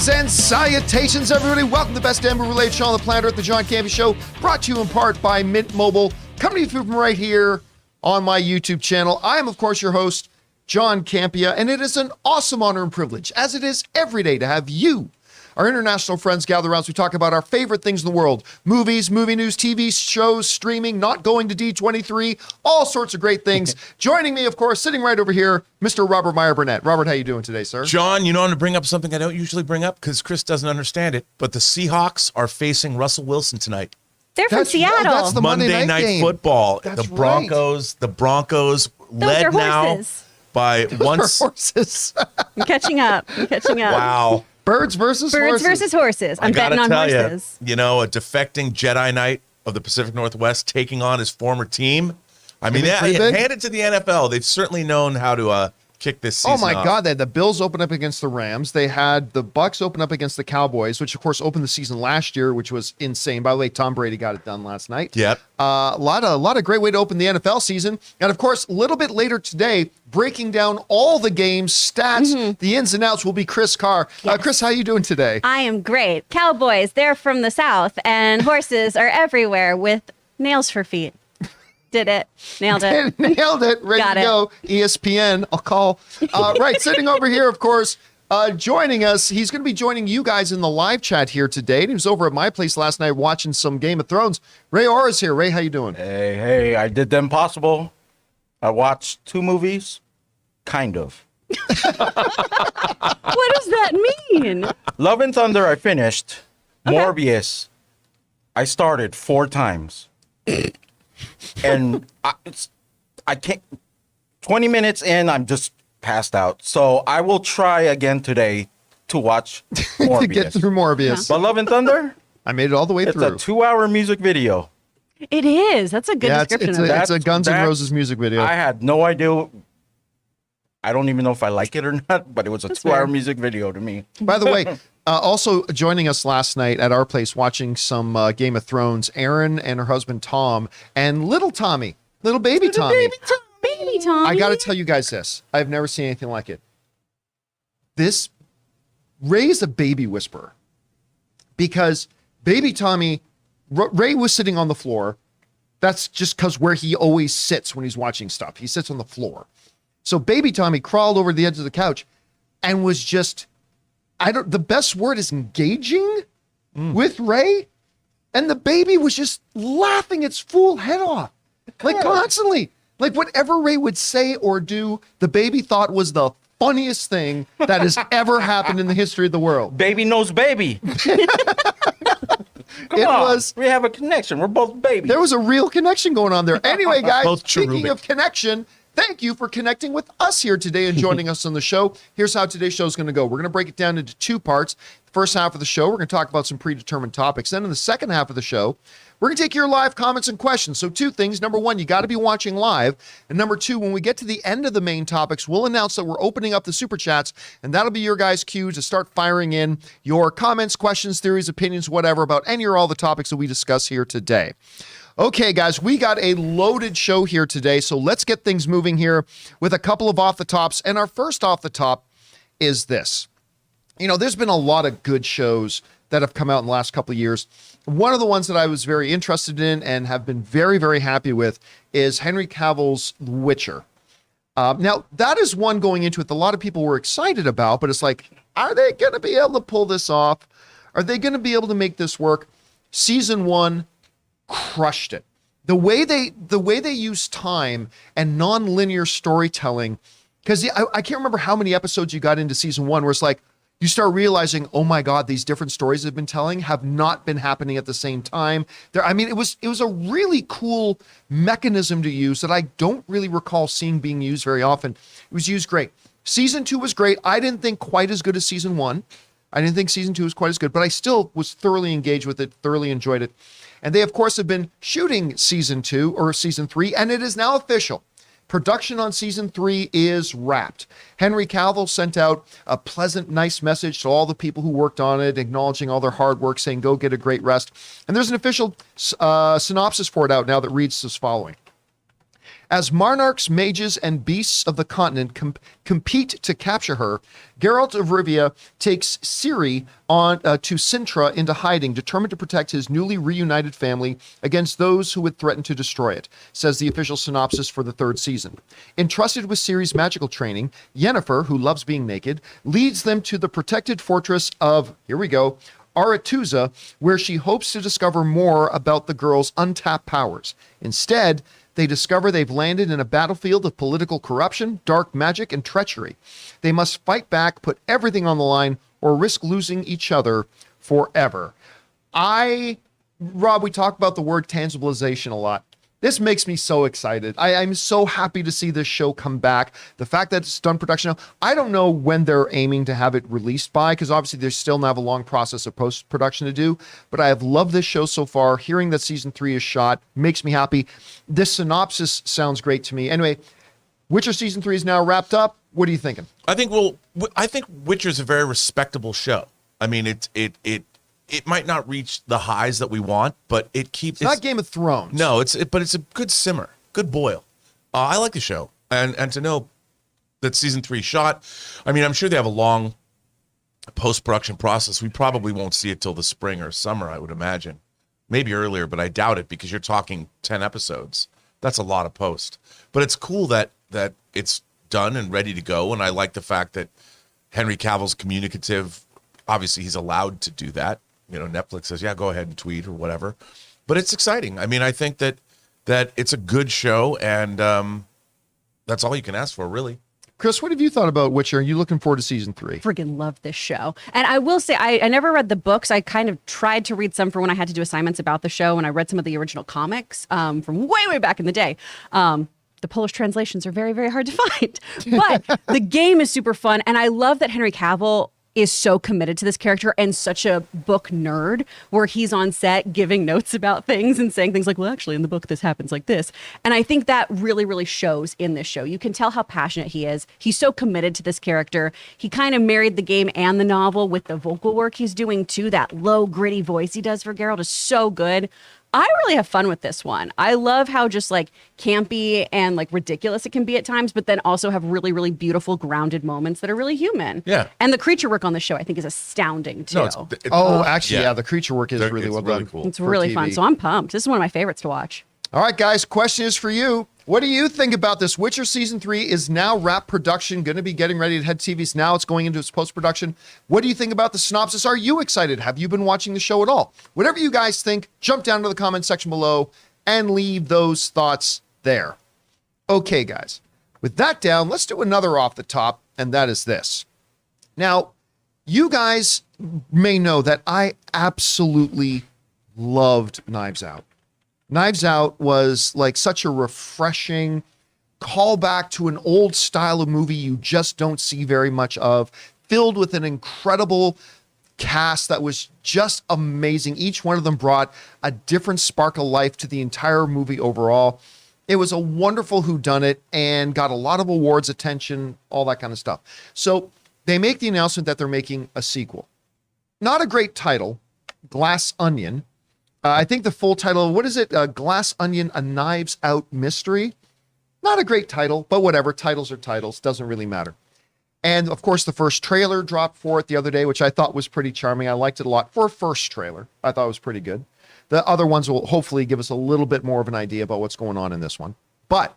Greetings and salutations, everybody. Welcome to the best Denver-related show on the planet Earth, the John Campea Show, brought to you in part by Mint Mobile, coming to you from right here on my YouTube channel. I am, of course, your host, John Campea, and it is an awesome honor and privilege, as it is every day, to have you, our international friends, gather around as we talk about our favorite things in the world: movies, movie news, TV shows, streaming, not going to D23, all sorts of great things. Joining me, of course, sitting right over here, Mr. Robert Meyer Burnett. Robert, how you doing today, sir? John, you know, I'm going to bring up something I don't usually bring up because Chris doesn't understand it, but the Seahawks are facing Russell Wilson tonight. They're from Seattle. That's the Monday night game. Football. That's the Broncos Those led are now horses. by Those are horses. I'm catching up. Wow. Birds versus horses. I'm betting on horses. You know, a defecting Jedi Knight of the Pacific Northwest taking on his former team. I mean, hand it to the NFL. They've certainly known how to kick this season Oh my off. God, they had the Bills open up against the Rams. They had the Bucks open up against the Cowboys, which of course opened the season last year, which was insane. By the way, Tom Brady got it done last night. Yep. A lot of great way to open the NFL season. And of course, a little bit later today, breaking down all the games, stats, the ins and outs will be Chris Carr. Yes. Chris, how you doing today? I am great. Cowboys, they're from the South, and horses are everywhere with nails for feet. Did it. Nailed it. Nailed it. Ready Got to go. ESPN, I'll call. Right, sitting over here, of course, joining us. He's going to be joining you guys in the live chat here today. He was over at my place last night watching some Game of Thrones. Ray Ora's here. Ray, how you doing? Hey, I did the impossible. I watched 2 movies. Kind of. What does that mean? Love and Thunder, I finished. Okay. Morbius, I started 4 times. And I can't, 20 minutes in, I'm just passed out. So I will try again today to watch Morbius. To get through Morbius. But Love and Thunder, I made it all the way it's through. a 2-hour music video. It is. That's a good description of it. It's a Guns N' Roses music video. I had no idea. I don't even know if I like it or not, but it was a 2-hour music video to me. By the way, also joining us last night at our place watching some Game of Thrones, Erin and her husband Tom, and little Tommy, little baby Tommy. Baby Tommy. I got to tell you guys this. I've never seen anything like it. Ray's a baby whisperer, because baby Tommy, Ray was sitting on the floor. That's just because where he always sits when he's watching stuff. He sits on the floor. So baby Tommy crawled over the edge of the couch and was just, the best word is engaging with Ray. And the baby was just laughing its fool head off. Like constantly. Like whatever Ray would say or do, the baby thought was the funniest thing that has ever happened in the history of the world. Baby knows baby. We have a connection. We're both babies. There was a real connection going on there. Anyway, guys, Both speaking cherubic. of connection, thank you for connecting with us here today and joining us on the show. Here's how today's show is going to go. We're going to break it down into 2 parts. The first half of the show, we're going to talk about some predetermined topics. Then in the second half of the show, we're going to take your live comments and questions. So 2 things. Number 1, you got to be watching live. And number 2, when we get to the end of the main topics, we'll announce that we're opening up the super chats, and that'll be your guys' cue to start firing in your comments, questions, theories, opinions, whatever, about any or all the topics that we discuss here today. Okay, guys, we got a loaded show here today, so let's get things moving here with a couple of off the tops. And our first off the top is this. You know, there's been a lot of good shows that have come out in the last couple of years. One of the ones that I was very interested in and have been very, very happy with is Henry Cavill's Witcher. Now, that is one going into it that a lot of people were excited about, but it's like, are they going to be able to pull this off? Are they going to be able to make this work? Season 1 crushed it. The way they use time and non-linear storytelling, because I can't remember how many episodes you got into season 1 where it's like, you start realizing, oh my God, these different stories they've been telling have not been happening at the same time. It was a really cool mechanism to use that I don't really recall seeing being used very often. It was used great. Season 2 was great. I didn't think quite as good as season 1. I didn't think season 2 was quite as good, but I still was thoroughly engaged with it, thoroughly enjoyed it. And they, of course, have been shooting season 2 or season 3, and it is now official. Production on season 3 is wrapped. Henry Cavill sent out a pleasant, nice message to all the people who worked on it, acknowledging all their hard work, saying, go get a great rest. And there's an official synopsis for it out now that reads as following. As monarchs, mages, and beasts of the continent compete to capture her, Geralt of Rivia takes Ciri on to Sintra into hiding, determined to protect his newly reunited family against those who would threaten to destroy it, says the official synopsis for the third season. Entrusted with Ciri's magical training, Yennefer, who loves being naked, leads them to the protected fortress of, here we go, Aretuza, where she hopes to discover more about the girl's untapped powers. Instead, they discover they've landed in a battlefield of political corruption, dark magic, and treachery. They must fight back, put everything on the line, or risk losing each other forever. Rob, we talk about the word tangibilization a lot. This makes me so excited. I'm so happy to see this show come back. The fact that it's done production now, I don't know when they're aiming to have it released by, because obviously they still have a long process of post-production to do, but I have loved this show so far. Hearing that season 3 is shot makes me happy. This synopsis sounds great to me. Anyway, Witcher season 3 is now wrapped up. What are you thinking? I think Witcher's a very respectable show. I mean, it might not reach the highs that we want, but it keeps. It's not Game of Thrones. No, but it's a good simmer, good boil. I like the show, and to know that season 3 shot. I mean, I'm sure they have a long post-production process. We probably won't see it till the spring or summer, I would imagine, maybe earlier, but I doubt it because you're talking 10 episodes. That's a lot of post, but it's cool that it's done and ready to go, and I like the fact that Henry Cavill's communicative. Obviously, he's allowed to do that. You know, Netflix says, yeah, go ahead and tweet or whatever. But it's exciting. I mean, I think that it's a good show, and that's all you can ask for, really. Chris, what have you thought about Witcher? Are you looking forward to season 3? Friggin' love this show. And I will say, I never read the books. I kind of tried to read some for when I had to do assignments about the show, and I read some of the original comics from way, way back in the day. The Polish translations are very, very hard to find. But the game is super fun, and I love that Henry Cavill is so committed to this character and such a book nerd, where he's on set giving notes about things and saying things like, well, actually in the book this happens like this. And I think that really, really shows in this show. You can tell how passionate he is. He's so committed to this character. He kind of married the game and the novel with the vocal work he's doing too. That low, gritty voice he does for Geralt is so good. I really have fun with this one. I love how just like campy and like ridiculous it can be at times, but then also have really, really beautiful grounded moments that are really human. Yeah. And the creature work on the show, I think, is astounding too. No, actually, yeah, the creature work is really well done. Cool. It's really fun. So I'm pumped. This is one of my favorites to watch. All right, guys, question is for you. What do you think about this? Witcher season 3 is now wrap production, going to be getting ready to head TVs. Now it's going into its post-production. What do you think about the synopsis? Are you excited? Have you been watching the show at all? Whatever you guys think, jump down to the comment section below and leave those thoughts there. Okay, guys, with that down, let's do another off the top, and that is this. Now, you guys may know that I absolutely loved Knives Out. Knives Out was like such a refreshing callback to an old style of movie you just don't see very much of, filled with an incredible cast that was just amazing. Each one of them brought a different spark of life to the entire movie overall. It was a wonderful whodunit and got a lot of awards, attention, all that kind of stuff. So they make the announcement that they're making a sequel. Not a great title, Glass Onion. I think the full title, what is it? Glass Onion, A Knives Out Mystery. Not a great title, but whatever. Titles are titles. Doesn't really matter. And, of course, the first trailer dropped for it the other day, which I thought was pretty charming. I liked it a lot. For a first trailer, I thought it was pretty good. The other ones will hopefully give us a little bit more of an idea about what's going on in this one. But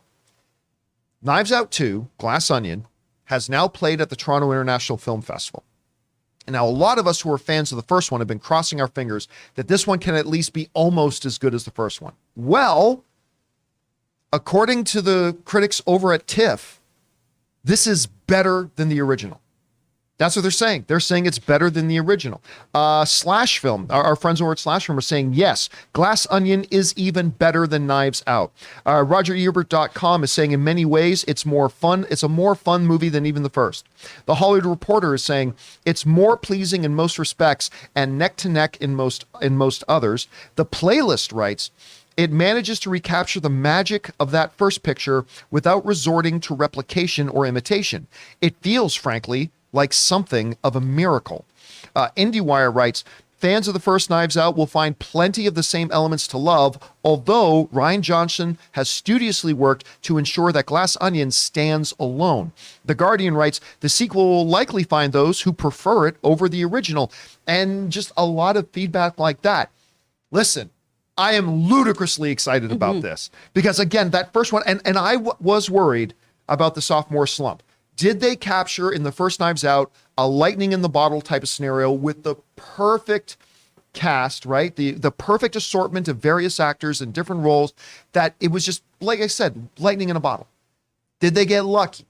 Knives Out 2, Glass Onion, has now played at the Toronto International Film Festival. And now a lot of us who are fans of the first one have been crossing our fingers that this one can at least be almost as good as the first one. Well, according to the critics over at TIFF, this is better than the original. That's what they're saying. They're saying it's better than the original. Slash Film, our friends over at Slash Film are saying, yes, Glass Onion is even better than Knives Out. RogerEbert.com is saying in many ways it's more fun. It's a more fun movie than even the first. The Hollywood Reporter is saying it's more pleasing in most respects and neck to neck in most others. The Playlist writes, it manages to recapture the magic of that first picture without resorting to replication or imitation. It feels, frankly, like something of a miracle. IndieWire writes, Fans of the first Knives Out will find plenty of the same elements to love, although Rian Johnson has studiously worked to ensure that Glass Onion stands alone. The Guardian writes, the sequel will likely find those who prefer it over the original, and just a lot of feedback like that. Listen, I am ludicrously excited about this because, again, that first one, and I was worried about the sophomore slump. Did they capture in the first Knives Out a lightning in the bottle type of scenario with the perfect cast, right? The perfect assortment of various actors in different roles that it was just, like I said, lightning in a bottle. Did they get lucky?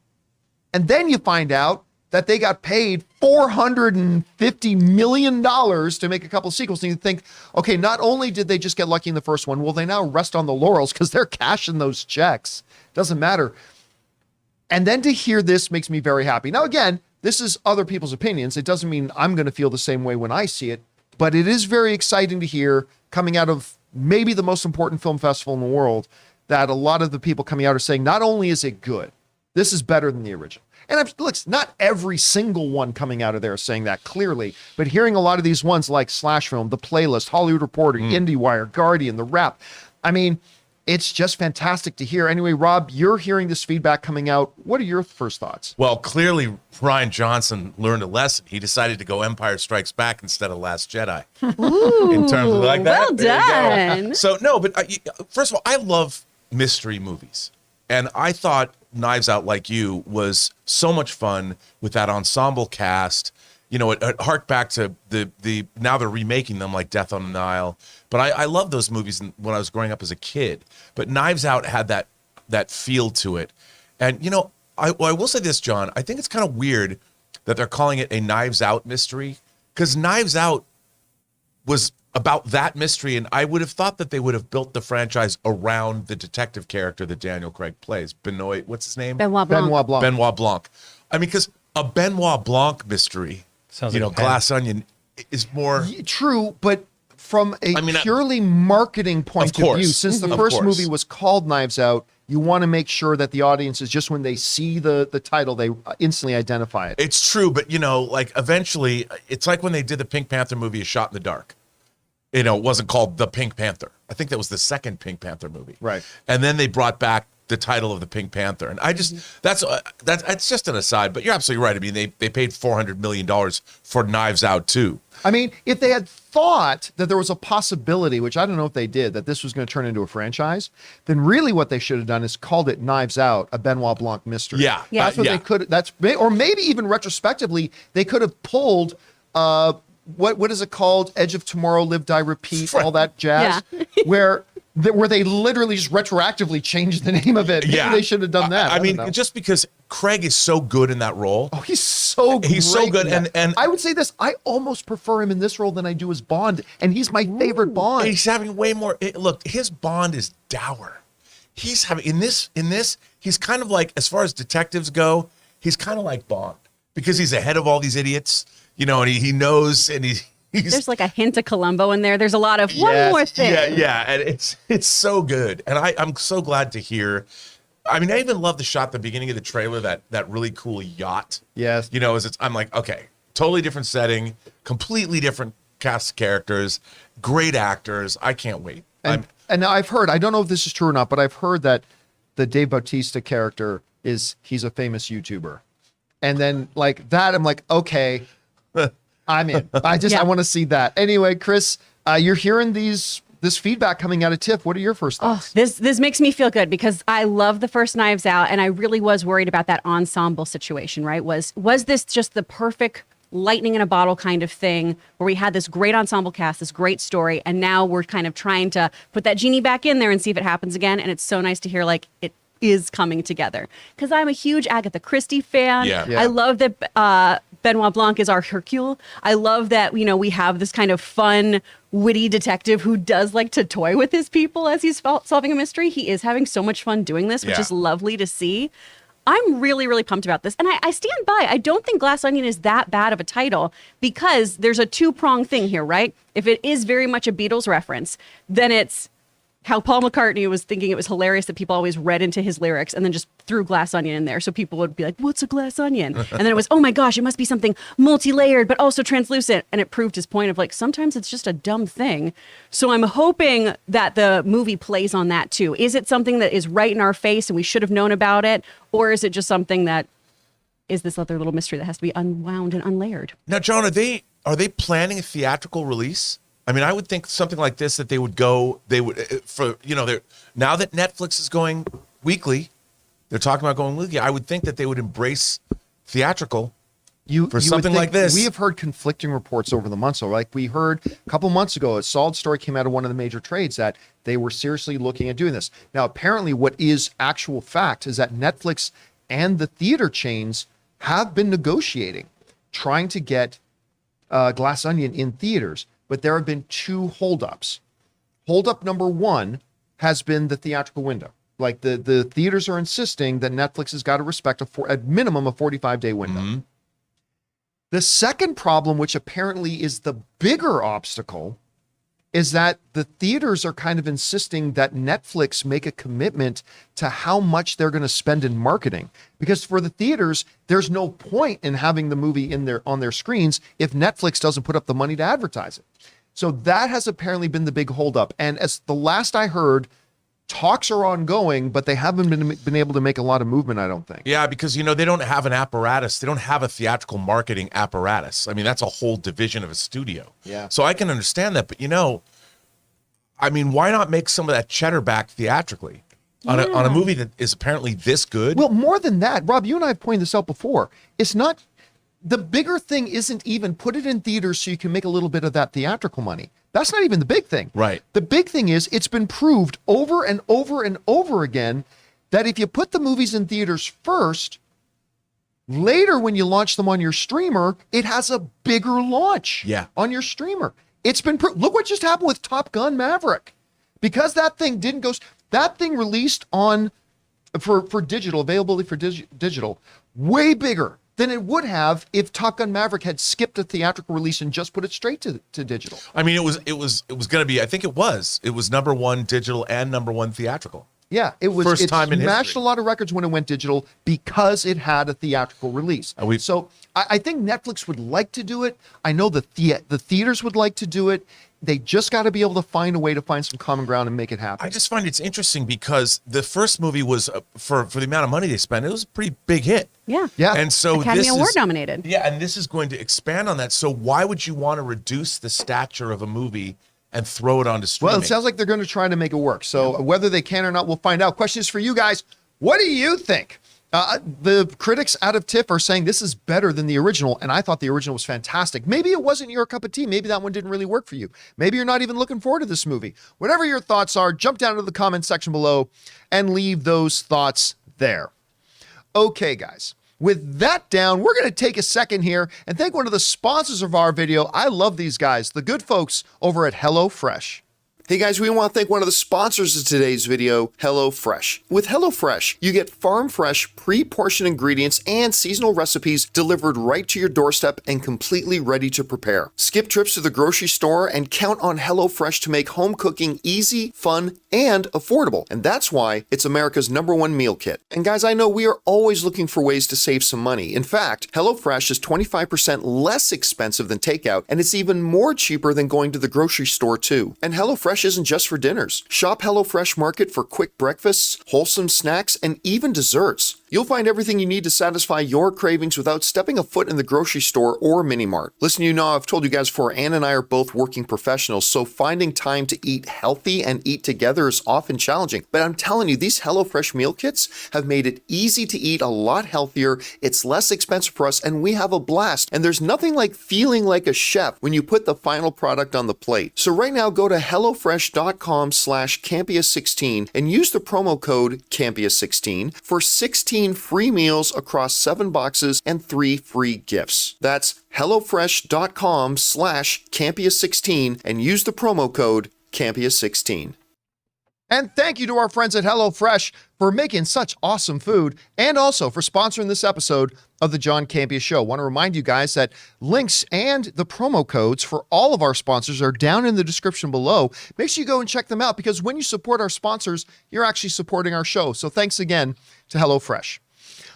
And then you find out that they got paid $450 million to make a couple of sequels. And you think, okay, not only did they just get lucky in the first one, will they now rest on the laurels because they're cashing those checks? Doesn't matter. And then to hear this makes me very happy. Now, again, this is other people's opinions. It doesn't mean I'm going to feel the same way when I see it, but it is very exciting to hear coming out of maybe the most important film festival in the world that a lot of the people coming out are saying, not only is it good, this is better than the original. And look, not every single one coming out of there is saying that clearly, but hearing a lot of these ones like Slash Film, The Playlist, Hollywood Reporter, IndieWire, Guardian, The Wrap, I mean, it's just fantastic to hear. Anyway, Rob, you're hearing this feedback coming out. What are your first thoughts? Well, clearly, Rian Johnson learned a lesson. He decided to go Empire Strikes Back instead of Last Jedi. Ooh, in terms of like that. well There you go. done. So, no, but first of all, I love mystery movies. And I thought Knives Out, like you, was so much fun with that ensemble cast. You know, it harked back to the now they're remaking them like Death on the Nile. But I love those movies when I was growing up as a kid. But Knives Out had that feel to it. And, you know, I will say this, John. I think it's kind of weird that they're calling it a Knives Out mystery because Knives Out was about that mystery. And I would have thought that they would have built the franchise around the detective character that Daniel Craig plays. Benoit, what's his name? Benoit Blanc. Benoit Blanc. Benoit Blanc. I mean, because a Benoit Blanc mystery, Sounds you like know, a pen. Glass Onion is more. True, but from a I mean, purely marketing point of course. view, since the Of first course. movie was called Knives Out, you want to make sure that the audience is just when they see the title, they instantly identify it. It's true, but you know, like eventually, it's like when they did the Pink Panther movie, A Shot in the Dark. You know, it wasn't called The Pink Panther. I think that was the second Pink Panther movie. Right. And then they brought back the title of the Pink Panther. And I just, that's just an aside, but you're absolutely right. I mean, they paid $400 million for Knives Out too. I mean, if they had thought that there was a possibility, which I don't know if they did, that this was going to turn into a franchise, then really what they should have done is called it Knives Out, a Benoit Blanc mystery. Yeah. That's what Yeah. they could, or maybe even retrospectively, they could have pulled, what is it called? Edge of Tomorrow, Live, Die, Repeat, all that jazz, where they literally just retroactively changed the name of it. Maybe they should have done that. I mean, don't know. just because Craig is so good in that role. Oh, he's so great. He's so good, in that. and I would say this: I almost prefer him in this role than I do as Bond, and he's my favorite Bond. He's having way more. Look, his Bond is dour. He's having in this. He's kind of like, as far as detectives go, he's kind of like Bond because he's ahead of all these idiots, you know, and he knows, and he's. There's like a hint of Columbo in there. There's a lot of one more thing. Yeah, and it's so good, and I'm so glad to hear. I mean, I even love the shot at the beginning of the trailer, that really cool yacht. Yes. You know, I'm like, okay, totally different setting, completely different cast of characters, great actors. I can't wait. And now I've heard, I don't know if this is true or not, but I've heard that the Dave Bautista character he's a famous YouTuber. And then like that, I'm like, okay, I'm in. I want to see that. Anyway, Chris, you're hearing this feedback coming out of TIFF. What are your first thoughts? This makes me feel good because I love the first Knives Out, and I really was worried about that ensemble situation, right? Was this just the perfect lightning in a bottle kind of thing where we had this great ensemble cast, this great story, and now we're kind of trying to put that genie back in there and see if it happens again. And it's so nice to hear like it is coming together because I'm a huge Agatha Christie fan. Yeah. I love that Benoit Blanc is our Hercule. I love that, you know, we have this kind of fun, witty detective who does like to toy with his people as he's solving a mystery. He is having so much fun doing this, which is lovely to see. I'm really, really pumped about this. And I stand by. I don't think Glass Onion is that bad of a title because there's a two-pronged thing here, right? If it is very much a Beatles reference, then it's how Paul McCartney was thinking it was hilarious that people always read into his lyrics and then just threw glass onion in there. So people would be like, what's a glass onion? And then it was, oh my gosh, it must be something multi-layered, but also translucent. And it proved his point of like, sometimes it's just a dumb thing. So I'm hoping that the movie plays on that too. Is it something that is right in our face and we should have known about it? Or is it just something that is this other little mystery that has to be unwound and unlayered? Now, John, are they planning a theatrical release? I mean, I would think something like this that they would for, you know, they're now that Netflix is going weekly, they're talking about going weekly. I would think that they would embrace theatrical for something like this. We have heard conflicting reports over the months. So like we heard a couple months ago, a solid story came out of one of the major trades that they were seriously looking at doing this. Now, apparently what is actual fact is that Netflix and the theater chains have been negotiating, trying to get Glass Onion in theaters. But there have been two holdups. Holdup number one has been the theatrical window. Like the theaters are insisting that Netflix has got to respect at minimum a 45-day window. Mm-hmm. The second problem, which apparently is the bigger obstacle, is that the theaters are kind of insisting that Netflix make a commitment to how much they're going to spend in marketing. Because for the theaters, there's no point in having the movie on their screens if Netflix doesn't put up the money to advertise it. So that has apparently been the big holdup. And as the last I heard, talks are ongoing, but they haven't been able to make a lot of movement, I don't think. Yeah, because, you know, they don't have an apparatus. They don't have a theatrical marketing apparatus. I mean, that's a whole division of a studio. Yeah. So I can understand that. But, you know, I mean, why not make some of that cheddar back theatrically on a movie that is apparently this good? Well, more than that, Rob, you and I have pointed this out before. It's not... The bigger thing isn't even put it in theaters so you can make a little bit of that theatrical money. That's not even the big thing. Right. The big thing is it's been proved over and over and over again that if you put the movies in theaters first, later when you launch them on your streamer, it has a bigger launch on your streamer. It's been look what just happened with Top Gun Maverick. Because that thing didn't go... That thing released on for digital, availability for digital, way bigger than it would have if Top Gun Maverick had skipped a theatrical release and just put it straight to digital. I mean, it was going to be, I think it was number one digital and number one theatrical. Yeah, it was. First time in smashed history. A lot of records when it went digital because it had a theatrical release. So I think Netflix would like to do it. I know the theaters would like to do it. They just got to be able to find a way to find some common ground and make it happen. I just find it's interesting because the first movie was, for the amount of money they spent, it was a pretty big hit. Yeah. And so Academy Award nominated. Yeah, and this is going to expand on that. So why would you want to reduce the stature of a movie and throw it onto streaming? Well, it sounds like they're going to try to make it work. So whether they can or not, we'll find out. Question is for you guys. What do you think? The critics out of TIFF are saying this is better than the original, and I thought the original was fantastic. Maybe it wasn't your cup of tea. Maybe that one didn't really work for you. Maybe you're not even looking forward to this movie. Whatever your thoughts are, jump down to the comment section below and leave those thoughts there. Okay, guys. With that down, we're going to take a second here and thank one of the sponsors of our video. I love these guys, the good folks over at HelloFresh. Hey guys, we want to thank one of the sponsors of today's video, HelloFresh. With HelloFresh, you get farm-fresh, pre-portioned ingredients and seasonal recipes delivered right to your doorstep and completely ready to prepare. Skip trips to the grocery store and count on HelloFresh to make home cooking easy, fun, and affordable. And that's why it's America's #1 meal kit. And guys, I know we are always looking for ways to save some money. In fact, HelloFresh is 25% less expensive than takeout, and it's even more cheaper than going to the grocery store too. And HelloFresh isn't just for dinners. Shop HelloFresh Market for quick breakfasts, wholesome snacks, and even desserts. You'll find everything you need to satisfy your cravings without stepping a foot in the grocery store or mini-mart. Listen, you know, I've told you guys before, Ann and I are both working professionals, so finding time to eat healthy and eat together is often challenging. But I'm telling you, these HelloFresh meal kits have made it easy to eat a lot healthier, it's less expensive for us, and we have a blast. And there's nothing like feeling like a chef when you put the final product on the plate. So right now, go to HelloFresh.com/Campea16 and use the promo code Campea16 for 16 free meals across 7 boxes and 3 free gifts. That's HelloFresh.com/Campea16 and use the promo code Campea16. And thank you to our friends at HelloFresh for making such awesome food and also for sponsoring this episode of the John Campea Show. I want to remind you guys that links and the promo codes for all of our sponsors are down in the description below. Make sure you go and check them out because when you support our sponsors, you're actually supporting our show. So thanks again to HelloFresh.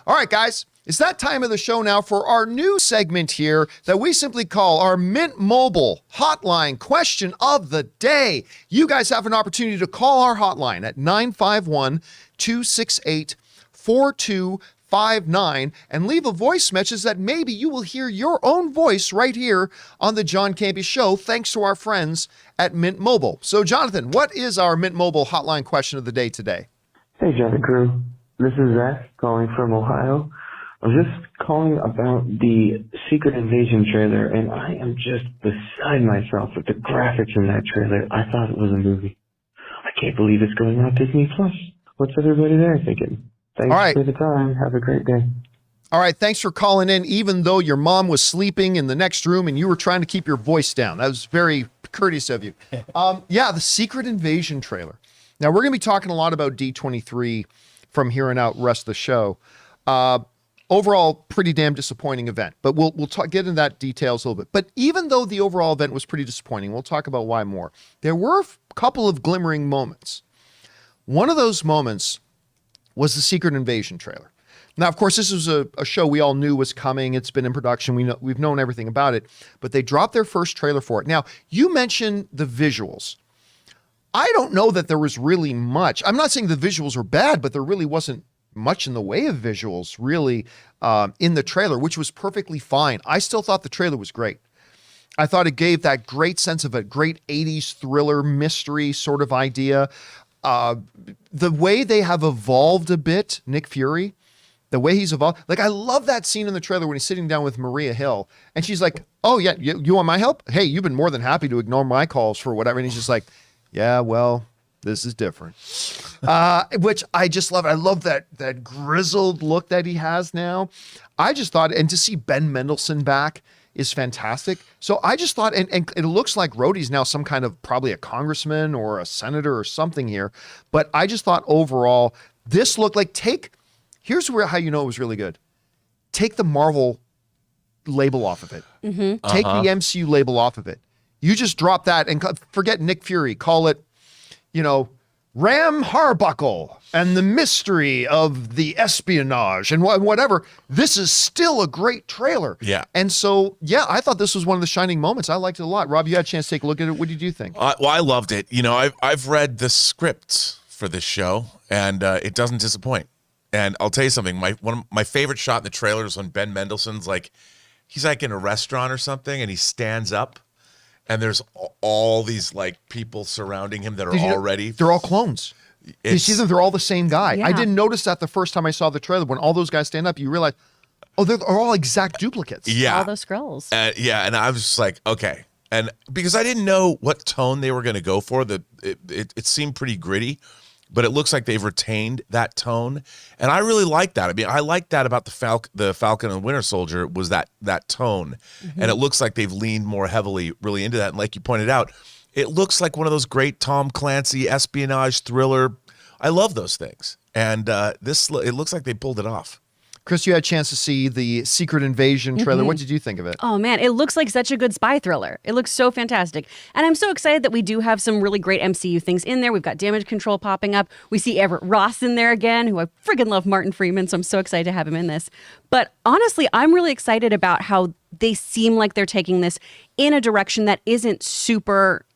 All right, guys. It's that time of the show now for our new segment here that we simply call our Mint Mobile Hotline Question of the Day. You guys have an opportunity to call our hotline at 951-268-4259 and leave a voice message that maybe you will hear your own voice right here on the John Campea Show thanks to our friends at Mint Mobile. So, Jonathan, what is our Mint Mobile Hotline Question of the Day today? Hey, John and crew. This is Zach calling from Ohio. I was just calling about the Secret Invasion trailer, and I am just beside myself with the graphics in that trailer. I thought it was a movie. I can't believe it's going on Disney Plus. What's everybody there thinking? Thanks for the time. Have a great day. All right, thanks for calling in, even though your mom was sleeping in the next room and you were trying to keep your voice down. That was very courteous of you. The Secret Invasion trailer. Now, we're going to be talking a lot about D23 from here on out, rest of the show. Overall, pretty damn disappointing event, but we'll get into that details a little bit. But even though the overall event was pretty disappointing, we'll talk about why more. There were a couple of glimmering moments. One of those moments was the Secret Invasion trailer. Now, of course, this was a show we all knew was coming. It's been in production. We've known everything about it, but they dropped their first trailer for it. Now, you mentioned the visuals. I don't know that there was really much. I'm not saying the visuals were bad, but there really wasn't much in the way of visuals really in the trailer, which was perfectly fine. I still thought the trailer was great. I thought it gave that great sense of a great 80s thriller mystery sort of idea. The way they have evolved a bit, Nick Fury, the way he's evolved. Like, I love that scene in the trailer when he's sitting down with Maria Hill and she's like, oh yeah, you want my help? Hey, you've been more than happy to ignore my calls for whatever. And he's just like, yeah, well, this is different. Which I just love. I love that grizzled look that he has now. I just thought, and to see Ben Mendelsohn back is fantastic. So I just thought, and it looks like Rhodey's now some kind of probably a congressman or a senator or something here. But I just thought overall, this looked like here's how you know it was really good. Take the Marvel label off of it. Mm-hmm. Take the MCU label off of it. You just drop that and forget Nick Fury. Call it, Ram Harbuckle and the mystery of the espionage and whatever. This is still a great trailer. Yeah. And so, I thought this was one of the shining moments. I liked it a lot. Rob, you had a chance to take a look at it. What did you think? Well, I loved it. I've read the script for this show, and it doesn't disappoint. And I'll tell you something. One of my favorite shot in the trailer is when Ben Mendelsohn's he's in a restaurant or something, and he stands up. And there's all these people surrounding him that are already. They're all clones. You see them, they're all the same guy. Yeah. I didn't notice that the first time I saw the trailer. When all those guys stand up, you realize, they're all exact duplicates. Yeah. All those scrolls. And I was just like, okay. And because I didn't know what tone they were going to go for, it seemed pretty gritty. But it looks like they've retained that tone, and I really like that. I mean, I like that about the Falcon and the Winter Soldier was that tone, and it looks like they've leaned more heavily, really into that. And like you pointed out, it looks like one of those great Tom Clancy espionage thriller. I love those things, and it looks like they pulled it off. Chris, you had a chance to see the Secret Invasion trailer. What did you think of it? Oh, man, it looks like such a good spy thriller. It looks so fantastic. And I'm so excited that we do have some really great MCU things in there. We've got Damage Control popping up. We see Everett Ross in there again, who I friggin' love Martin Freeman, so I'm so excited to have him in this. But honestly, I'm really excited about how they seem like they're taking this in a direction that isn't super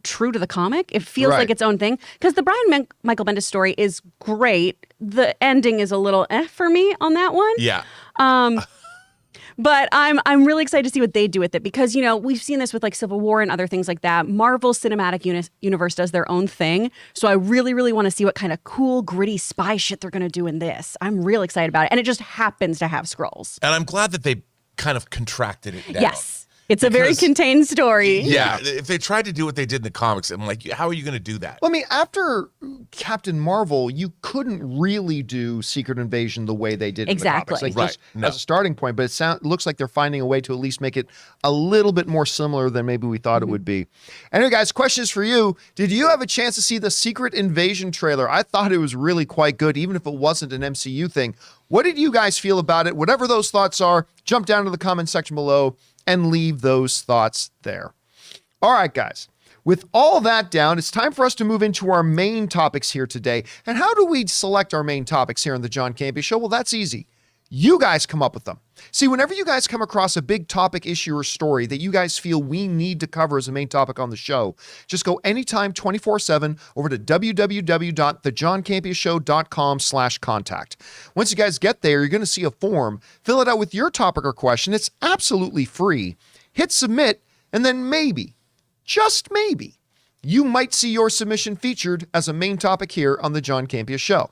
true to the comic. It feels like its own thing. Because the Brian Michael Bendis story is great. The ending is a little for me on that one. Yeah. But I'm really excited to see what they do with it because, we've seen this with Civil War and other things like that. Marvel Cinematic Universe does their own thing. So I really, really want to see what kind of cool, gritty spy shit they're going to do in this. I'm real excited about it. And it just happens to have scrolls. And I'm glad that they kind of contracted it down. Yes. It's a very Because- contained story. Yeah, if they tried to do what they did in the comics, I'm like, how are you going to do that? Well, I mean, after Captain Marvel, you couldn't really do Secret Invasion the way they did Exactly. in the comics. Like, Right. just No. as a starting point, but looks like they're finding a way to at least make it a little bit more similar than maybe we thought it would be. Anyway, guys, questions for you. Did you have a chance to see the Secret Invasion trailer? I thought it was really quite good, even if it wasn't an MCU thing. What did you guys feel about it? Whatever those thoughts are, jump down to the comment section below and leave those thoughts there. All right, guys. With all that down, it's time for us to move into our main topics here today. And how do we select our main topics here on the John Campea Show? Well, that's easy. You guys come up with them. See, whenever you guys come across a big topic, issue, or story that you guys feel we need to cover as a main topic on the show, just go anytime 24/7 over to www.thejohncampeashow.com/contact. Once you guys get there, you're going to see a form. Fill it out with your topic or question. It's absolutely free. Hit submit, and then maybe, just maybe, you might see your submission featured as a main topic here on the John Campea Show.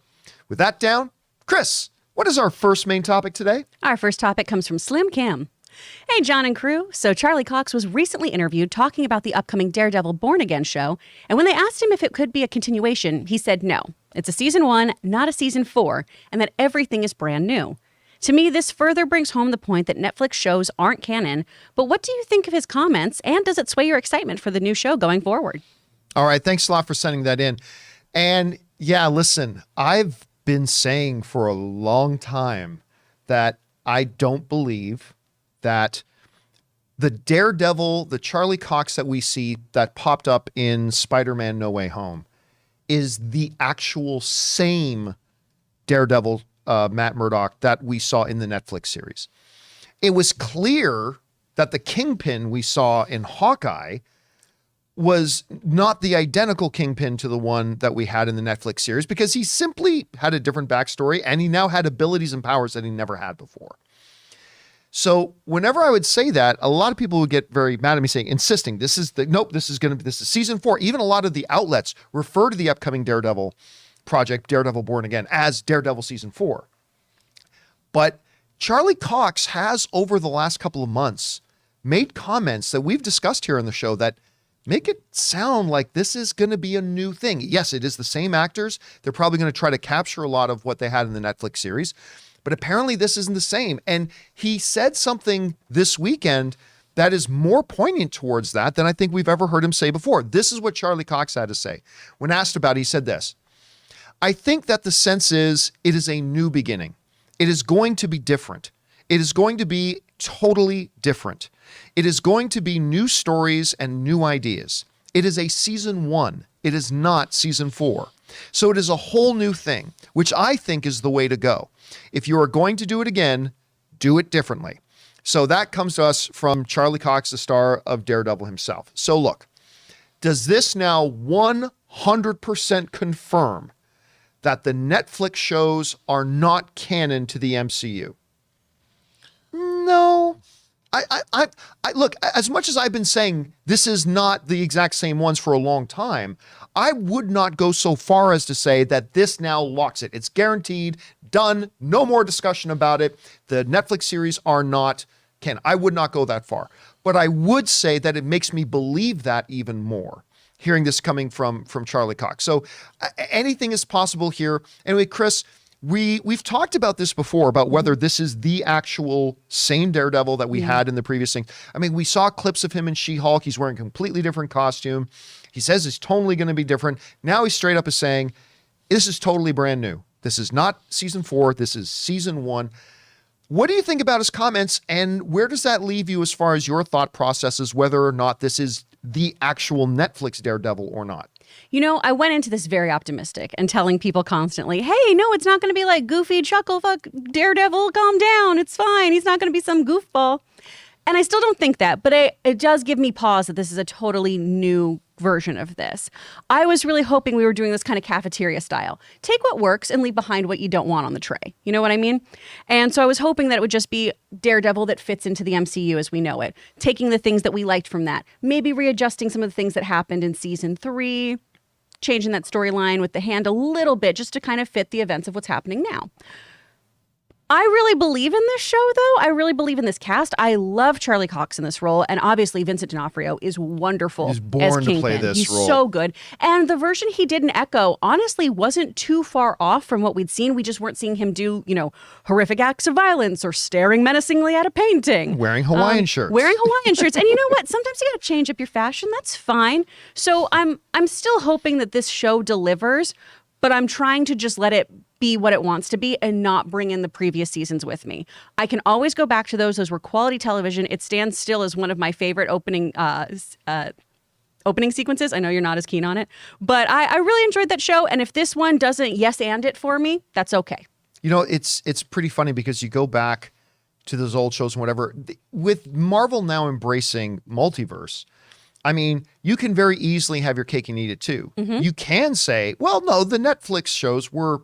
With that down, Chris, what is our first main topic today? Our first topic comes from Slim Cam. Hey, John and crew. So Charlie Cox was recently interviewed talking about the upcoming Daredevil Born Again show. And when they asked him if it could be a continuation, he said no. It's a season 1, not a season 4, and that everything is brand new. To me, this further brings home the point that Netflix shows aren't canon. But what do you think of his comments? And does it sway your excitement for the new show going forward? All right. Thanks a lot for sending that in. And yeah, listen, I've been saying for a long time that I don't believe that the Daredevil, the Charlie Cox that we see that popped up in Spider-Man No Way Home is the actual same Daredevil, Matt Murdock, that we saw in the Netflix series. It was clear that the Kingpin we saw in Hawkeye was not the identical Kingpin to the one that we had in the Netflix series, because he simply had a different backstory and he now had abilities and powers that he never had before. So whenever I would say that, a lot of people would get very mad at me saying, insisting, this is season 4. Even a lot of the outlets refer to the upcoming Daredevil project, Daredevil Born Again, as Daredevil season 4. But Charlie Cox has, over the last couple of months, made comments that we've discussed here on the show that make it sound like this is going to be a new thing. Yes, it is the same actors. They're probably going to try to capture a lot of what they had in the Netflix series, but apparently this isn't the same. And he said something this weekend that is more poignant towards that than I think we've ever heard him say before. This is what Charlie Cox had to say. When asked about it, he said this: I think that the sense is it is a new beginning. It is going to be different. It is going to be totally different. It is going to be new stories and new ideas. It is a season 1. It is not season 4. So it is a whole new thing, which I think is the way to go. If you are going to do it again, do it differently. So that comes to us from Charlie Cox, the star of Daredevil himself. So look, does this now 100% confirm that the Netflix shows are not canon to the MCU? No. I look, as much as I've been saying this is not the exact same ones for a long time, I would not go so far as to say that this now locks it. It's guaranteed, done, no more discussion about it. The Netflix series are not canon. I would not go that far. But I would say that it makes me believe that even more, hearing this coming from Charlie Cox. So anything is possible here. Anyway, Chris, we've talked about this before, about whether this is the actual same Daredevil that we had in the previous thing. I mean, we saw clips of him in She-Hulk. He's wearing a completely different costume. He says it's totally going to be different. Now he straight up is saying, this is totally brand new. This is not season 4. This is season 1. What do you think about his comments, and where does that leave you as far as your thought processes, whether or not this is the actual Netflix Daredevil or not? You know, I went into this very optimistic and telling people constantly, hey, no, it's not going to be like goofy chuckle fuck Daredevil, calm down, it's fine, he's not going to be some goofball. And I still don't think that, but it does give me pause that this is a totally new version of this. I was really hoping we were doing this kind of cafeteria style. Take what works and leave behind what you don't want on the tray. You know what I mean? And so I was hoping that it would just be Daredevil that fits into the MCU as we know it, taking the things that we liked from that, maybe readjusting some of the things that happened in season 3, changing that storyline with the hand a little bit just to kind of fit the events of what's happening now. I really believe in this show, though. I really believe in this cast. I love Charlie Cox in this role, and obviously Vincent D'Onofrio is wonderful. He's born as to Kingpin. play this He's role. so good. And the version he did in Echo, honestly, wasn't too far off from what we'd seen. We just weren't seeing him do, horrific acts of violence or staring menacingly at a painting. Wearing Hawaiian shirts. Wearing Hawaiian shirts. And you know what? Sometimes you got to change up your fashion. That's fine. So I'm still hoping that this show delivers, but I'm trying to just let it be what it wants to be and not bring in the previous seasons with me. I can always go back to those. Those were quality television. It stands still as one of my favorite opening sequences. I know you're not as keen on it, but I really enjoyed that show. And if this one doesn't yes and it for me, that's okay. It's pretty funny because you go back to those old shows and whatever. With Marvel now embracing multiverse, I mean, you can very easily have your cake and eat it too. Mm-hmm. You can say, well, no, the Netflix shows were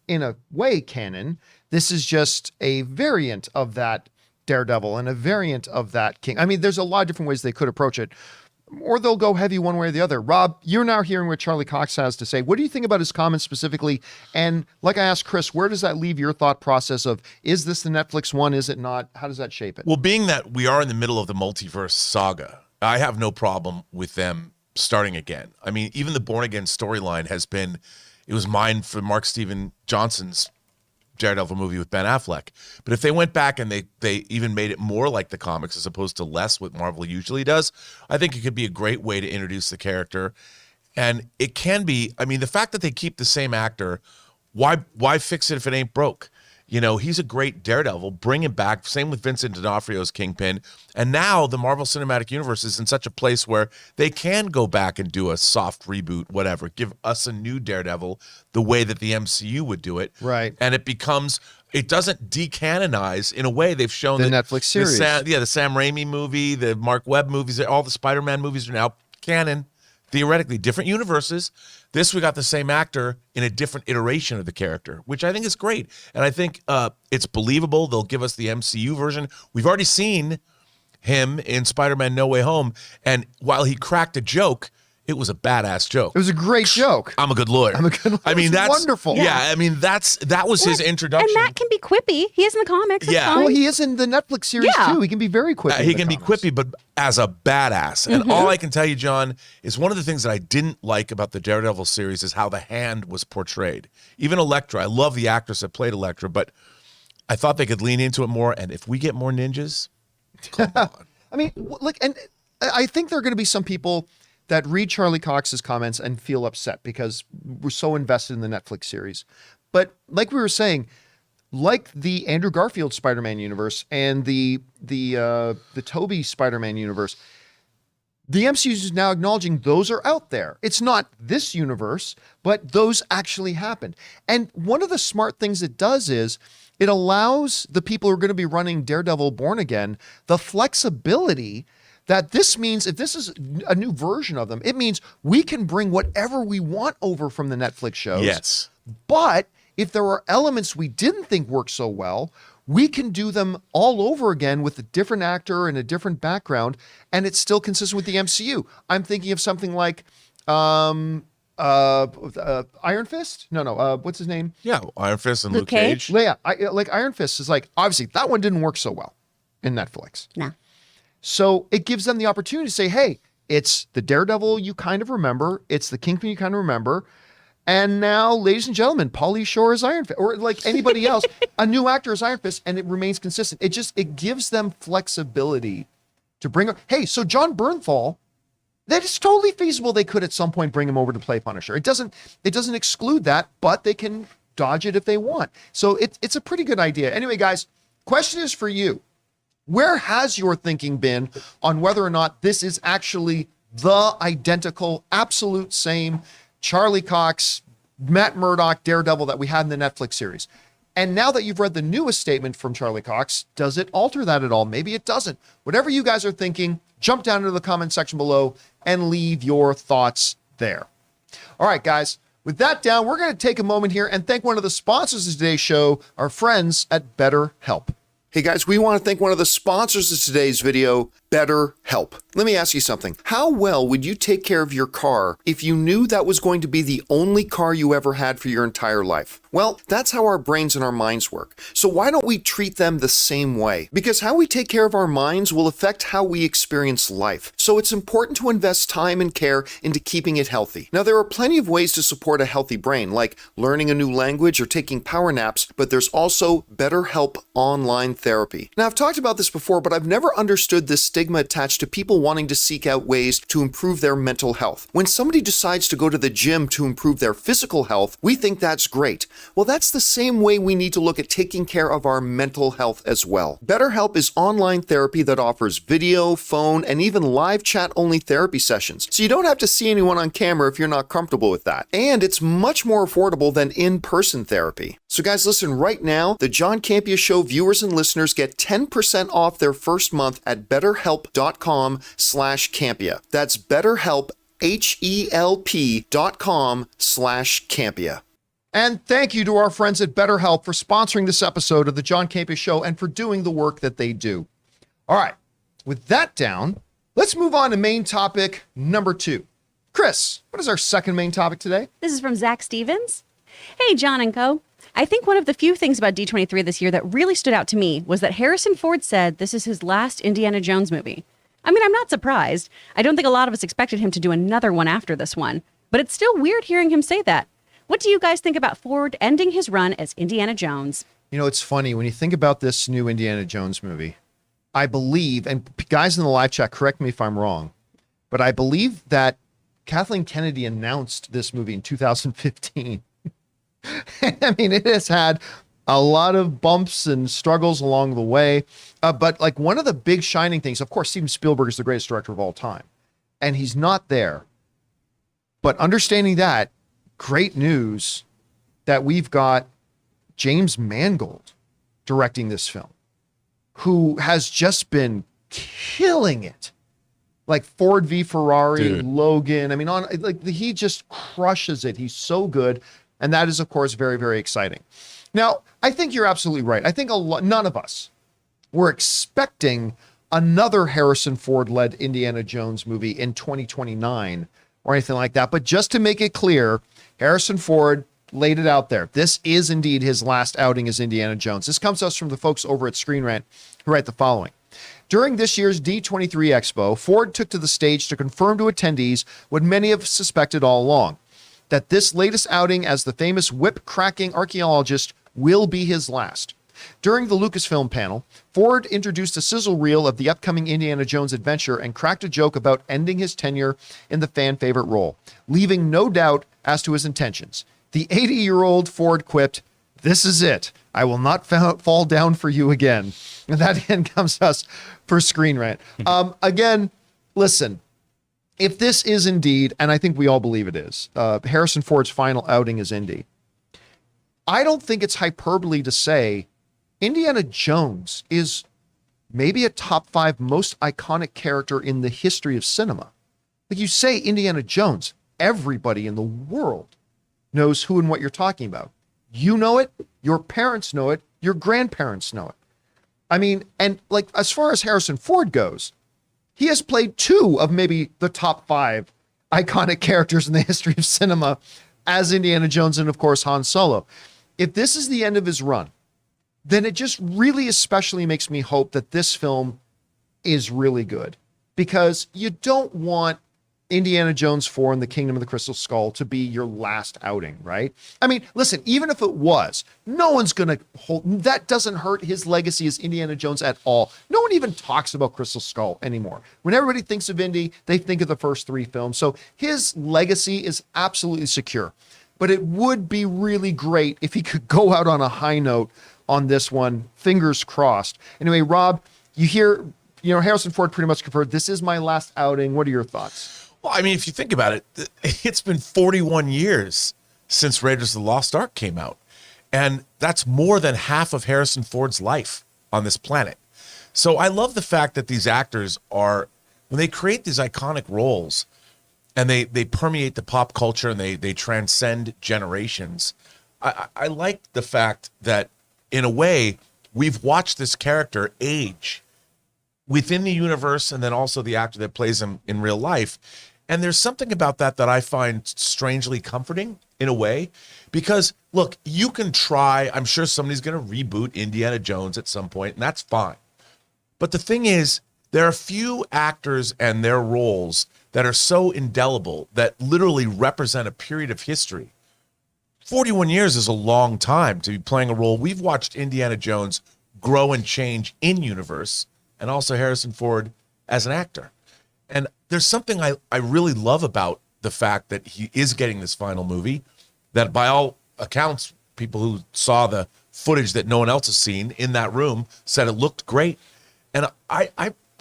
in a way canon. This is just a variant of that Daredevil and a variant of that King. I mean, there's a lot of different ways they could approach it, or they'll go heavy one way or the other. Rob, you're now hearing what Charlie Cox has to say. What do you think about his comments specifically? And like I asked Chris, where does that leave your thought process of, is this the Netflix one? Is it not? How does that shape it? Well, being that we are in the middle of the multiverse saga, I have no problem with them starting again. I mean, even the Born Again storyline it was mined for Mark Steven Johnson's Daredevil movie with Ben Affleck. But if they went back and they even made it more like the comics as opposed to less what Marvel usually does, I think it could be a great way to introduce the character. And it can be, I mean, the fact that they keep the same actor, why fix it if it ain't broke? He's a great Daredevil. Bring him back. Same with Vincent D'Onofrio's Kingpin. And now the Marvel Cinematic Universe is in such a place where they can go back and do a soft reboot, whatever. Give us a new Daredevil the way that the MCU would do it. Right. And it doesn't decanonize in a way. They've shown The that Netflix series. The Sam Raimi movie, the Mark Webb movies, all the Spider-Man movies are now canon. Theoretically, different universes. We got the same actor in a different iteration of the character, which I think is great. And I think it's believable. They'll give us the MCU version. We've already seen him in Spider-Man No Way Home. And while he cracked a joke, it was a badass joke. It was a great joke. I'm a good lawyer. I mean, that's wonderful. Yeah, I mean, that was his introduction. And Matt can be quippy. He is in the comics. That's fine. Well, he is in the Netflix series too. He can be very quippy. He can be quippy, but as a badass. And all I can tell you, John, is one of the things that I didn't like about the Daredevil series is how the Hand was portrayed. Even Elektra, I love the actress that played Elektra, but I thought they could lean into it more. And if we get more ninjas, come on. I mean, and I think there are going to be some people that read Charlie Cox's comments and feel upset because we're so invested in the Netflix series. But like we were saying, like the Andrew Garfield Spider-Man universe and the Tobey Spider-Man universe, the MCU is now acknowledging those are out there. It's not this universe, but those actually happened. And one of the smart things it does is it allows the people who are going to be running Daredevil Born Again the flexibility that this means if this is a new version of them, it means we can bring whatever we want over from the Netflix shows. Yes. But if there are elements we didn't think worked so well, we can do them all over again with a different actor and a different background, and it's still consistent with the MCU. I'm thinking of something like Iron Fist? No. What's his name? Yeah, Iron Fist and Luke Luke Cage. Yeah, like Iron Fist is like, obviously, that one didn't work so well in Netflix. No. So it gives them the opportunity to say, hey, it's the Daredevil you kind of remember. It's the Kingpin you kind of remember. And now, ladies and gentlemen, Pauly Shore is Iron Fist, or like anybody else, a new actor is Iron Fist, and it remains consistent. It gives them flexibility to bring up. Hey, so John Bernthal, that is totally feasible. They could at some point bring him over to play Punisher. It doesn't exclude that, but they can dodge it if they want. So it's a pretty good idea. Anyway, guys, question is for you. Where has your thinking been on whether or not this is actually the identical, absolute same Charlie Cox, Matt Murdock, Daredevil that we had in the Netflix series? And now that you've read the newest statement from Charlie Cox, does it alter that at all? Maybe it doesn't. Whatever you guys are thinking, jump down into the comment section below and leave your thoughts there. All right, guys. With that down, we're going to take a moment here and thank one of the sponsors of today's show, our friends at BetterHelp. Hey guys, we want to thank one of the sponsors of today's video, BetterHelp. Let me ask you something. How well would you take care of your car if you knew that was going to be the only car you ever had for your entire life? Well, that's how our brains and our minds work. So why don't we treat them the same way? Because how we take care of our minds will affect how we experience life. So it's important to invest time and care into keeping it healthy. Now, there are plenty of ways to support a healthy brain, like learning a new language or taking power naps, but there's also BetterHelp online therapy. Now, I've talked about this before, but I've never understood this stigma attached to people wanting to seek out ways to improve their mental health. When somebody decides to go to the gym to improve their physical health, we think that's great. Well, that's the same way we need to look at taking care of our mental health as well. BetterHelp is online therapy that offers video, phone, and even live chat-only therapy sessions. So you don't have to see anyone on camera if you're not comfortable with that. And it's much more affordable than in-person therapy. So guys, listen, right now, the John Campea Show viewers and listeners get 10% off their first month at betterhelp.com/Campea. That's BetterHelp, HELP.com/Campea. And thank you to our friends at BetterHelp for sponsoring this episode of the John Campea Show and for doing the work that they do. All right, with that down, let's move on to main topic number 2. Chris, what is our second main topic today? This is from Zach Stevens. Hey, John and co. I think one of the few things about D23 this year that really stood out to me was that Harrison Ford said this is his last Indiana Jones movie. I mean, I'm not surprised. I don't think a lot of us expected him to do another one after this one, but it's still weird hearing him say that. What do you guys think about Ford ending his run as Indiana Jones? You know, it's funny when you think about this new Indiana Jones movie. I believe, and guys in the live chat, correct me if I'm wrong, but I believe that Kathleen Kennedy announced this movie in 2015. I mean, it has had a lot of bumps and struggles along the way. But like one of the big shining things, of course, Steven Spielberg is the greatest director of all time, and he's not there. But understanding that, great news that we've got James Mangold directing this film, who has just been killing it. Like Ford v Ferrari, Dude. Logan. I mean, he just crushes it. He's so good. And that is, of course, very, very exciting. Now, I think you're absolutely right. I think none of us were expecting another Harrison Ford-led Indiana Jones movie in 2029 or anything like that. But just to make it clear, Harrison Ford laid it out there. This is indeed his last outing as Indiana Jones. This comes to us from the folks over at Screen Rant who write the following. During this year's D23 Expo, Ford took to the stage to confirm to attendees what many have suspected all along, that this latest outing as the famous whip-cracking archaeologist will be his last. During the Lucasfilm panel, Ford introduced a sizzle reel of the upcoming Indiana Jones adventure and cracked a joke about ending his tenure in the fan-favorite role, leaving no doubt as to his intentions. The 80-year-old Ford quipped, "This is it. I will not fall down for you again." And that again comes to us for Screen Rant. Again, listen, if this is indeed, and I think we all believe it is, Harrison Ford's final outing as Indy, I don't think it's hyperbole to say Indiana Jones is maybe a top 5 most iconic character in the history of cinema. Like you say Indiana Jones, everybody in the world knows who and what you're talking about. You know it, your parents know it, your grandparents know it. I mean, and like as far as Harrison Ford goes, he has played 2 of maybe the top 5 iconic characters in the history of cinema as Indiana Jones and, of course, Han Solo. If this is the end of his run, then it just really especially makes me hope that this film is really good, because you don't want Indiana Jones 4 and the Kingdom of the Crystal Skull to be your last outing, right? I mean, listen, even if it was, no one's going to hold, that doesn't hurt his legacy as Indiana Jones at all. No one even talks about Crystal Skull anymore. When everybody thinks of Indy, they think of the first 3 films. So his legacy is absolutely secure. But it would be really great if he could go out on a high note on this one. Fingers crossed. Anyway, Rob, you hear, Harrison Ford pretty much confirmed, this is my last outing. What are your thoughts? Well, I mean, if you think about it, it's been 41 years since Raiders of the Lost Ark came out. And that's more than half of Harrison Ford's life on this planet. So I love the fact that these actors are, when they create these iconic roles and they permeate the pop culture and they transcend generations, I like the fact that, in a way, we've watched this character age within the universe and then also the actor that plays him in real life. And there's something about that I find strangely comforting in a way, because look, you can try, I'm sure somebody's going to reboot Indiana Jones at some point, and that's fine. But the thing is, there are few actors and their roles that are so indelible that literally represent a period of history. 41 years is a long time to be playing a role. We've watched Indiana Jones grow and change in universe, and also Harrison Ford as an actor. And there's something I really love about the fact that he is getting this final movie, that by all accounts, people who saw the footage that no one else has seen in that room said it looked great. And I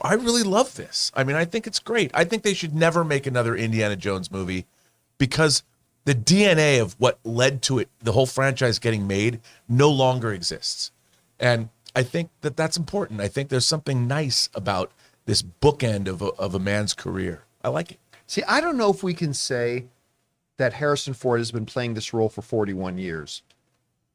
really love this. I mean, I think it's great. I think they should never make another Indiana Jones movie, because the DNA of what led to it, the whole franchise getting made, no longer exists. And I think that that's important. I think there's something nice about this bookend of a man's career. I like it. See, I don't know if we can say that Harrison Ford has been playing this role for 41 years,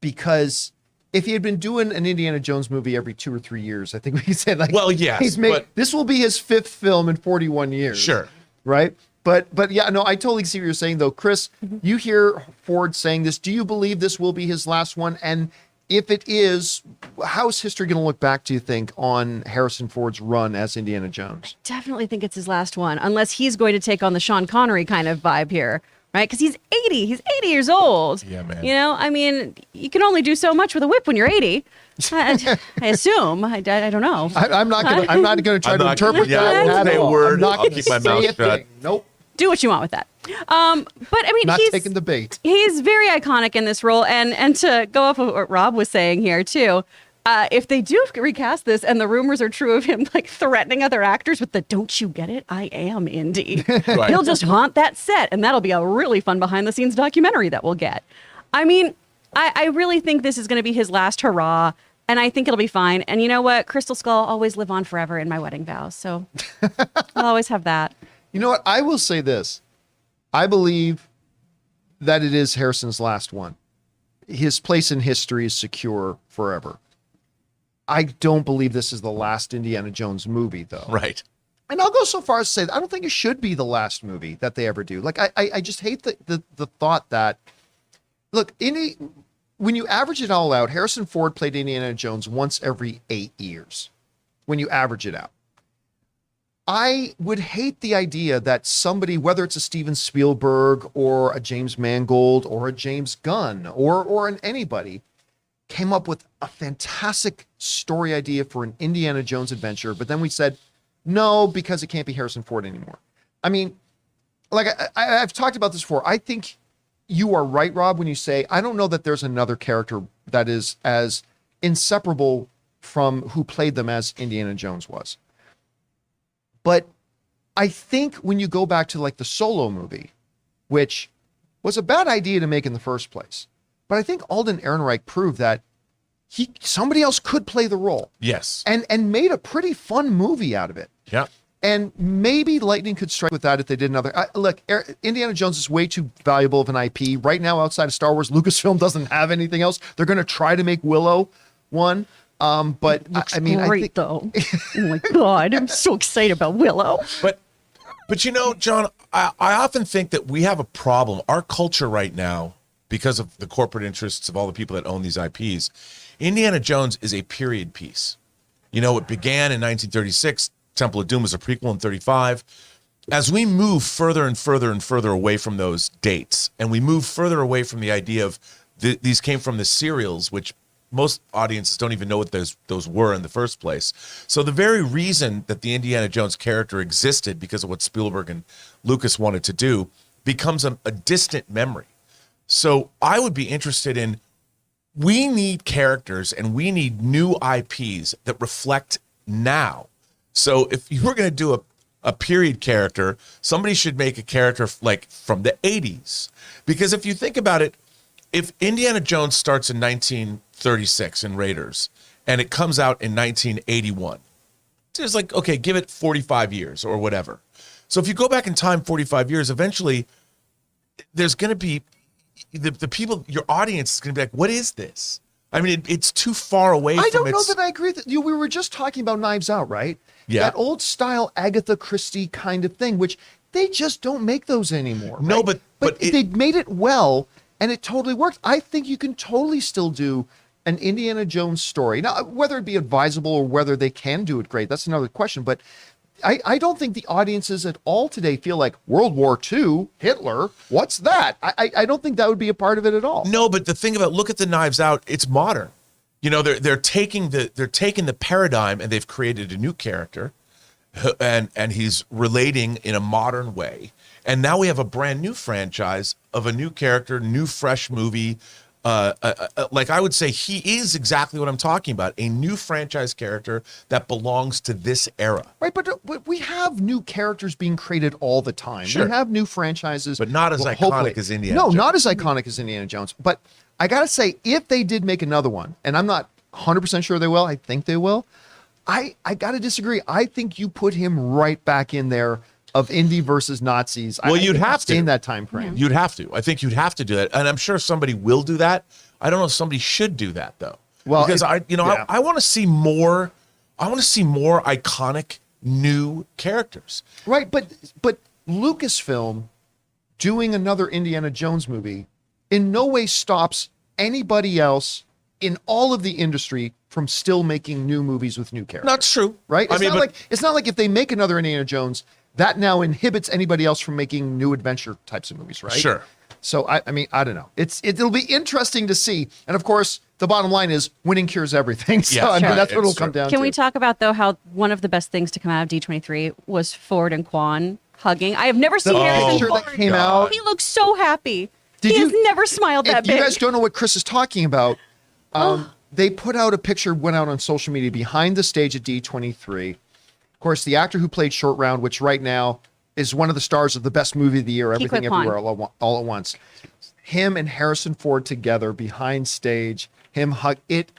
because if he had been doing an Indiana Jones movie every 2 or 3 years, I think we could say, like, well, yes, but this will be his 5th film in 41 years. Sure. Right? But yeah, no, I totally see what you're saying, though. Chris, you hear Ford saying this. Do you believe this will be his last one? And if it is, how is history going to look back, do you think, on Harrison Ford's run as Indiana Jones? Definitely think it's his last one, unless he's going to take on the Sean Connery kind of vibe here, right? Because he's 80. He's 80 years old. Yeah, man. You know, I mean, you can only do so much with a whip when you're 80. I assume. I don't know. I'm not going to try to interpret yeah, that. I won't say a word. I'll keep my mouth shut. Nope. Do what you want with that. But I mean, Not he's taking the bait. He's very iconic in this role, and to go off of what Rob was saying here too, if they do recast this and the rumors are true of him like threatening other actors with the "Don't you get it? I am Indy," Right. he'll just haunt that set, and that'll be a really fun behind-the-scenes documentary that we'll get. I mean, I really think this is going to be his last hurrah, and I think it'll be fine. And you know what? Crystal Skull always live on forever in my wedding vows, so I'll always have that. You know what? I will say this. I believe that it is Harrison's last one. His place in history is secure forever. I don't believe this is the last Indiana Jones movie, though. Right. And I'll go so far as to say, I don't think it should be the last movie that they ever do. Like, I just hate the thought that, look, when you average it all out, Harrison Ford played Indiana Jones once every 8 years, when you average it out. I would hate the idea that somebody, whether it's a Steven Spielberg or a James Mangold or a James Gunn or anybody, came up with a fantastic story idea for an Indiana Jones adventure, but then we said, no, because it can't be Harrison Ford anymore. I mean, like I've talked about this before. I think you are right, Rob, when you say, I don't know that there's another character that is as inseparable from who played them as Indiana Jones was. But I think when you go back to like the Solo movie, which was a bad idea to make in the first place, but I think Alden Ehrenreich proved that somebody else could play the role. Yes. And made a pretty fun movie out of it. Yeah. And maybe lightning could strike with that if they did another. Look, Indiana Jones is way too valuable of an IP. Right now, outside of Star Wars, Lucasfilm doesn't have anything else. They're going to try to make Willow one. But I mean, great, I think, though. Oh my God, I'm so excited about Willow. But you know, John, I often think that we have a problem. Our culture right now, because of the corporate interests of all the people that own these IPs, Indiana Jones is a period piece. You know, it began in 1936. Temple of Doom was a prequel in 35. As we move further and further and further away from those dates, and we move further away from the idea of these came from the serials, which most audiences don't even know what those were in the first place. So the very reason that the Indiana Jones character existed, because of what Spielberg and Lucas wanted to do, becomes a distant memory. So I would be interested in, we need characters and we need new IPs that reflect now. So if you were going to do a period character, somebody should make a character like from the 80s. Because if you think about it, if Indiana Jones starts in 1936 in Raiders and it comes out in 1981, it's like, okay, give it 45 years or whatever. So if you go back in time 45 years, eventually there's going to be the people, your audience is going to be like, what is this? I mean, it's too far away I from don't know its... that I agree with you. We were just talking about Knives Out, right? Yeah. That old style Agatha Christie kind of thing, which they just don't make those anymore. No, right? but they made it well, and it totally worked. I think you can totally still do an Indiana Jones story. Now, whether it be advisable or whether they can do it great, that's another question. But I don't think the audiences at all today feel like World War II, Hitler, what's that? I don't think that would be a part of it at all. No, but the thing about, look at the Knives Out, it's modern. You know, they're taking the paradigm and they've created a new character, and he's relating in a modern way. And now we have a brand new franchise of a new character, new fresh movie. Like I would say, he is exactly what I'm talking about, a new franchise character that belongs to this era. Right, but we have new characters being created all the time. Sure. We have new franchises. But not as iconic hopefully. as Indiana No, Jones. not as iconic as Indiana Jones. But I got to say, if they did make another one, and I'm not 100% sure they will, I think they will, I got to disagree. I think you put him right back in there of Indy versus Nazis. Well, I you'd think have stay to. in that time frame. You'd have to. I think you'd have to do that. And I'm sure somebody will do that. I don't know if somebody should do that though. Well, because yeah. I want to see more. I want to see more iconic new characters. Right, but Lucasfilm doing another Indiana Jones movie in no way stops anybody else in all of the industry from still making new movies with new characters. That's true, Right? I mean, It's not like if they make another Indiana Jones, that now inhibits anybody else from making new adventure types of movies, right? Sure. So I mean, I don't know. It'll be interesting to see. And of course, the bottom line is winning cures everything. So Yeah, I mean, right. that's what it'll It's come true. down Can to. we talk about, though, how one of the best things to come out of D23 was Ford and Quan hugging? I have never seen The Harrison picture Ford. that came out. He looks so happy. Did He has you- never smiled that If you big. guys don't know what Chris is talking about, they put out a picture, went out on social media behind the stage at D23. Of course, the actor who played Short Round, which right now is one of the stars of the best movie of the year, Everything Kwan. Everywhere all at Once. Him and Harrison Ford together behind stage, him hug it.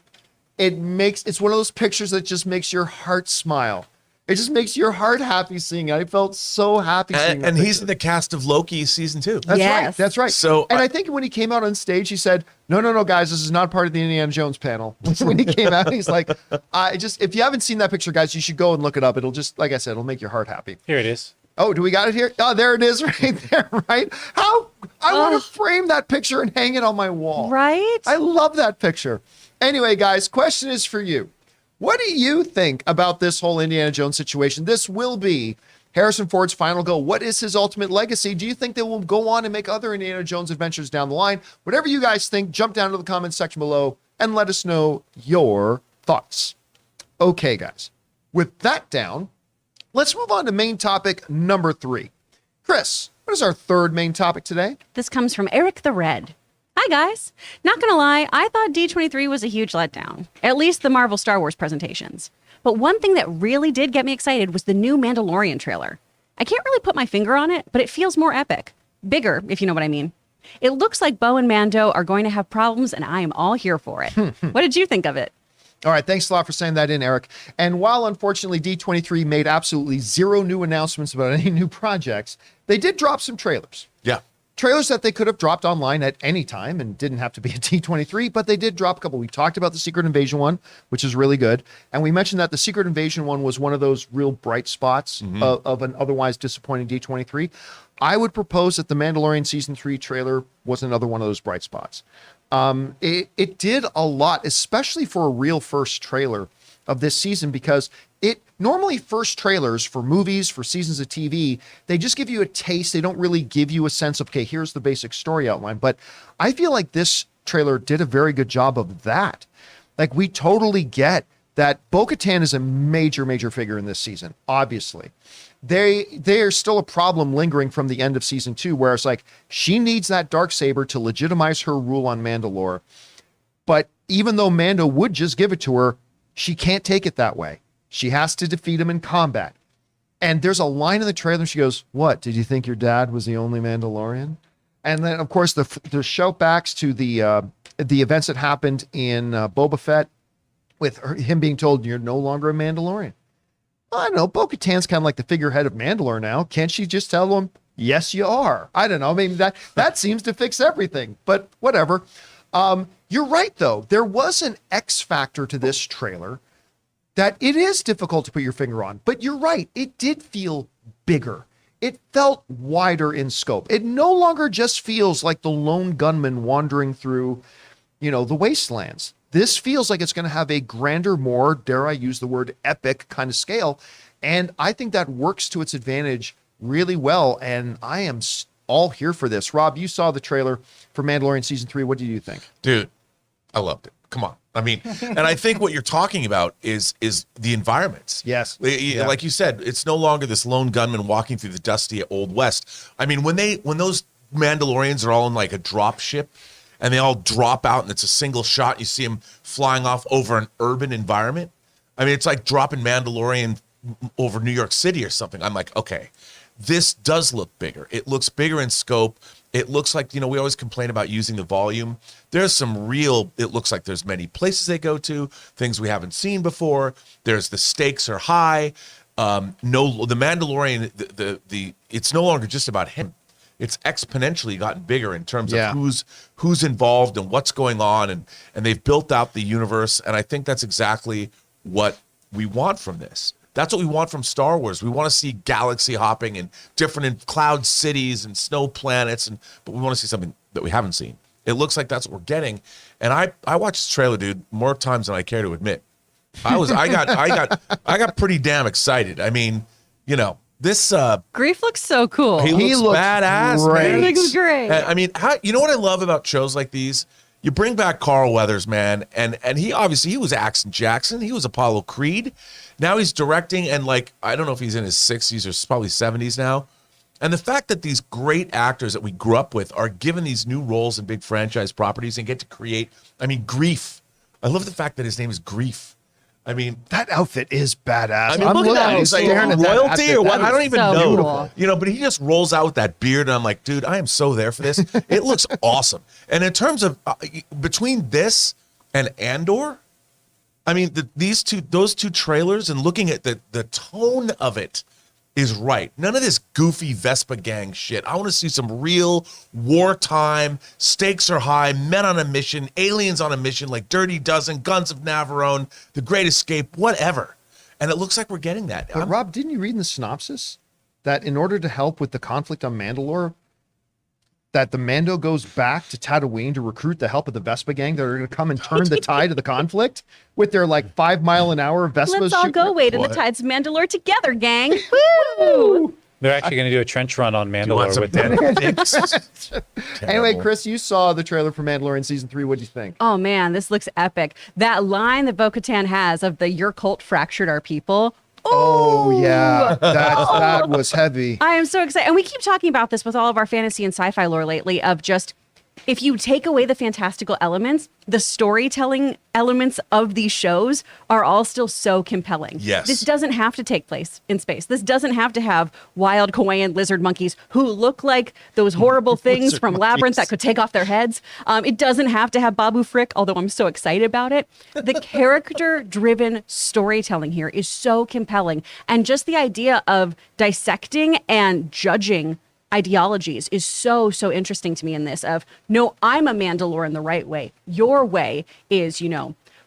It's one of those pictures that just makes your heart smile. It just makes your heart happy seeing it. I felt so happy seeing And that he's picture. in the cast of Loki season 2. That's right. Yes. That's right. So, and I think when he came out on stage, he said, "No, guys, this is not part of the Indiana Jones panel." When he came out, he's like, if you haven't seen that picture, guys, you should go and look it up. It'll just, like I said, it'll make your heart happy." Here it is. Oh, do we got it here? Oh, there it is right there, right? How I want to frame that picture and hang it on my wall. Right? I love that picture. Anyway, guys, question is for you. What do you think about this whole Indiana Jones situation? This will be Harrison Ford's final go. What is his ultimate legacy? Do you think they will go on and make other Indiana Jones adventures down the line? Whatever you guys think, jump down to the comments section below and let us know your thoughts. Okay, guys. With that down, let's move on to main topic number 3. Chris, what is our third main topic today? This comes from Eric the Red. Hi, guys. Not gonna lie, I thought D23 was a huge letdown, at least the Marvel Star Wars presentations. But one thing that really did get me excited was the new Mandalorian trailer. I can't really put my finger on it, but it feels more epic. Bigger, if you know what I mean. It looks like Bo and Mando are going to have problems, and I am all here for it. What did you think of it? All right, thanks a lot for saying that in, Eric. And while unfortunately D23 made absolutely zero new announcements about any new projects, they did drop some trailers. Yeah. Trailers that they could have dropped online at any time and didn't have to be at D23, but they did drop a couple. We talked about the Secret Invasion one, which is really good. And we mentioned that the Secret Invasion one was one of those real bright spots of an otherwise disappointing D23. I would propose that the Mandalorian Season 3 trailer was another one of those bright spots. It did a lot, especially for a real first trailer of this season, because it normally first trailers for movies, for seasons of TV, they just give you a taste. They don't really give you a sense of, okay, here's the basic story outline. But I feel like this trailer did a very good job of that. Like, we totally get that Bo-Katan is a major, major figure in this season, obviously. There's still a problem lingering from the end of season 2, where it's like, she needs that Darksaber to legitimize her rule on Mandalore. But even though Mando would just give it to her, she can't take it that way. She has to defeat him in combat. And there's a line in the trailer, she goes, "What, did you think your dad was the only Mandalorian?" And then, of course, the shout backs to the events that happened in Boba Fett, with him being told, "You're no longer a Mandalorian." Well, I don't know. Bo-Katan's kind of like the figurehead of Mandalore now. Can't she just tell him, "Yes, you are"? I don't know. Maybe that seems to fix everything, but whatever. You're right, though. There was an X factor to this trailer that it is difficult to put your finger on. But you're right. It did feel bigger. It felt wider in scope. It no longer just feels like the lone gunman wandering through, the wastelands. This feels like it's going to have a grander, more, dare I use the word, epic kind of scale. And I think that works to its advantage really well. And I am all here for this. Rob, you saw the trailer for Mandalorian Season 3. What did you think? Dude, I loved it. Come on. I mean, and I think what you're talking about is the environments. Yes. Yeah. Like you said, it's no longer this lone gunman walking through the dusty Old West. I mean, when those Mandalorians are all in like a drop ship and they all drop out and it's a single shot, you see them flying off over an urban environment. I mean, it's like dropping Mandalorian over New York City or something. I'm like, okay, this does look bigger. It looks bigger in scope. It looks like, we always complain about using the volume. There's some it looks like there's many places they go to, things we haven't seen before. The stakes are high. The Mandalorian, it's no longer just about him. It's exponentially gotten bigger in terms of who's involved and what's going on. And they've built out the universe. And I think that's exactly what we want from this. That's what we want from Star Wars. We want to see galaxy hopping and different cloud cities and snow planets, but we want to see something that we haven't seen. It looks like that's what we're getting. And I watched this trailer, dude, more times than I care to admit. I got pretty damn excited. I mean, this Grief looks so cool. he looks badass. Great. Man. He looks great. I mean, what I love about shows like these? You bring back Carl Weathers, man, and he was Axon Jackson. He was Apollo Creed. Now he's directing, and I don't know if he's in his 60s or probably 70s now. And the fact that these great actors that we grew up with are given these new roles in big franchise properties and get to create, Grief. I love the fact that his name is Grief. I mean, that outfit is badass. I mean, look at that. He's like royalty or what? I don't even so know. cool. But he just rolls out with that beard, and I'm like, dude, I am so there for this. It looks awesome. And in terms of between this and Andor, I mean, those two trailers and looking at the tone of it is right. None of this goofy Vespa gang shit. I want to see some real wartime, stakes are high, men on a mission, aliens on a mission, like Dirty Dozen, Guns of Navarone, The Great Escape, whatever. And it looks like we're getting that. But Rob, didn't you read in the synopsis that in order to help with the conflict on Mandalore, that the Mando goes back to Tatooine to recruit the help of the Vespa gang that are going to come and turn the tide of the conflict with their 5 mile an hour Vespas? Let's all go wade in the tides of Mandalore together, gang. Woo! They're actually going to do a trench run on Mandalore with them. Anyway, Chris, you saw the trailer for Mandalorian Season 3. What do you think? Oh, man, this looks epic. That line that Bo-Katan has of your cult fractured our people. Oh, yeah. That was heavy. I am so excited. And we keep talking about this with all of our fantasy and sci-fi lore lately of just, if you take away the fantastical elements, the storytelling elements of these shows are all still so compelling. Yes. This doesn't have to take place in space. This doesn't have to have wild Kauaian lizard monkeys who look like those horrible things from Labyrinth that could take off their heads. It doesn't have to have Babu Frick, although I'm so excited about it. The character-driven storytelling here is so compelling. And just the idea of dissecting and judging ideologies is so interesting to me in this of, no, I'm a Mandalorian the right way. Your way is,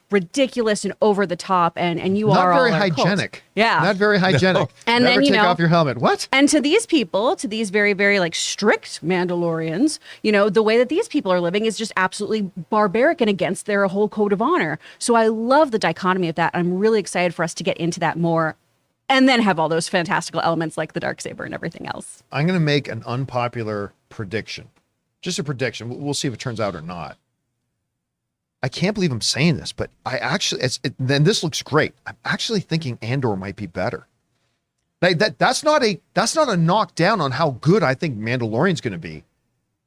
ridiculous and over the top, and you Not are very all our hygienic. cult. Yeah. Not very hygienic. And Never then, take off your helmet. What? And to these people, to these very, very strict Mandalorians, the way that these people are living is just absolutely barbaric and against their whole code of honor. So I love the dichotomy of that. I'm really excited for us to get into that more. And then have all those fantastical elements like the Darksaber and everything else. I'm going to make an unpopular prediction. Just a prediction. We'll see if it turns out or not. I can't believe I'm saying this, but I actually, then this looks great. I'm actually thinking Andor might be better. That's not a knockdown on how good I think Mandalorian's going to be.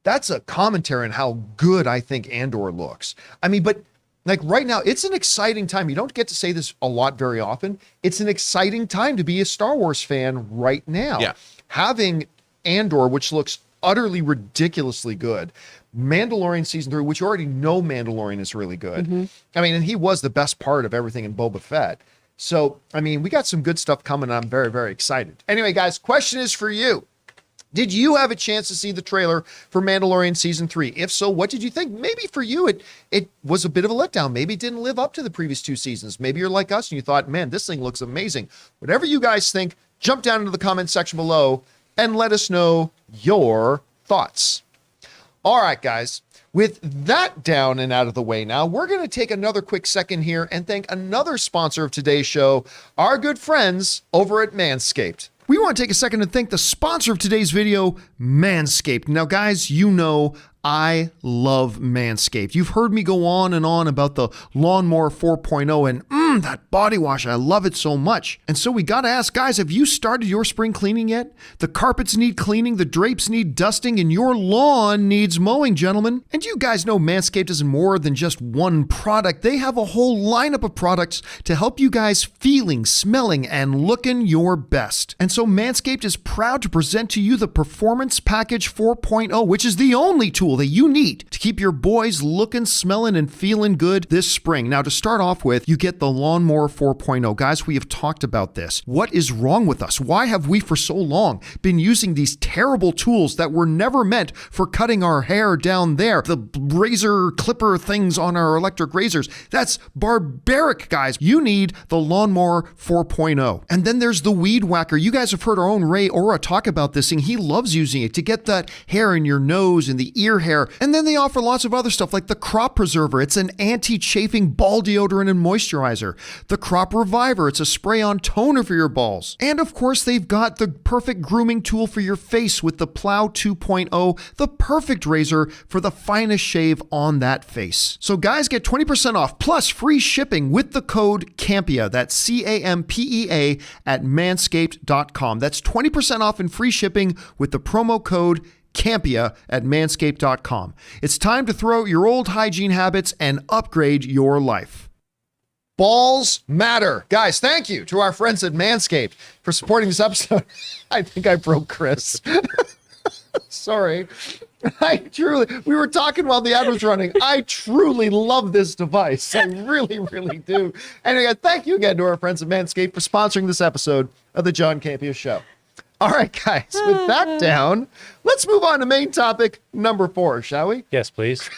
That's a commentary on how good I think Andor looks. But right now, it's an exciting time. You don't get to say this a lot very often. It's an exciting time to be a Star Wars fan right now. Yeah. Having Andor, which looks utterly ridiculously good, Mandalorian Season 3, which you already know Mandalorian is really good. Mm-hmm. And he was the best part of everything in Boba Fett. So, we got some good stuff coming, and I'm very, very excited. Anyway, guys, question is for you. Did you have a chance to see the trailer for Mandalorian Season 3? If so, what did you think? Maybe for you, it was a bit of a letdown. Maybe it didn't live up to the previous 2 seasons. Maybe you're like us and you thought, man, this thing looks amazing. Whatever you guys think, jump down into the comment section below and let us know your thoughts. All right, guys. With that down and out of the way now, we're going to take another quick second here and thank another sponsor of today's show, our good friends over at Manscaped. We want to take a second to thank the sponsor of today's video, Manscaped. Now, guys, you know I love Manscaped. You've heard me go on and on about the Lawnmower 4.0 and that body wash. I love it so much. And so we got to ask, guys, have you started your spring cleaning yet? The carpets need cleaning, the drapes need dusting, and your lawn needs mowing, gentlemen. And you guys know Manscaped is more than just one product. They have a whole lineup of products to help you guys feeling, smelling, and looking your best. And so Manscaped is proud to present to you the Performance Package 4.0, which is the only tool that you need to keep your boys looking, smelling, and feeling good this spring. Now, to start off with, you get the Lawnmower 4.0. Guys, we have talked about this. What is wrong with us? Why have we for so long been using these terrible tools that were never meant for cutting our hair down there? The razor clipper things on our electric razors. That's barbaric, guys. You need the Lawnmower 4.0. And then there's the Weed Whacker. You guys have heard our own Ray Ora talk about this thing. He loves using it to get that hair in your nose and the ear hair. And then they offer lots of other stuff like the Crop Preserver. It's an anti-chafing ball deodorant and moisturizer. The Crop Reviver. It's a spray-on toner for your balls. And of course, they've got the perfect grooming tool for your face with the Plow 2.0, the perfect razor for the finest shave on that face. So guys, get 20% off plus free shipping with the code Campea. That's CAMPEA at manscaped.com. That's 20% off and free shipping with the promo code Campea at manscaped.com. It's time to throw out your old hygiene habits and upgrade your life. Balls matter. Guys, thank you to our friends at Manscaped for supporting this episode. I think I broke Chris. Sorry. We were talking while the ad was running. I truly love this device. I really, really do. And again, thank you again to our friends at Manscaped for sponsoring this episode of the John Campea Show. All right, guys, with that down, let's move on to main topic number 4, shall we? Yes, please.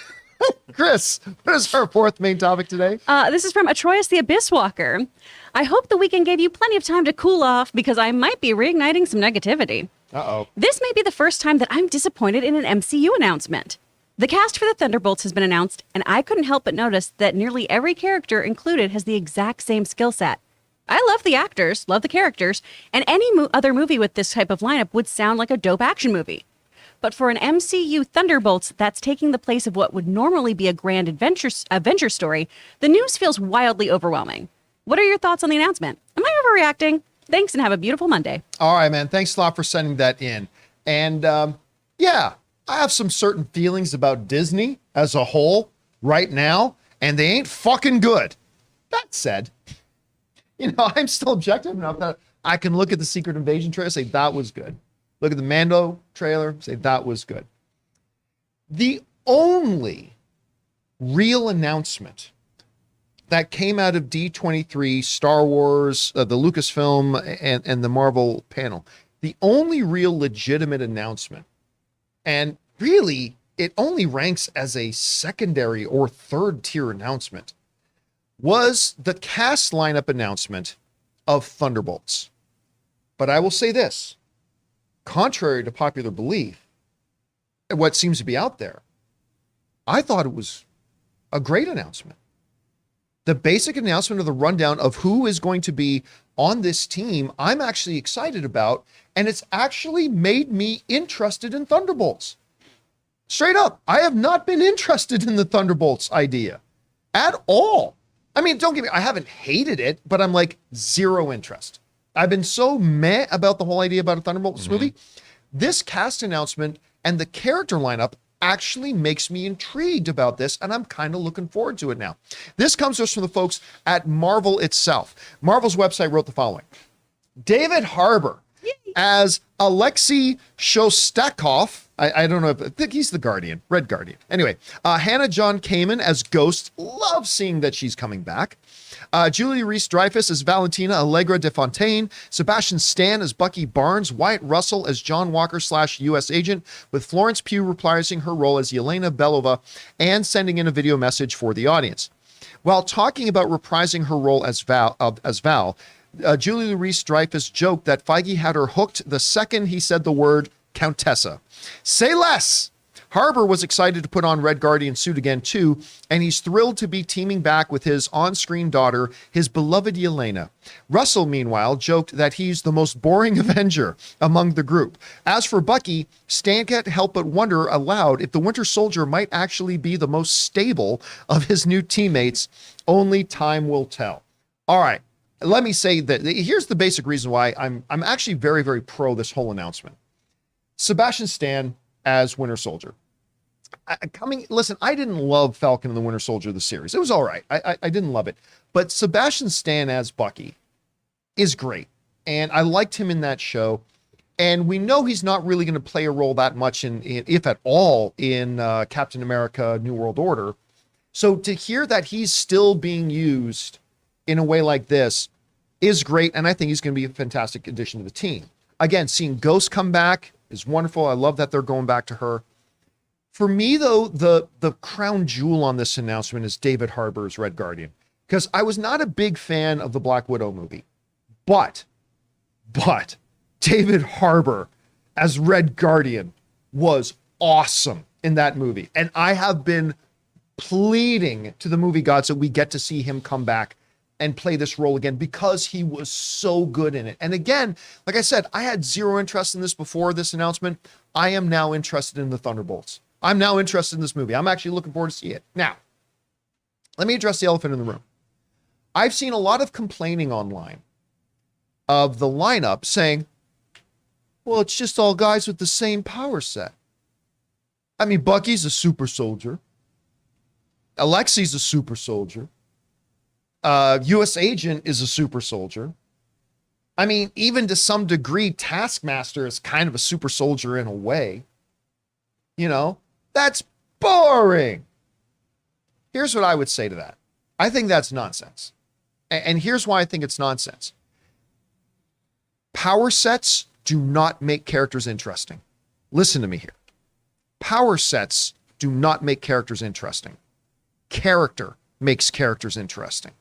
Chris, what is our 4th main topic today? This is from Atroyus the Abyss Walker. I hope the weekend gave you plenty of time to cool off because I might be reigniting some negativity. Uh-oh. This may be the first time that I'm disappointed in an MCU announcement. The cast for the Thunderbolts has been announced, and I couldn't help but notice that nearly every character included has the exact same skill set. I love the actors, love the characters, and any other movie with this type of lineup would sound like a dope action movie. But for an MCU Thunderbolts that's taking the place of what would normally be a grand adventure story, the news feels wildly overwhelming. What are your thoughts on the announcement? Am I overreacting? Thanks and have a beautiful Monday. All right, man. Thanks a lot for sending that in. And yeah, I have some certain feelings about Disney as a whole right now, and they ain't fucking good. That said, I'm still objective enough that I can look at the Secret Invasion trailer and say that was good. Look at the Mando trailer, say that was good. The only real announcement that came out of D23, Star Wars, the Lucasfilm, and the Marvel panel, the only real legitimate announcement, and really it only ranks as a secondary or third tier announcement, was the cast lineup announcement of Thunderbolts. But I will say this, contrary to popular belief, what seems to be out there, I thought it was a great announcement. The basic announcement of the rundown of who is going to be on this team, I'm actually excited about, and it's actually made me interested in Thunderbolts. Straight up, I have not been interested in the Thunderbolts idea at all. I mean, don't get me, I haven't hated it, but I'm like zero interest. I've been so meh about the whole idea about a Thunderbolts movie. This cast announcement and the character lineup actually makes me intrigued about this, and I'm kind of looking forward to it now. This comes to us from the folks at Marvel itself. Marvel's website wrote the following. David Harbour as Alexei Shostakov. I don't know. I think he's the Guardian, Red Guardian. Anyway, Hannah John-Kamen as Ghost. Love seeing that she's coming back. Julie Louis-Dreyfus as Valentina Allegra de Fontaine. Sebastian Stan as Bucky Barnes. Wyatt Russell as John Walker / U.S. agent, with Florence Pugh reprising her role as Yelena Belova and sending in a video message for the audience. While talking about reprising her role as Val, Julie Louis-Dreyfus joked that Feige had her hooked the second he said the word Countessa. Say less! Harbour was excited to put on Red Guardian suit again too, and he's thrilled to be teaming back with his on-screen daughter, his beloved Yelena. Russell, meanwhile, joked that he's the most boring Avenger among the group. As for Bucky, Stan can't help but wonder aloud if the Winter Soldier might actually be the most stable of his new teammates. Only time will tell. All right, let me say that here's the basic reason why I'm actually very, very pro this whole announcement. Sebastian Stan as Winter Soldier. Listen, I didn't love Falcon and the Winter Soldier, the series. It was all right. I didn't love it. But Sebastian Stan as Bucky is great. And I liked him in that show. And we know he's not really going to play a role that much, if at all, in Captain America New World Order. So to hear that he's still being used in a way like this is great. And I think he's going to be a fantastic addition to the team. Again, seeing Ghost come back is wonderful. I love that they're going back to her. For me, though, the crown jewel on this announcement is David Harbour's Red Guardian, because I was not a big fan of the Black Widow movie, but David Harbour as Red Guardian was awesome in that movie. And I have been pleading to the movie gods that we get to see him come back and play this role again, because he was so good in it. And again, like I said, I had zero interest in this before this announcement. I am now interested in the Thunderbolts. I'm now interested in this movie. I'm actually looking forward to see it. Now, let me address the elephant in the room. I've seen a lot of complaining online of the lineup saying, well, it's just all guys with the same power set. I mean, Bucky's a super soldier. Alexei's a super soldier. U.S. agent is a super soldier. I mean, even to some degree, Taskmaster is kind of a super soldier in a way. You know, that's boring. Here's what I would say to that. I think that's nonsense. And here's why I think it's nonsense. Power sets do not make characters interesting. Listen to me here. Power sets do not make characters interesting. Character makes characters interesting.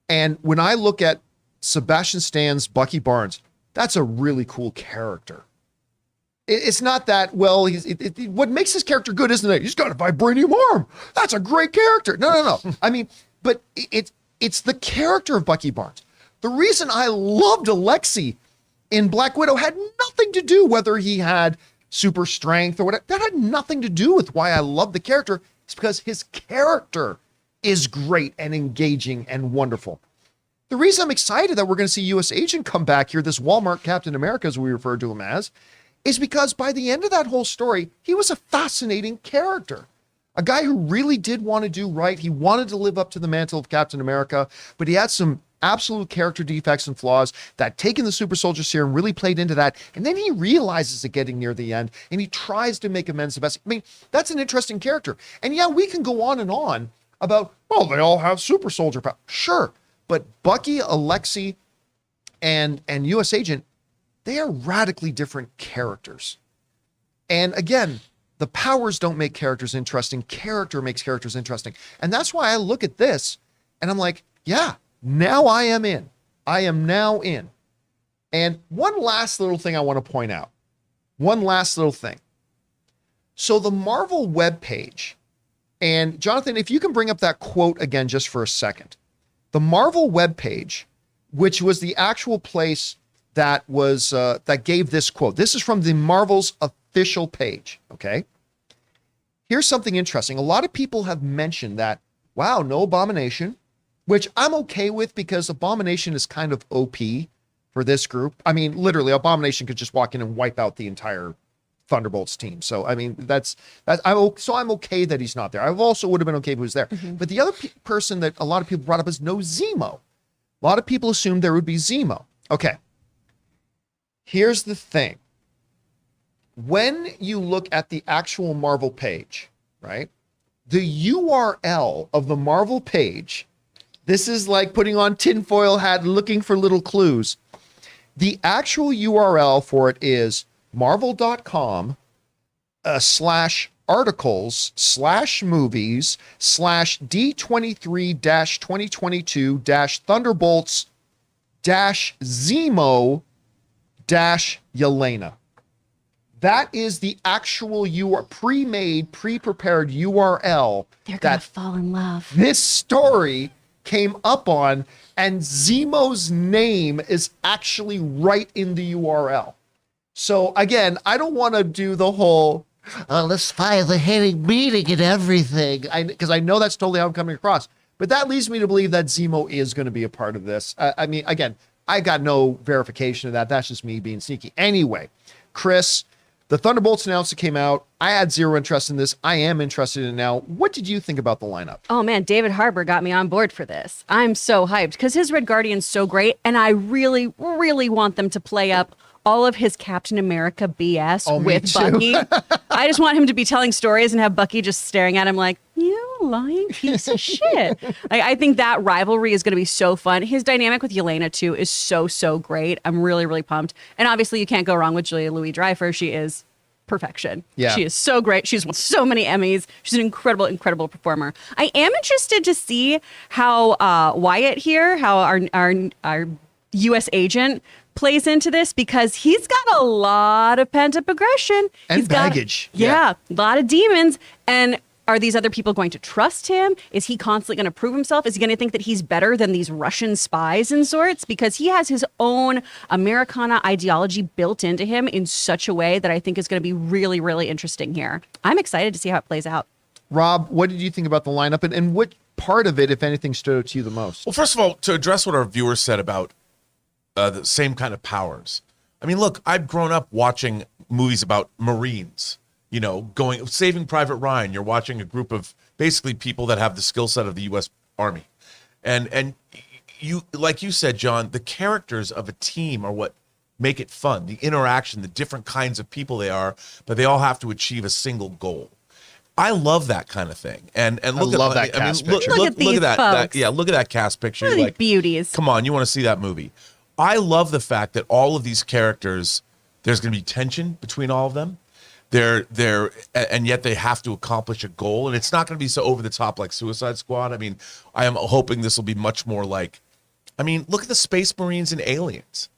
And when I look at Sebastian Stan's Bucky Barnes, that's a really cool character. It's not that, well, what makes his character good isn't it? He's got a vibranium arm. That's a great character. No. I mean, but it's the character of Bucky Barnes. The reason I loved Alexei in Black Widow had nothing to do whether he had super strength or whatever. That had nothing to do with why I love the character. It's because his character is great and engaging and wonderful. The reason I'm excited that we're going to see U.S. Agent come back here, this Walmart Captain America, as we refer to him as, is because by the end of that whole story, he was a fascinating character. A guy who really did want to do right. He wanted to live up to the mantle of Captain America, but he had some absolute character defects and flaws that taking the super soldier serum really played into that. And then he realizes it getting near the end and he tries to make amends the best. I mean, that's an interesting character. And yeah, we can go on and on about, well, they all have super soldier power. Sure. But Bucky, Alexei, and U.S. Agent, they are radically different characters. And again, the powers don't make characters interesting. Character makes characters interesting. And that's why I look at this and I'm like, yeah, now I am in. I am now in. And one last little thing I want to point out. One last little thing. So the Marvel webpage, and Jonathan, if you can bring up that quote again just for a second. The Marvel webpage, which was the actual place that was that gave this quote. This is from the Marvel's official page, okay? Here's something interesting. A lot of people have mentioned that, wow, no Abomination, which I'm okay with because Abomination is kind of OP for this group. I mean, literally, Abomination could just walk in and wipe out the entire Thunderbolts team. So, I mean, I'm okay that he's not there. I also would have been okay if he was there. Mm-hmm. But the other person that a lot of people brought up is no Zemo. A lot of people assumed there would be Zemo. Okay. Here's the thing. When you look at the actual Marvel page, right? The URL of the Marvel page, this is like putting on tinfoil hat, looking for little clues. The actual URL for it is marvel.com /articles/movies /D23-2022 Thunderbolts Zemo-Yelena. That is the actual pre-made, pre-prepared URL They're gonna that fall in love. this story came up on, and Zemo's name is actually right in the URL. So again, I don't want to do the whole let's fire the heading meeting and everything, because I know that's totally how I'm coming across. But that leads me to believe that Zemo is going to be a part of this. I mean, again, I got no verification of that. That's just me being sneaky. Anyway, Chris, the Thunderbolts announcement came out. I had zero interest in this. I am interested in it now. What did you think about the lineup? Oh man, David Harbour got me on board for this. I'm so hyped because his Red Guardian's so great, and I really, really want them to play up all of his Captain America BS with Bucky. I just want him to be telling stories and have Bucky just staring at him like, you lying piece of shit. I think that rivalry is going to be so fun. His dynamic with Yelena, too, is so, so great. I'm really, really pumped. And obviously, you can't go wrong with Julia Louis-Dreyfus. She is perfection. Yeah. She is so great. She's won so many Emmys. She's an incredible, incredible performer. I am interested to see how Wyatt here, how our U.S. agent plays into this, because he's got a lot of pent-up aggression. And He's got- baggage. yeah, a lot of demons. And are these other people going to trust him? Is he constantly going to prove himself? Is he going to think that he's better than these Russian spies and sorts? Because he has his own Americana ideology built into him in such a way that I think is going to be really, really interesting here. I'm excited to see how it plays out. Rob, what did you think about the lineup, and what part of it, if anything, stood out to you the most? Well, first of all, to address what our viewers said about the same kind of powers. I mean, look, I've grown up watching movies about Marines, you know, Saving Private Ryan. You're watching a group of basically people that have the skill set of the U.S. Army. And you, like you said, John, the characters of a team are what make it fun. The interaction, the different kinds of people they are, but they all have to achieve a single goal. I love that kind of thing. And look love at that cast look, picture. Look at these that, folks. look at that cast picture. Look at You're these like, beauties. come on, you want to see that movie. I love the fact that all of these characters, there's going to be tension between all of them. And yet they have to accomplish a goal, and it's not going to be so over the top like Suicide Squad. I mean, I am hoping this will be much more like, I mean, look at the Space Marines and Aliens.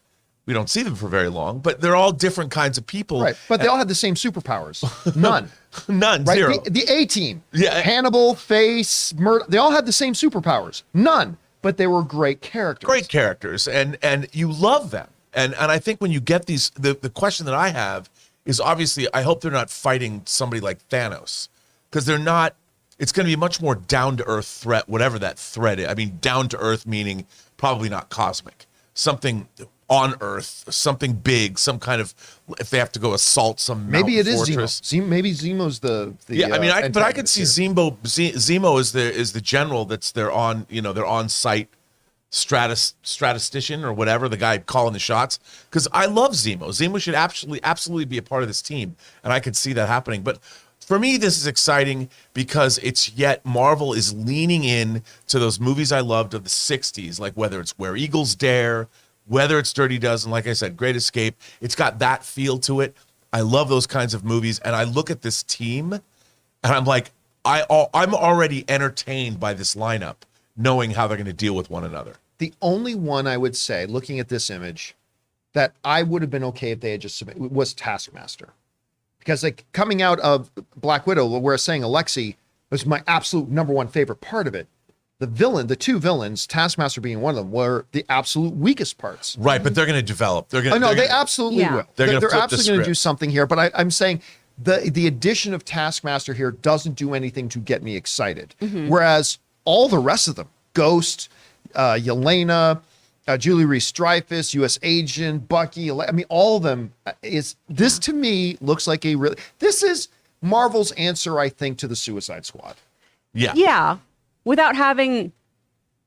We don't see them for very long, but they're all different kinds of people. Right, but they all have the same superpowers. None. None, Right? zero. The A-Team, Yeah. Hannibal, Face, Murder, they all had the same superpowers. None, but they were great characters. Great characters, and you love them. And I think when you get these, the question that I have is obviously, I hope they're not fighting somebody like Thanos, because they're not. It's going to be a much more down-to-earth threat, whatever that threat is. I mean, down-to-earth meaning probably not cosmic, something on Earth, something big, some kind of, if they have to go assault some Maybe it is fortress. Zemo. Maybe Zemo's the Yeah, I mean, but I could see antagonist here. Zemo is the general that's their on site statistician or whatever, the guy calling the shots. Because I love Zemo. Zemo should absolutely be a part of this team, and I could see that happening. But for me, this is exciting because Marvel is leaning in to those movies I loved of the '60s, like whether it's Where Eagles Dare, whether it's Dirty Dozen, like I said, Great Escape. It's got that feel to it. I love those kinds of movies, and I look at this team, and I'm like, I'm already entertained by this lineup, knowing how they're going to deal with one another. The only one I would say, looking at this image, that I would have been okay if they had just submitted was Taskmaster. Because like coming out of Black Widow, where I was saying Alexei was my absolute number one favorite part of it. The two villains, Taskmaster being one of them, were the absolute weakest parts. Right, but they're going to develop. They're going. I know they absolutely Yeah. will. They're gonna flip the absolutely going to do script. something here. But I'm saying the addition of Taskmaster here doesn't do anything to get me excited. Whereas all the rest of them, Ghost, Yelena, Julie Louis-Dreyfus, U.S. Agent, Bucky, I mean, all of them this to me looks like this is Marvel's answer, I think, to the Suicide Squad. Yeah. Yeah, without having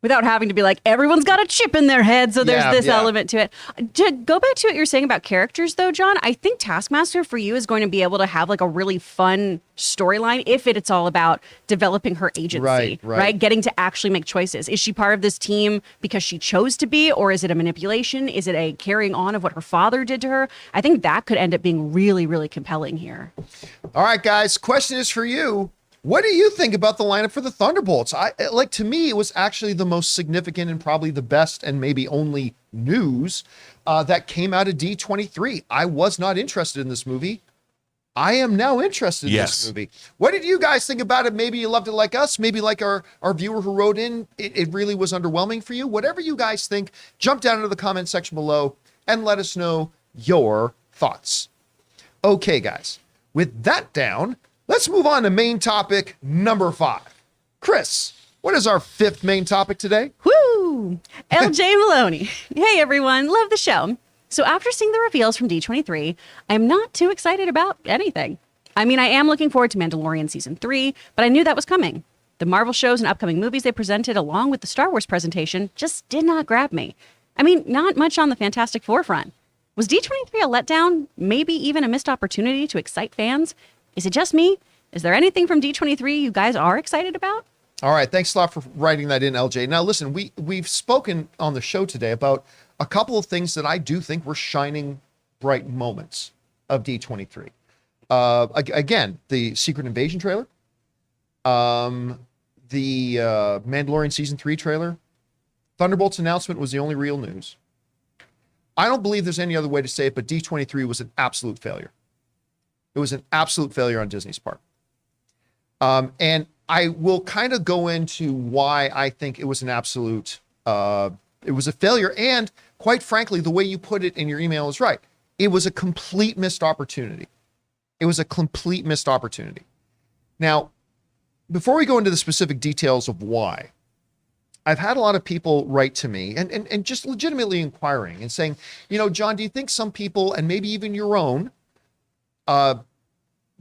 Without having to be like, everyone's got a chip in their head, so there's this Yeah. element to it. To go back to what you're saying about characters, though, John, I think Taskmaster for you is going to be able to have like a really fun storyline if it's all about developing her agency, Right. Getting to actually make choices. Is she part of this team because she chose to be, or is it a manipulation? Is it a carrying on of what her father did to her? I think that could end up being really, really compelling here. All right, guys. Question is for you. What do you think about the lineup for the Thunderbolts? To me, it was actually the most significant and probably the best and maybe only news that came out of D23. I was not interested in this movie. I am now interested in this movie. What did you guys think about it? Maybe you loved it like us. Maybe like our viewer who wrote in, it really was underwhelming for you. Whatever you guys think, jump down into the comment section below and let us know your thoughts. Okay, guys. With that down, let's move on to main topic number 5. Chris, what is our 5th main topic today? Woo! LJ Maloney. Hey, everyone. Love the show. So after seeing the reveals from D23, I'm not too excited about anything. I mean, I am looking forward to Mandalorian Season 3, but I knew that was coming. The Marvel shows and upcoming movies they presented along with the Star Wars presentation just did not grab me. I mean, not much on the Fantastic Four front. Was D23 a letdown? Maybe even a missed opportunity to excite fans? Is it just me? Is there anything from D23 you guys are excited about? All right. Thanks a lot for writing that in, LJ. Now, listen, we've spoken on the show today about a couple of things that I do think were shining bright moments of D23. Again, the Secret Invasion trailer, the Mandalorian Season 3 trailer, Thunderbolts announcement was the only real news. I don't believe there's any other way to say it, but D23 was an absolute failure. It was an absolute failure on Disney's part. And I will kind of go into why I think it was an absolute, it was a failure. And quite frankly, the way you put it in your email is right. It was a complete missed opportunity. It was a complete missed opportunity. Now, before we go into the specific details of why, I've had a lot of people write to me and just legitimately inquiring and saying, John, do you think some people, and maybe even your own,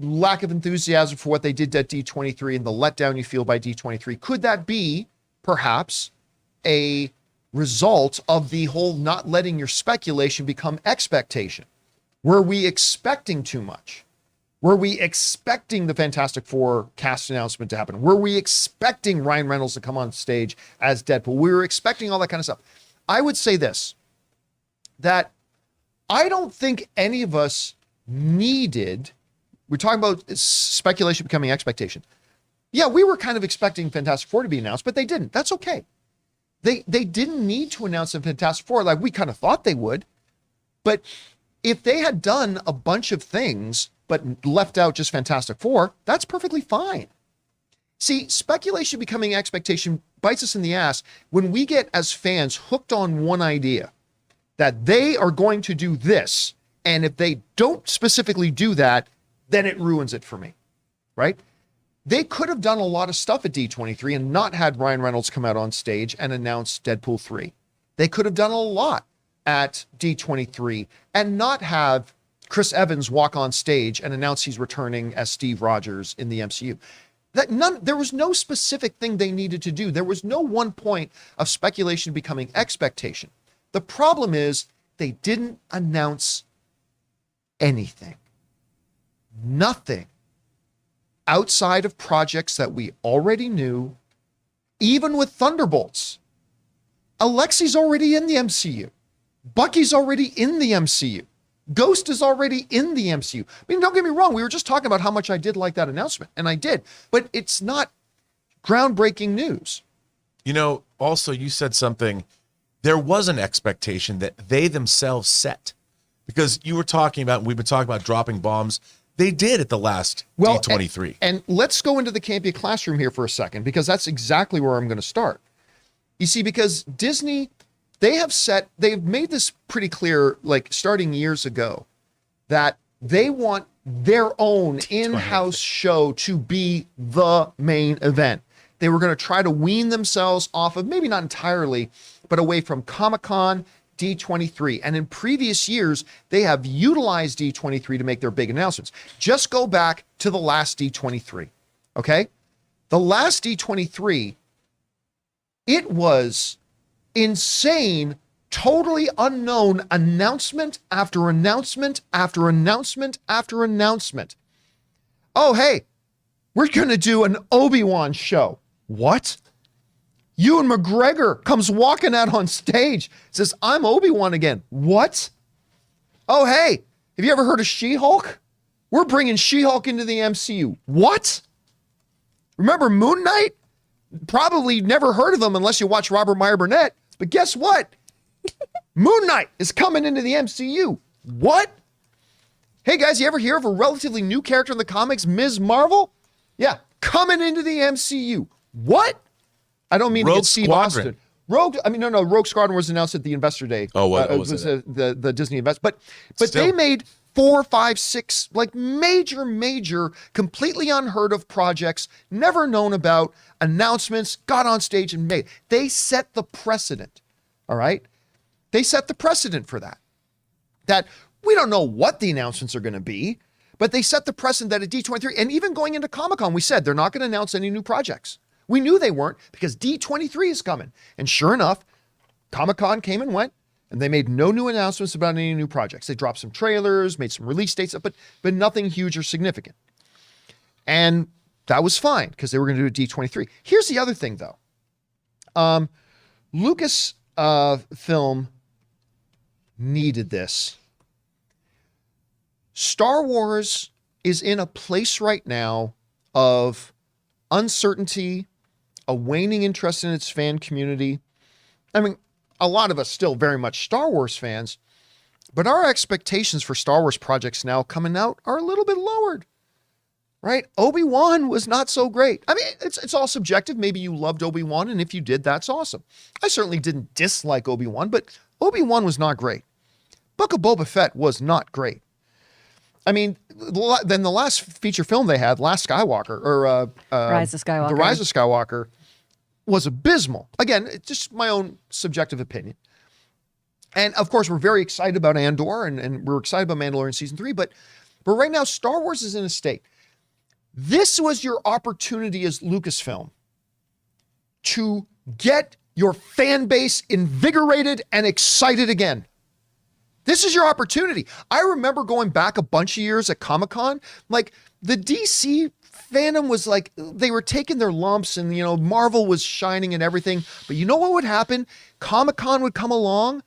lack of enthusiasm for what they did at D23 and the letdown you feel by D23, could that be perhaps a result of the whole not letting your speculation become expectation? Were we expecting too much? Were we expecting the Fantastic Four cast announcement to happen? Were we expecting Ryan Reynolds to come on stage as Deadpool? We were expecting all that kind of stuff. I would say this, that I don't think any of us needed, we're talking about speculation becoming expectation. Yeah, we were kind of expecting Fantastic Four to be announced, but they didn't. That's okay. They didn't need to announce the Fantastic Four like we kind of thought they would. But if they had done a bunch of things but left out just Fantastic Four, that's perfectly fine. See, speculation becoming expectation bites us in the ass when we get as fans hooked on one idea that they are going to do this, and if they don't specifically do that, then it ruins it for me, right? They could have done a lot of stuff at D23 and not had Ryan Reynolds come out on stage and announce Deadpool 3. They could have done a lot at D23 and not have Chris Evans walk on stage and announce he's returning as Steve Rogers in the MCU. There was no specific thing they needed to do. There was no one point of speculation becoming expectation. The problem is they didn't announce anything. Nothing outside of projects that we already knew, even with Thunderbolts. Alexi's already in the MCU. Bucky's already in the MCU. Ghost is already in the MCU. I mean, don't get me wrong. We were just talking about how much I did like that announcement, and I did. But it's not groundbreaking news. Also, you said something. There was an expectation that they themselves set. Because you were talking about, we've been talking about dropping bombs. They did at the last D23. And let's go into the Campea classroom here for a second, because that's exactly where I'm going to start. You see, because Disney, they've made this pretty clear, like starting years ago, that they want their own in-house show to be the main event. They were going to try to wean themselves off of, maybe not entirely, but away from Comic-Con, D23. And in previous years, they have utilized D23 to make their big announcements. Just go back to the last D23, okay? The last D23, It was insane, totally unknown announcement after announcement after announcement after announcement. Oh, hey, we're going to do an Obi-Wan show. What? Ewan McGregor comes walking out on stage, says, I'm Obi-Wan again. What? Oh, hey, have you ever heard of She-Hulk? We're bringing She-Hulk into the MCU. What? Remember Moon Knight? Probably never heard of him unless you watch Robert Meyer Burnett. But guess what? Moon Knight is coming into the MCU. What? Hey guys, you ever hear of a relatively new character in the comics, Ms. Marvel? Yeah, coming into the MCU. What? I don't mean to Rogue get Steve Squadron. Austin. Rogue Squadron was announced at the Investor Day. Oh, what it was was it? the Disney Invest. But Still. they made 4, 5, 6 like major, completely unheard of projects, never known about, announcements, got on stage and made. They set the precedent. All right? They set the precedent for that. That we don't know what the announcements are going to be, but they set the precedent that at D23, and even going into Comic-Con, we said they're not going to announce any new projects. We knew they weren't because D23 is coming. And sure enough, Comic-Con came and went, and they made no new announcements about any new projects. They dropped some trailers, made some release dates, but nothing huge or significant. And that was fine because they were going to do a D23. Here's the other thing, though. Lucas film needed this. Star Wars is in a place right now of uncertainty, a waning interest in its fan community. I mean, a lot of us still very much Star Wars fans, but our expectations for Star Wars projects now coming out are a little bit lowered, right? Obi-Wan was not so great. I mean, it's all subjective. Maybe you loved Obi-Wan, and if you did, that's awesome. I certainly didn't dislike Obi-Wan, but Obi-Wan was not great. Book of Boba Fett was not great. I mean, then the last feature film they had, Rise of Skywalker. The Rise of Skywalker was abysmal. Again, it's just my own subjective opinion. And of course, we're very excited about Andor and we're excited about Mandalorian season 3, but right now, Star Wars is in a state. This was your opportunity as Lucasfilm to get your fan base invigorated and excited again. This is your opportunity. I remember going back a bunch of years at Comic-Con, like the DC fandom was like, they were taking their lumps and, Marvel was shining and everything. But you know what would happen? Comic-Con would come along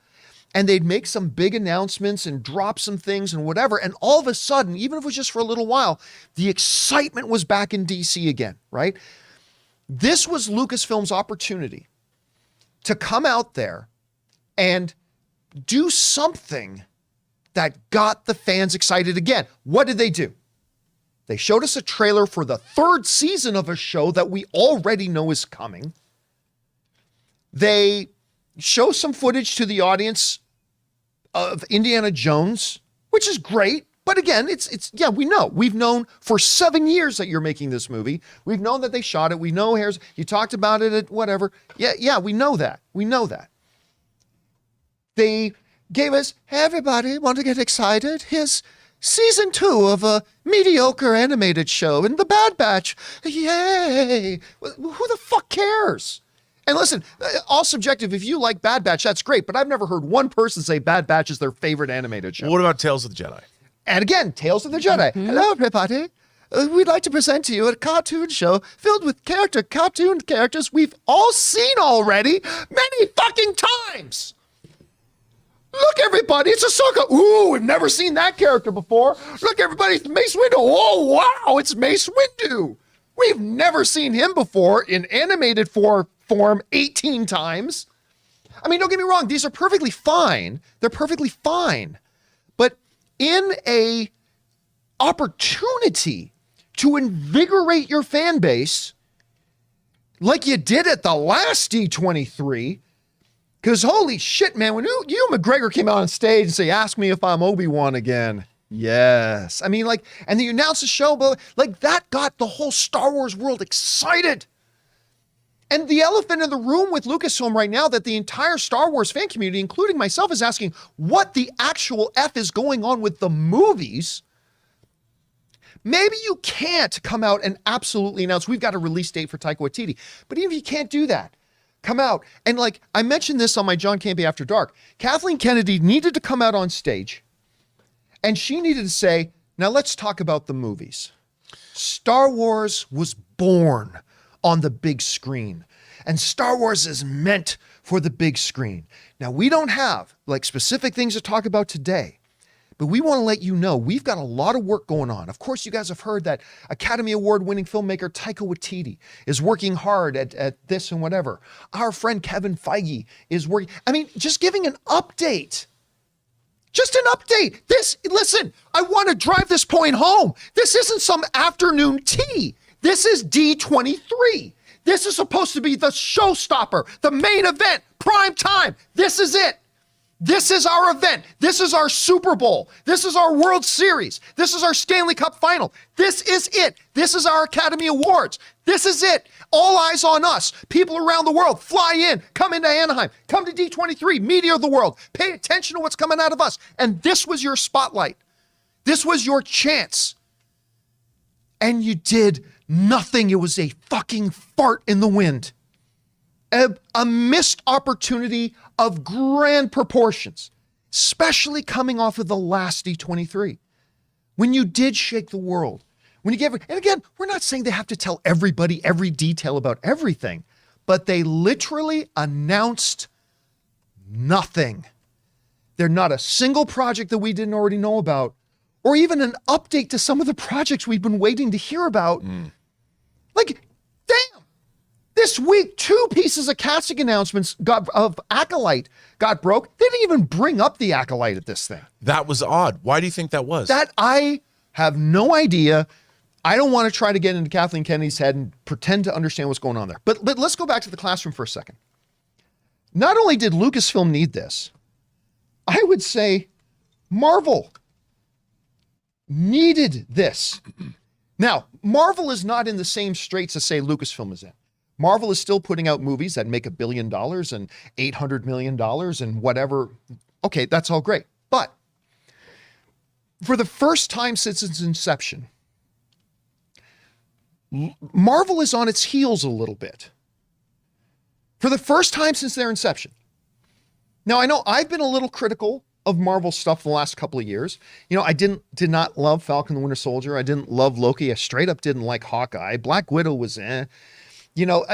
and they'd make some big announcements and drop some things and whatever. And all of a sudden, even if it was just for a little while, the excitement was back in DC again, right? This was Lucasfilm's opportunity to come out there and do something that got the fans excited again. What did they do? They showed us a trailer for the 3rd season of a show that we already know is coming. They show some footage to the audience of Indiana Jones, which is great. But again, we know. We've known for 7 years that you're making this movie. We've known that they shot it. We know you talked about it at whatever. Yeah, we know that. We know that. They gave us, hey, everybody, want to get excited? Here's season 2 of a mediocre animated show in The Bad Batch. Yay! Who the fuck cares? And listen, all subjective. If you like Bad Batch, that's great. But I've never heard one person say Bad Batch is their favorite animated show. What about Tales of the Jedi? And again, Tales of the Jedi. Hello, everybody. We'd like to present to you a cartoon show filled with cartoon characters we've all seen already many fucking times. Look, everybody, it's Ahsoka. Ooh, we've never seen that character before. Look, everybody, it's Mace Windu. Oh, wow, it's Mace Windu. We've never seen him before in animated form 18 times. I mean, don't get me wrong. These are perfectly fine. They're perfectly fine. But in a opportunity to invigorate your fan base, like you did at the last D23, because holy shit, man, when you McGregor came out on stage and say, ask me if I'm Obi-Wan again. Yes. I mean, like, and then you announced the show, but like that got the whole Star Wars world excited. And the elephant in the room with Lucasfilm right now that the entire Star Wars fan community, including myself, is asking what the actual F is going on with the movies. Maybe you can't come out and absolutely announce we've got a release date for Taika Waititi. But even if you can't do that, come out. And like I mentioned this on my John Campea After Dark, Kathleen Kennedy needed to come out on stage and she needed to say, now let's talk about the movies. Star Wars was born on the big screen, and Star Wars is meant for the big screen. Now, we don't have like specific things to talk about today, but we want to let you know we've got a lot of work going on. Of course, you guys have heard that Academy Award winning filmmaker Taika Waititi is working hard at this and whatever. Our friend Kevin Feige is working. I mean, just giving an update. Just an update. Listen, I want to drive this point home. This isn't some afternoon tea. This is D23. This is supposed to be the showstopper, the main event, prime time. This is it. This is our event. This is our Super Bowl. This is our World Series. This is our Stanley Cup final. This is it. This is our Academy Awards. This is it. All eyes on us. People around the world, fly in, come into Anaheim, come to D23, media of the world, pay attention to what's coming out of us. And this was your spotlight. This was your chance. And you did nothing. It was a fucking fart in the wind. A missed opportunity of grand proportions, especially coming off of the last D23. When you did shake the world, when you gave, and again, we're not saying they have to tell everybody every detail about everything, but they literally announced nothing. There's not a single project that we didn't already know about, or even an update to some of the projects we've been waiting to hear about. Like, damn. This week, 2 pieces of casting announcements of Acolyte got broke. They didn't even bring up the Acolyte at this thing. That was odd. Why do you think that was? That I have no idea. I don't want to try to get into Kathleen Kennedy's head and pretend to understand what's going on there. But let's go back to the classroom for a second. Not only did Lucasfilm need this, I would say Marvel needed this. Now, Marvel is not in the same straits as, say, Lucasfilm is in. Marvel is still putting out movies that make $1 billion and $800 million and whatever. Okay, that's all great. But for the first time since its inception, Marvel is on its heels a little bit. For the first time since their inception. Now, I know I've been a little critical of Marvel stuff the last couple of years. You know, I did not love Falcon the Winter Soldier. I didn't love Loki. I straight up didn't like Hawkeye. Black Widow was you know,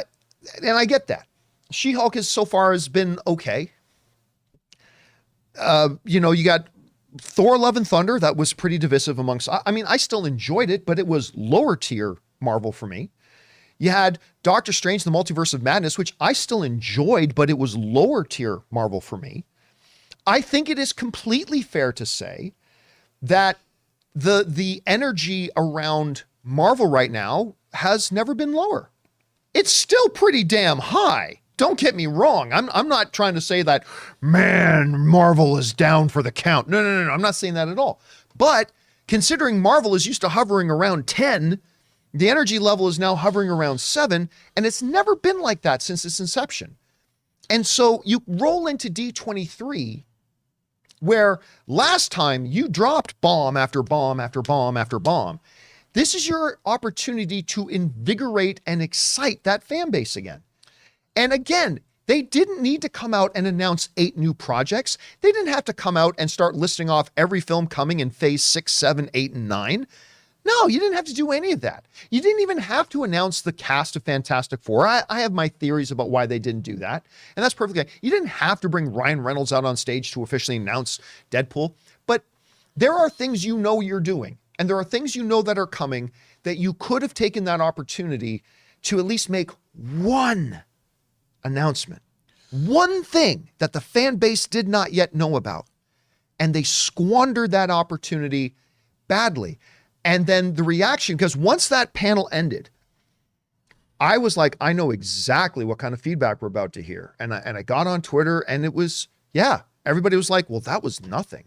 and I get that. She-Hulk has been okay. You know, you got Thor Love and Thunder. That was pretty divisive amongst, I mean, I still enjoyed it, but it was lower tier Marvel for me. You had Doctor Strange, the Multiverse of Madness, which I still enjoyed, but it was lower tier Marvel for me. I think it is completely fair to say that the energy around Marvel right now has never been lower. It's still pretty damn high. Don't get me wrong. I'm not trying to say that, man, Marvel is down for the count. No. I'm not saying that at all. But considering Marvel is used to hovering around 10, the energy level is now hovering around 7, and it's never been like that since its inception. And so you roll into D23, where last time you dropped bomb after bomb after bomb after bomb. This is your opportunity to invigorate and excite that fan base again. And again, they didn't need to come out and announce 8 new projects. They didn't have to come out and start listing off every film coming in phase 6, 7, 8, and 9. No, you didn't have to do any of that. You didn't even have to announce the cast of Fantastic Four. I have my theories about why they didn't do that. And that's perfectly fine. You didn't have to bring Ryan Reynolds out on stage to officially announce Deadpool. But there are things you know you're doing. And there are things you know that are coming that you could have taken that opportunity to at least make one announcement. One thing that the fan base did not yet know about. And they squandered that opportunity badly. And then the reaction, because once that panel ended, I was like, I know exactly what kind of feedback we're about to hear. And I got on Twitter and it was, yeah, everybody was like, well, that was nothing.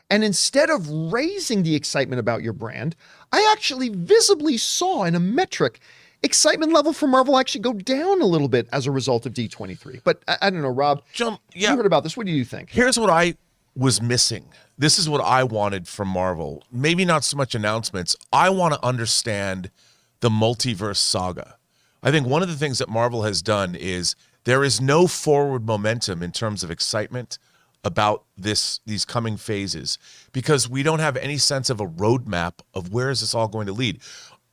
And instead of raising the excitement about your brand, I actually visibly saw in a metric excitement level for Marvel actually go down a little bit as a result of D23. But I don't know, Rob, John, you heard about this. What do you think? Here's what I was missing. This is what I wanted from Marvel. Maybe not so much announcements. I want to understand the multiverse saga. I think one of the things that Marvel has done is There is no forward momentum in terms of excitement about these coming phases because we don't have any sense of a roadmap of where is this all going to lead.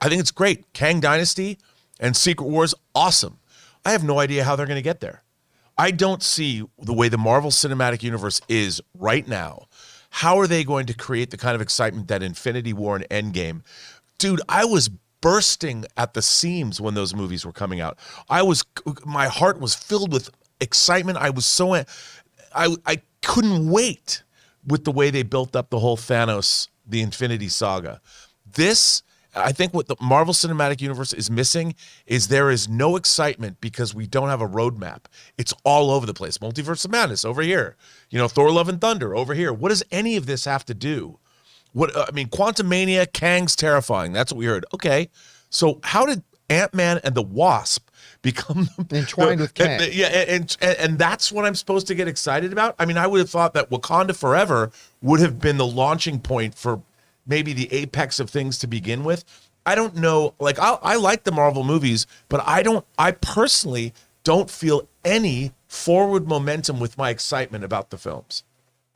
I think it's great. Kang Dynasty and Secret Wars, awesome. I have no idea how they're going to get there. I don't see the way the Marvel Cinematic Universe is right now. How are they going to create the kind of excitement that Infinity War and Endgame? Dude, I was bursting at the seams when those movies were coming out. My heart was filled with excitement. I was so, I couldn't wait with the way they built up the whole Thanos, the Infinity Saga. This, I think what the Marvel Cinematic Universe is missing is there is no excitement because we don't have a roadmap. It's all over the place. Multiverse of Madness over here. Thor Love and Thunder over here. What does any of this have to do? Quantumania, Kang's terrifying. That's what we heard. Okay, so how did Ant-Man and the Wasp become entwined with Kang? And that's what I'm supposed to get excited about? I would have thought that Wakanda Forever would have been the launching point for maybe the apex of things to begin with. I don't know. I like the Marvel movies, but I personally don't feel any forward momentum with my excitement about the films.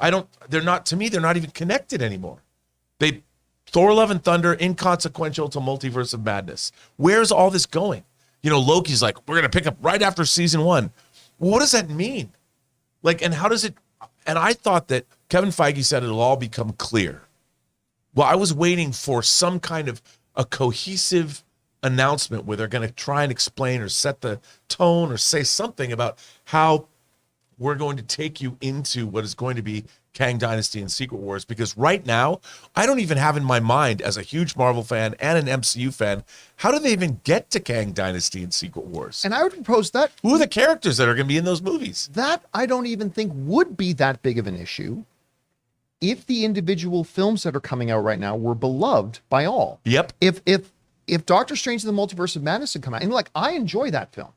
They're not even connected anymore. Thor Love and Thunder, inconsequential to Multiverse of Madness. Where's all this going? Loki's like, we're going to pick up right after season 1. What does that mean? And how does it, and I thought that Kevin Feige said it'll all become clear. Well, I was waiting for some kind of a cohesive announcement where they're going to try and explain or set the tone or say something about how we're going to take you into what is going to be Kang Dynasty and Secret Wars, because right now, I don't even have in my mind, as a huge Marvel fan and an MCU fan, how do they even get to Kang Dynasty and Secret Wars? And I would propose that. Who are the characters that are going to be in those movies? That I don't even think would be that big of an issue if the individual films that are coming out right now were beloved by all. Yep. If Doctor Strange and the Multiverse of Madness had come out, and I enjoy that film,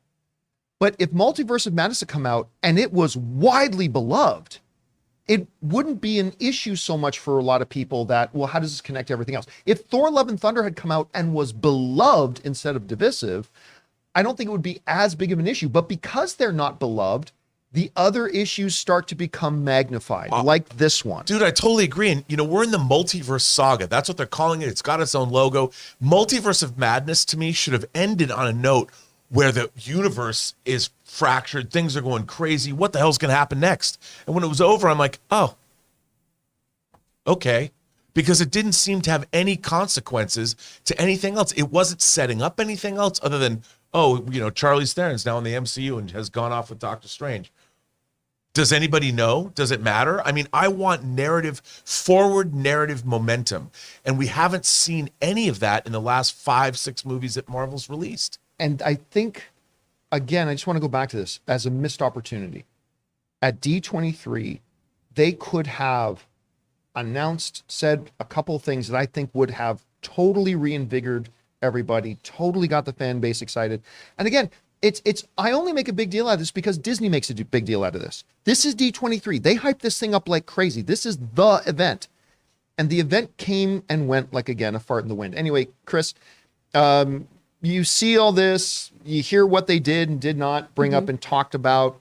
but if Multiverse of Madness had come out and it was widely beloved, it wouldn't be an issue so much for a lot of people that, well, how does this connect to everything else? If Thor Love and Thunder had come out and was beloved instead of divisive, I don't think it would be as big of an issue. But because they're not beloved, the other issues start to become magnified, like this one. Dude, I totally agree. And, we're in the multiverse saga. That's what they're calling it. It's got its own logo. Multiverse of Madness, to me, should have ended on a note where the universe is fractured. Things are going crazy. What the hell's going to happen next? And when it was over, I'm like, oh, okay. Because it didn't seem to have any consequences to anything else. It wasn't setting up anything else other than, Charlize Theron's now in the MCU and has gone off with Doctor Strange. Does anybody know? Does it matter? I want forward narrative momentum. And we haven't seen any of that in the last 5-6 movies that Marvel's released. And I think, again, I just want to go back to this as a missed opportunity. At D23, they could have said a couple of things that I think would have totally reinvigorated everybody, totally got the fan base excited. And again, I only make a big deal out of this because Disney makes a big deal out of this. This is D23. They hype this thing up like crazy. This is the event. And the event came and went like, again, a fart in the wind. Anyway, Chris, you see all this, you hear what they did and did not bring up and talked about.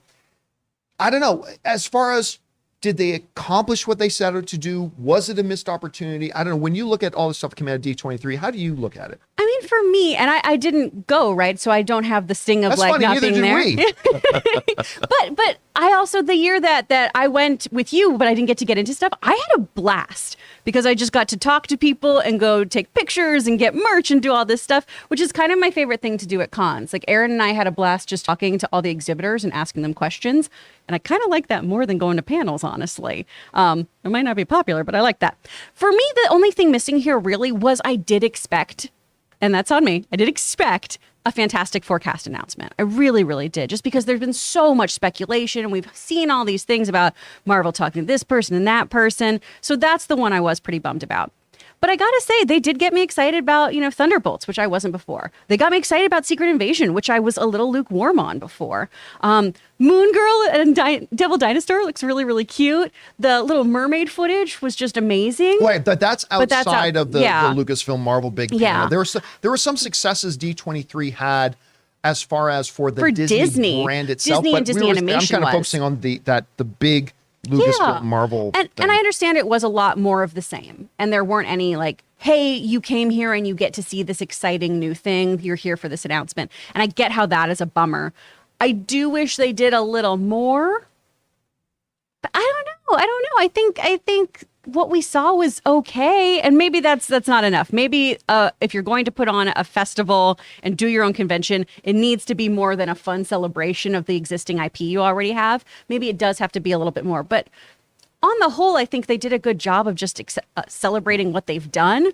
I don't know. As far as, did they accomplish what they set out to do? Was it a missed opportunity? I don't know. When you look at all the stuff coming out of D23, how do you look at it? For me, and I didn't go, right? So I don't have the sting of That's like funny, not neither being did there. we. But I also, the year that I went with you, but I didn't get to get into stuff, I had a blast because I just got to talk to people and go take pictures and get merch and do all this stuff, which is kind of my favorite thing to do at cons. Like Aaron and I had a blast just talking to all the exhibitors and asking them questions. And I kind of like that more than going to panels, honestly. It might not be popular, but I like that. For me, the only thing missing here really was I did expect, and that's on me, I did expect a Fantastic Four cast announcement. I really, really did, just because there's been so much speculation and we've seen all these things about Marvel talking to this person and that person. So that's the one I was pretty bummed about. But I gotta say, they did get me excited about, Thunderbolts, which I wasn't before. They got me excited about Secret Invasion, which I was a little lukewarm on before. Moon Girl and Devil Dinosaur looks really, really cute. The Little Mermaid footage was just amazing. Right, that's outside of the Lucasfilm Marvel big panel. Yeah. There were some successes D23 had as far as for the For Disney, Disney. brand itself. Disney and but Disney Animation I'm kind of was. focusing on the big Lucasfilm Marvel and thing. I understand it was a lot more of the same, and there weren't any like, hey, you came here and you get to see this exciting new thing, you're here for this announcement. And I get how that is a bummer. I do wish they did a little more, but I don't know. I think what we saw was okay, and maybe that's not enough. Maybe if you're going to put on a festival and do your own convention, it needs to be more than a fun celebration of the existing IP you already have. Maybe it does have to be a little bit more, but on the whole, I think they did a good job of just celebrating what they've done.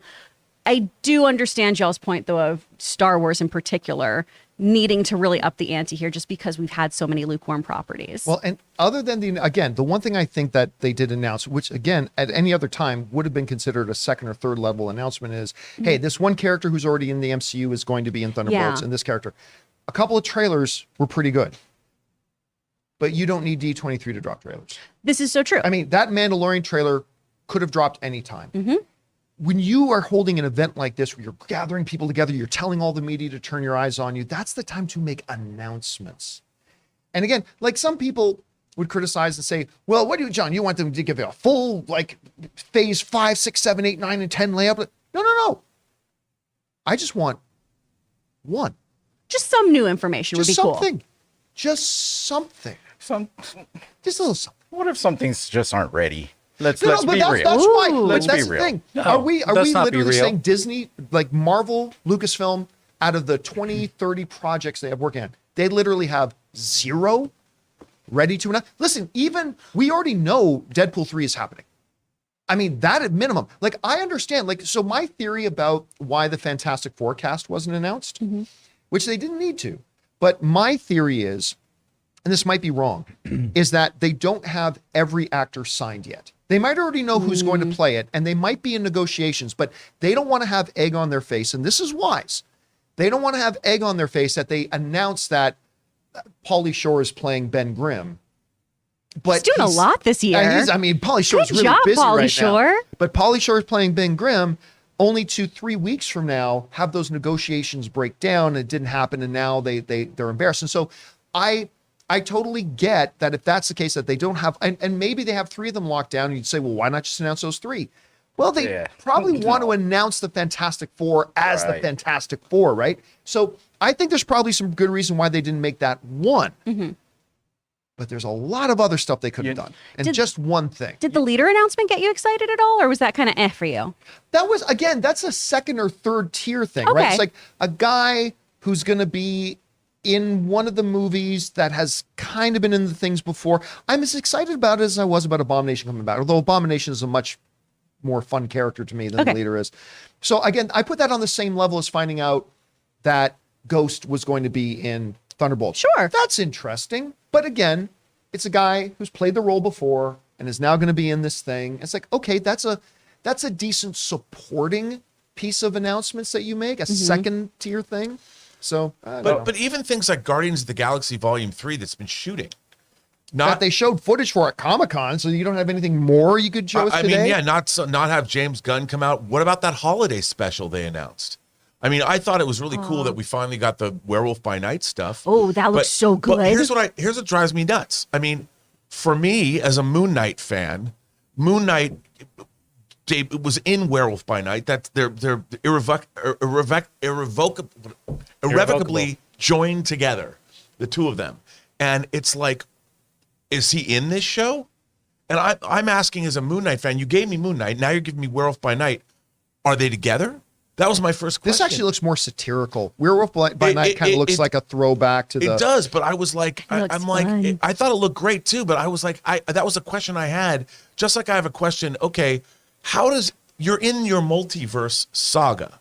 I do understand y'all's point, though, of Star Wars in particular needing to really up the ante here just because we've had so many lukewarm properties. Well, and other than the one thing I think that they did announce, which again, at any other time would have been considered a second or third level announcement is, hey, this one character who's already in the MCU is going to be in Thunderbolts, Yeah. and this character. A couple of trailers were pretty good. But you don't need D23 to drop trailers. This is so true. I mean, that Mandalorian trailer could have dropped anytime. Mm-hmm. When you are holding an event like this, where you're gathering people together, you're telling all the media to turn your eyes on you, that's the time to make announcements. And again, like some people would criticize and say, well, what do you, John, you want them to give you a full, like, phase 5, 6, 7, 8, 9, and 10 layout? No. I just want one. Just some new information would be cool. Just something. Just a little something. What if some things just aren't ready? Let's But be that's real. why. Let's That's be the real. thing. No, are we let's not be literally real. saying Disney, like Marvel, Lucasfilm, out of the 20, 30 projects they have working on, they literally have 0 ready to announce? Listen, even we already know Deadpool 3 is happening. I mean, that at minimum. Like, I understand. Like, so my theory about why the Fantastic Four cast wasn't announced, which they didn't need to, but my theory is, and this might be wrong, is that they don't have every actor signed yet. They might already know who's going to play it, and they might be in negotiations, but they don't want to have egg on their face, and this is wise. They don't want to have egg on their face that they announce that Pauly Shore is playing Ben Grimm. But He's doing a lot this year. Pauly Shore is Good really job, busy Pauly right Shore. now. But Pauly Shore is playing Ben Grimm. Only 2-3 weeks from now, have those negotiations break down. It didn't happen, and now they're embarrassed. And so I totally get that if that's the case, that they don't have, and maybe they have 3 of them locked down, and you'd say, well, why not just announce those 3? Well, they probably want to announce the Fantastic Four as the Fantastic Four, right? So I think there's probably some good reason why they didn't make that one. But there's a lot of other stuff they could have done. And just one thing. Did the leader announcement get you excited at all, or was that kind of for you? That was, again, that's a second or third tier thing, Okay. right? It's like a guy who's going to be in one of the movies that has kind of been in the things before. I'm as excited about it as I was about Abomination coming back, although Abomination is a much more fun character to me than the leader is. So again, I put that on the same level as finding out that Ghost was going to be in Thunderbolts. Sure. That's interesting. But again, it's a guy who's played the role before and is now going to be in this thing. It's like, okay, that's a decent supporting piece of announcements that you make, a second tier thing. So, But even things like Guardians of the Galaxy Volume 3 that's been shooting. that they showed footage for at Comic-Con, so you don't have anything more you could show us today? not have James Gunn come out. What about that holiday special they announced? I mean, I thought it was really cool that we finally got the Werewolf by Night stuff. Oh, that looks so good. But here's what drives me nuts. I mean, for me as a Moon Knight fan, Moon Knight was in Werewolf by Night. That's they're irrevocably joined together, the two of them. And it's like, is he in this show? And I'm asking as a Moon Knight fan, you gave me Moon Knight, now you're giving me Werewolf by Night. Are they together? That was my first question. This actually looks more satirical. Werewolf by Night kind of looks like a throwback to the... It does, but I was like, It looks fun. I thought it looked great too, but I was like, that was a question I had. Just like I have a question, okay, you're in your multiverse saga.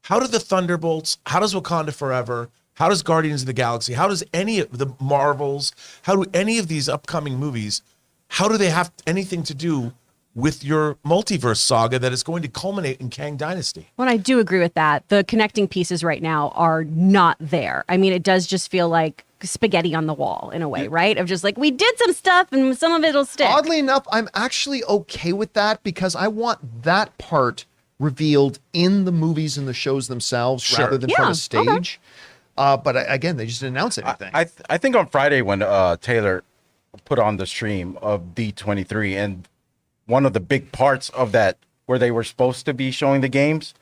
How do the Thunderbolts, how does Wakanda Forever, how does Guardians of the Galaxy, how does any of the Marvels, how do any of these upcoming movies, how do they have anything to do with your multiverse saga that is going to culminate in Kang Dynasty? Well, I do agree with that. The connecting pieces right now are not there. I mean, it does just feel like spaghetti on the wall in a way, right? Of just like, we did some stuff and some of it'll stick. Oddly enough, I'm actually okay with that because I want that part revealed in the movies and the shows themselves rather than from a stage. Again, they just didn't announce anything. I think on Friday when Taylor put on the stream of D23, and one of the big parts of that where they were supposed to be showing the games,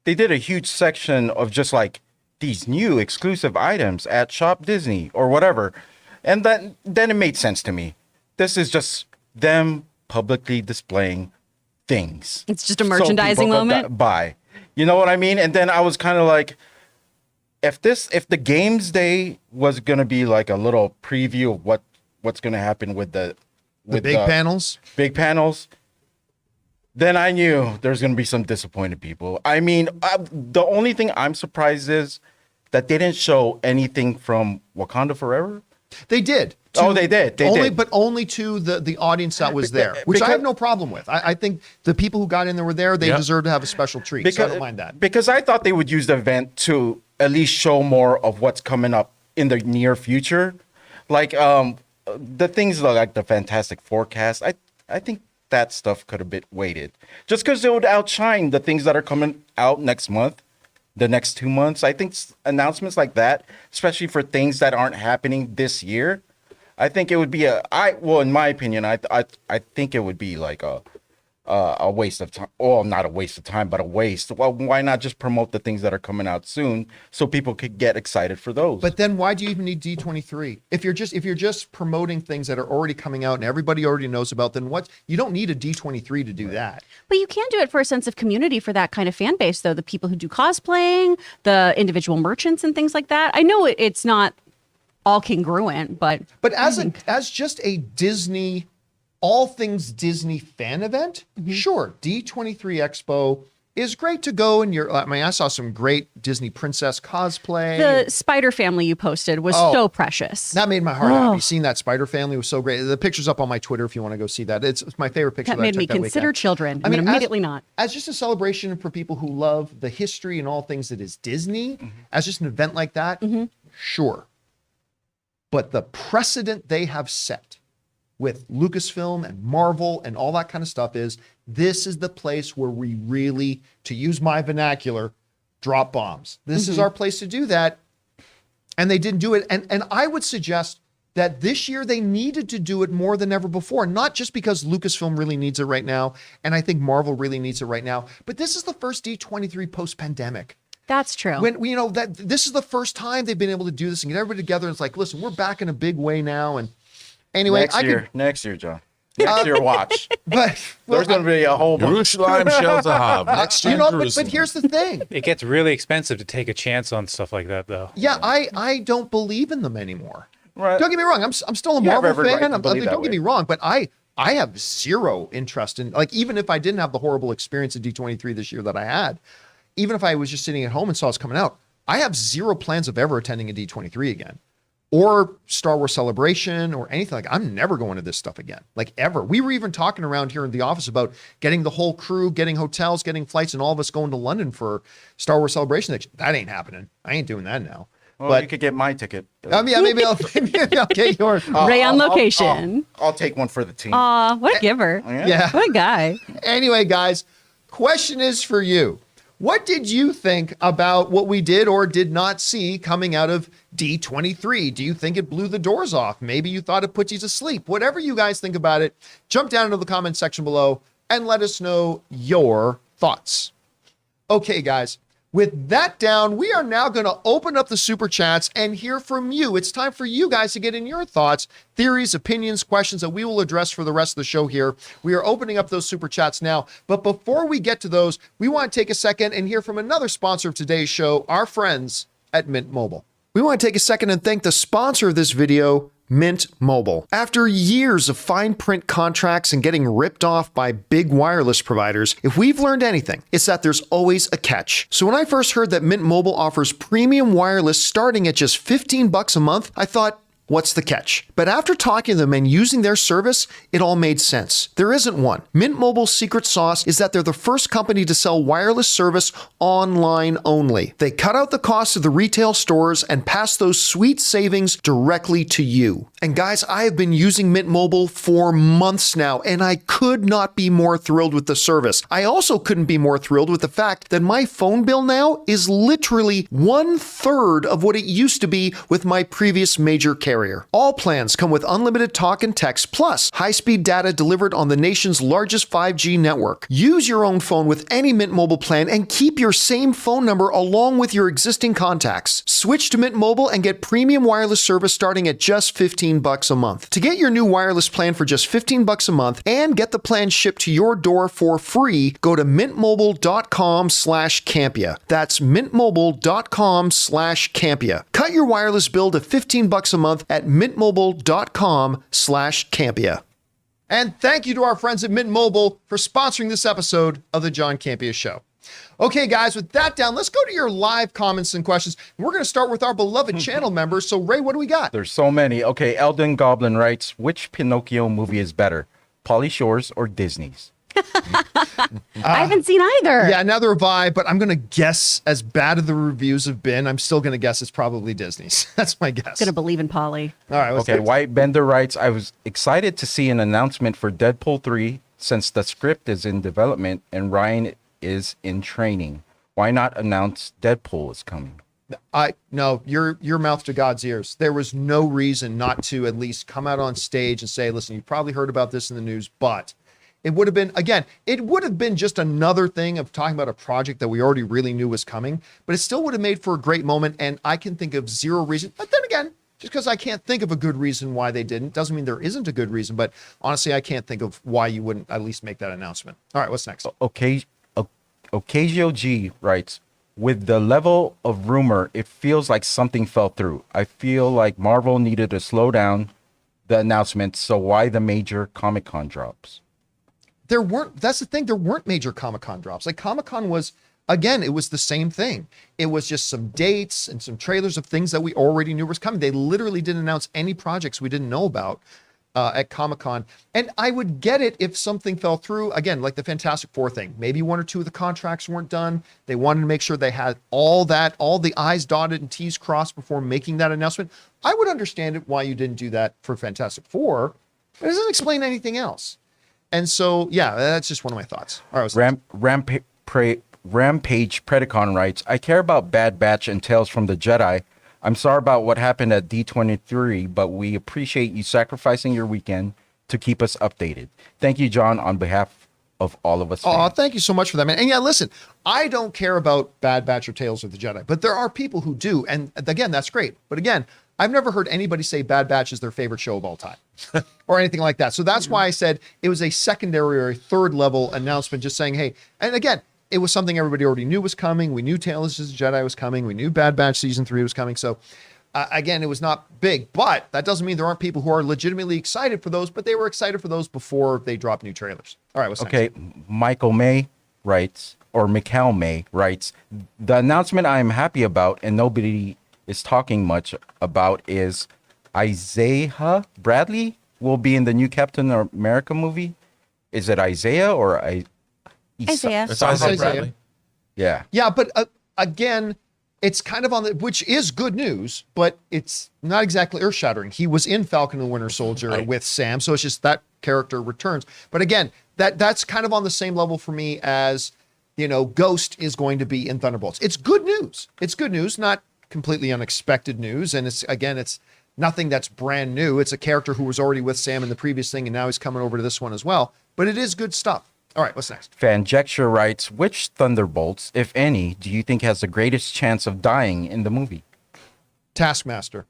they did a huge section of just like these new exclusive items at Shop Disney or whatever. And then it made sense to me. This is just them publicly displaying things. It's just a merchandising moment. Buy. You know what I mean? And then I was kind of like, if the games day was gonna be like a little preview of what's gonna happen with the big panels, then I knew there's gonna be some disappointed people. I mean, the only thing I'm surprised is that they didn't show anything from Wakanda Forever. They did. They did. But only to the audience that was there, which I have no problem with. I think the people who got in there were there. They deserve to have a special treat. So I don't mind that. Because I thought they would use the event to at least show more of what's coming up in the near future. Like the things like the Fantastic Forecast. I think that stuff could have been waited. Just because it would outshine the things that are coming out next month. The next 2 months, I think announcements like that, especially for things that aren't happening this year, I think it would be in my opinion, I think it would be like a waste of time. Well, not a waste of time, but a waste. Well, why not just promote the things that are coming out soon so people could get excited for those? But then why do you even need D23? If you're just promoting things that are already coming out and everybody already knows about, then you don't need a D23 to do that. But you can do it for a sense of community for that kind of fan base, though. The people who do cosplaying, the individual merchants and things like that. I know it's not all congruent, but as just a Disney, all things Disney fan event, sure, D23 Expo is great to go. And I saw some great Disney princess cosplay. The Spider Family you posted was so precious. That made my heart happy. Seeing that Spider Family was so great. The picture's up on my Twitter if you want to go see that. It's my favorite picture. That made me consider children. I mean, immediately not. As just a celebration for people who love the history and all things that is Disney, as just an event like that, sure. But the precedent they have set with Lucasfilm and Marvel and all that kind of stuff is this is the place where we really, to use my vernacular, drop bombs. This is our place to do that. And they didn't do it. And I would suggest that this year they needed to do it more than ever before, not just because Lucasfilm really needs it right now, and I think Marvel really needs it right now, but this is the first D23 post-pandemic. That's true. When that this is the first time they've been able to do this and get everybody together. And it's like, listen, we're back in a big way now. And anyway, next year, John. Next year, watch. But there's going to be a whole bunch. Jerusalem shall have. Next year, but here's the thing. It gets really expensive to take a chance on stuff like that, though. Yeah, I don't believe in them anymore. Right. Don't get me wrong. I'm still a Marvel fan. Right, don't get me wrong, but I have zero interest in, like, even if I didn't have the horrible experience at D23 this year that I had. Even if I was just sitting at home and saw it's coming out, I have zero plans of ever attending a D23 again or Star Wars Celebration or anything like that. I'm never going to this stuff again, like ever. We were even talking around here in the office about getting the whole crew, getting hotels, getting flights, and all of us going to London for Star Wars Celebration. That ain't happening. I ain't doing that now. Well, but you could get my ticket. Maybe I'll get yours. Ray on location. I'll take one for the team. What a giver. Yeah. What a guy. Anyway, guys, question is for you. What did you think about what we did or did not see coming out of D23? Do you think it blew the doors off? Maybe you thought it put you to sleep. Whatever you guys think about it, jump down into the comment section below and let us know your thoughts. Okay, guys. With that down, we are now going to open up the super chats and hear from you. It's time for you guys to get in your thoughts, theories, opinions, questions that we will address for the rest of the show here. We are opening up those super chats now. But before we get to those, we want to take a second and hear from another sponsor of today's show, our friends at Mint Mobile. We want to take a second and thank the sponsor of this video, Mint Mobile. After years of fine print contracts and getting ripped off by big wireless providers, if we've learned anything, it's that there's always a catch. So when I first heard that Mint Mobile offers premium wireless starting at just $15 a month, I thought, What's the catch? But after talking to them and using their service, it all made sense. There isn't one. Mint Mobile's secret sauce is that they're the first company to sell wireless service online only. They cut out the cost of the retail stores and pass those sweet savings directly to you. And guys, I have been using Mint Mobile for months now, and I could not be more thrilled with the service. I also couldn't be more thrilled with the fact that my phone bill now is literally 1/3 of what it used to be with my previous major carrier. All plans come with unlimited talk and text, plus high-speed data delivered on the nation's largest 5G network. Use your own phone with any Mint Mobile plan and keep your same phone number along with your existing contacts. Switch to Mint Mobile and get premium wireless service starting at just $15 a month. To get your new wireless plan for just $15 a month and get the plan shipped to your door for free, go to mintmobile.com/Campea. That's mintmobile.com/Campea. Cut your wireless bill to $15 a month at mintmobile.com/Campea. And thank you to our friends at Mint Mobile for sponsoring this episode of the John Campea Show. Okay, guys, with that down, let's go to your live comments and questions. We're going to start with our beloved channel members. So, Ray, what do we got? There's so many. Okay, Eldon Goblin writes, which Pinocchio movie is better, Pauly Shore's or Disney's? I haven't seen either. Yeah, neither have I, but I'm going to guess, as bad as the reviews have been, I'm still going to guess it's probably Disney's. That's my guess. Gonna believe in Polly. All right. Okay, White Bender writes, I was excited to see an announcement for Deadpool 3 since the script is in development and Ryan is in training. Why not announce Deadpool is coming? No, your mouth to God's ears. There was no reason not to at least come out on stage and say, listen, you probably heard about this in the news, but it would have been, again, it would have been just another thing of talking about a project that we already really knew was coming, but it still would have made for a great moment. And I can think of zero reason. But then again, just because I can't think of a good reason why they didn't doesn't mean there isn't a good reason. But honestly, I can't think of why you wouldn't at least make that announcement. All right, what's next? Okay, Ocasio G writes, with the level of rumor, it feels like something fell through. I feel like Marvel needed to slow down the announcement. So why the major Comic-Con drops? That's the thing, there weren't major Comic-Con drops. Like Comic-Con was, again, it was the same thing. It was just some dates and some trailers of things that we already knew was coming. They literally didn't announce any projects we didn't know about at Comic-Con. And I would get it if something fell through, again, like the Fantastic Four thing. Maybe one or two of the contracts weren't done. They wanted to make sure they had all the I's dotted and T's crossed before making that announcement. I would understand it why you didn't do that for Fantastic Four, but it doesn't explain anything else. And so, yeah, that's just one of my thoughts. All right, Rampage Predacon writes, I care about Bad Batch and Tales from the Jedi. I'm sorry about what happened at D23, but we appreciate you sacrificing your weekend to keep us updated. Thank you, John, on behalf of all of us. Oh, thank you so much for that, man. And yeah, listen, I don't care about Bad Batch or Tales of the Jedi, but there are people who do. And again, that's great. But again, I've never heard anybody say Bad Batch is their favorite show of all time or anything like that. So that's why I said it was a secondary or a third level announcement, just saying, hey, and again, it was something everybody already knew was coming. We knew Tales of the Jedi was coming. We knew Bad Batch season 3 was coming. So again, it was not big, but that doesn't mean there aren't people who are legitimately excited for those, but they were excited for those before they dropped new trailers. All right, what's next? Michael May writes, or Mikhail May writes, the announcement I am happy about and nobody is talking much about is Isaiah Bradley will be in the new Captain America movie. Is it Isaiah or Isaiah? It's Isaiah Bradley. Yeah. Yeah, but again, it's kind of on the, which is good news, but it's not exactly earth-shattering. He was in Falcon and the Winter Soldier with Sam, so it's just that character returns. But again, that's kind of on the same level for me as, Ghost is going to be in Thunderbolts. It's good news. It's good news, not completely unexpected news. And it's nothing that's brand new. It's a character who was already with Sam in the previous thing, and now he's coming over to this one as well. But it is good stuff. All right, what's next? Fanjecture writes, which Thunderbolts, if any, do you think has the greatest chance of dying in the movie? Taskmaster.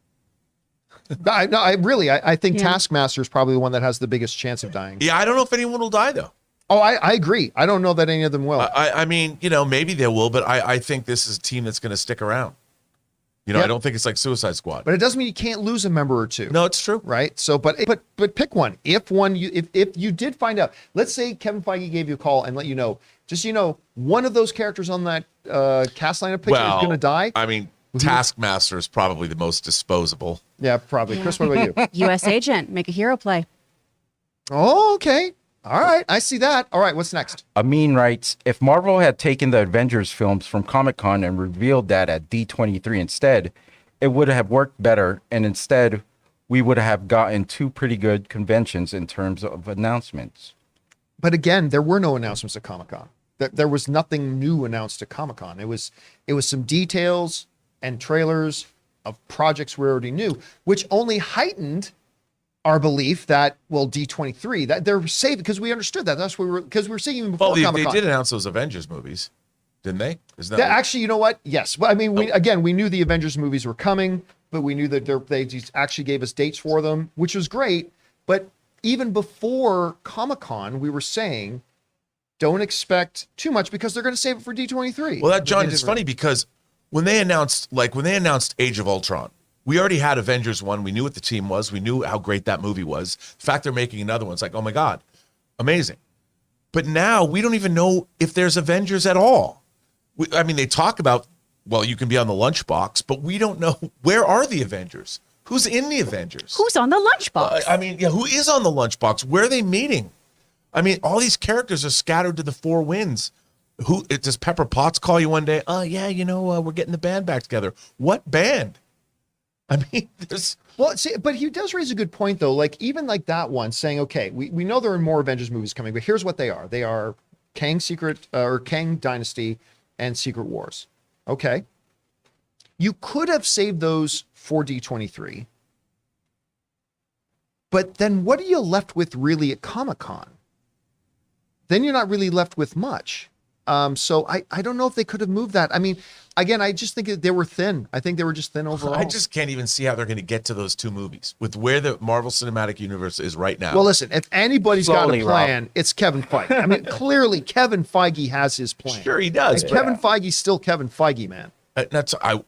I think Taskmaster is probably the one that has the biggest chance of dying. Yeah, I don't know if anyone will die, though. Oh, I agree. I don't know that any of them will. I mean, maybe they will, but I think this is a team that's going to stick around. I don't think it's like Suicide Squad. But it doesn't mean you can't lose a member or two. No, it's true. Right? So, but pick one. If you did find out, let's say Kevin Feige gave you a call and let you know, one of those characters on that cast lineup picture is going to die. I mean, Taskmaster is probably the most disposable. Yeah, probably. Chris, what about you? U.S. agent, make a hero play. Oh, okay. All right. I see that. All right. What's next? Amin writes, if Marvel had taken the Avengers films from Comic-Con and revealed that at D23 instead, it would have worked better. And instead, we would have gotten two pretty good conventions in terms of announcements. But again, there were no announcements at Comic-Con. There was nothing new announced at Comic-Con. It was some details and trailers of projects we already knew, which only heightened our belief that, well, D23, that they're safe, because we understood that. That's what we were seeing even before Well, Comic-Con. they did announce those Avengers movies, didn't they? Isn't that Actually, you know what? Yes. Well, I mean, we knew the Avengers movies were coming, but we knew that they just actually gave us dates for them, which was great. But even before Comic-Con, we were saying, don't expect too much because they're going to save it for D23. Well, John, it's funny because when they announced Age of Ultron, we already had Avengers 1. We knew what the team was. We knew how great that movie was. The fact they're making another one, it's like, oh my God, amazing. But now we don't even know if there's Avengers at all. I mean, they talk about, well, you can be on the lunchbox, but we don't know, where are the Avengers? Who's in the Avengers? Who's on the lunchbox? Who is on the lunchbox? Where are they meeting? I mean, all these characters are scattered to the four winds. Does Pepper Potts call you one day? Oh, yeah, we're getting the band back together. What band? I mean, Well, see, but he does raise a good point, though. Like, even like that one saying, okay, we know there are more Avengers movies coming, but here's what they are. They are Kang Dynasty and Secret Wars. Okay. You could have saved those for D23. But then what are you left with really at Comic-Con? Then you're not really left with much. So I don't know if they could have moved that. I mean, again, I just think that they were thin. I think they were just thin overall. I just can't even see how they're going to get to those two movies with where the Marvel Cinematic Universe is right now. Well, listen, if anybody's Slowly, got a plan, it's Kevin Feige. I mean, clearly Kevin Feige has his plan. Sure, he does. And but- Kevin Feige's still Kevin Feige, man. That's come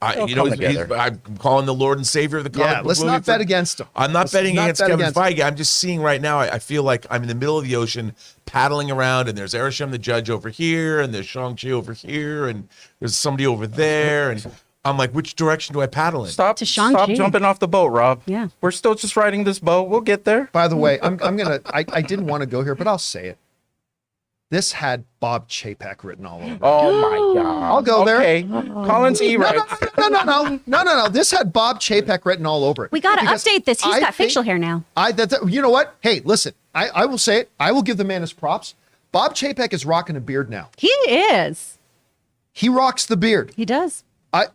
together. I'm calling the Lord and Savior of the comic Yeah, book let's movie not bet against him. I'm not Let's betting not against bet Kevin against Feige. I'm just seeing right now. I feel like I'm in the middle of the ocean, paddling around, and there's Erisham the Judge over here, and there's Shang-Chi over here, and there's somebody over there, and I'm like, which direction do I paddle in? Stop To Shang-Chi. jumping off the boat, Rob. Yeah. We're still just riding this boat. We'll get there. By the way, I didn't want to go here, but I'll say it. This had Bob Chapek written all over it. Oh my God. I'll go there. Okay. Collins E. writes. No. This had Bob Chapek written all over it. We got to Because update this. He's I got think- facial hair now. You know what? Hey, listen, I will say it. I will give the man his props. Bob Chapek is rocking a beard now. He is. He rocks the beard. He does.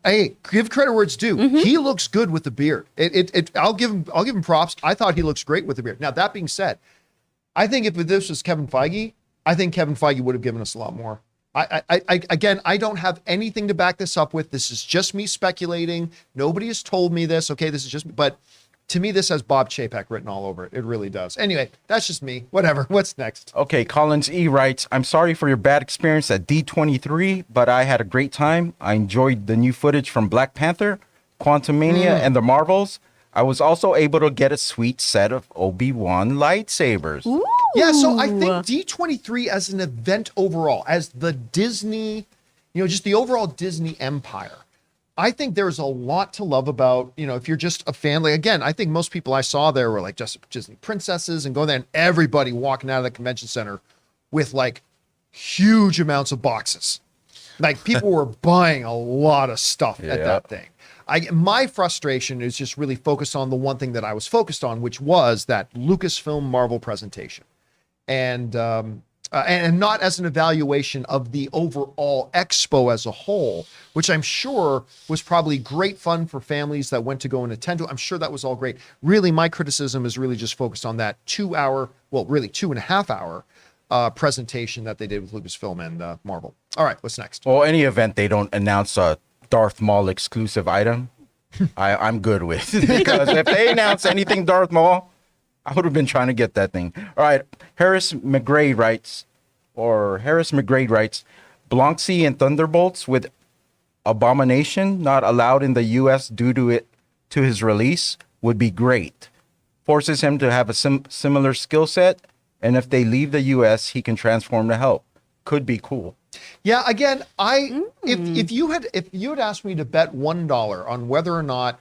Hey, give credit where it's due. He looks good with the beard. I'll give him props. I thought he looks great with the beard. Now, that being said, I think if this was Kevin Feige, I think Kevin Feige would have given us a lot more. Again, I don't have anything to back this up with. This is just me speculating. Nobody has told me this. Okay, this is just, but to me, this has Bob Chapek written all over it. It really does. Anyway, that's just me. Whatever. What's next? Okay, Collins E. writes, I'm sorry for your bad experience at D23, but I had a great time. I enjoyed the new footage from Black Panther, Quantumania, and the Marvels. I was also able to get a sweet set of Obi-Wan lightsabers. Ooh. Yeah, so I think D23 as an event overall, as the Disney, just the overall Disney empire, I think there's a lot to love about, if you're just a fan. Like, again, I think most people I saw there were like just Disney princesses and going there and everybody walking out of the convention center with like huge amounts of boxes. Like people were buying a lot of stuff at that thing. My frustration is just really focused on the one thing that I was focused on, which was that Lucasfilm Marvel presentation. And not as an evaluation of the overall expo as a whole, which I'm sure was probably great fun for families that went to go and attend to. I'm sure that was all great. Really, my criticism is really just focused on that 2.5 hour presentation that they did with Lucasfilm and Marvel. All right, what's next? Well, any event they don't announce a Darth Maul exclusive item, I'm good with. Because if they announce anything Darth Maul, I would have been trying to get that thing. All right, Harris McGrade writes, Blanksy and Thunderbolts with Abomination not allowed in the U.S. due to his release would be great. Forces him to have a similar skill set, and if they leave the U.S., he can transform to help. could be cool. Yeah, again, if you had asked me to bet $1 on whether or not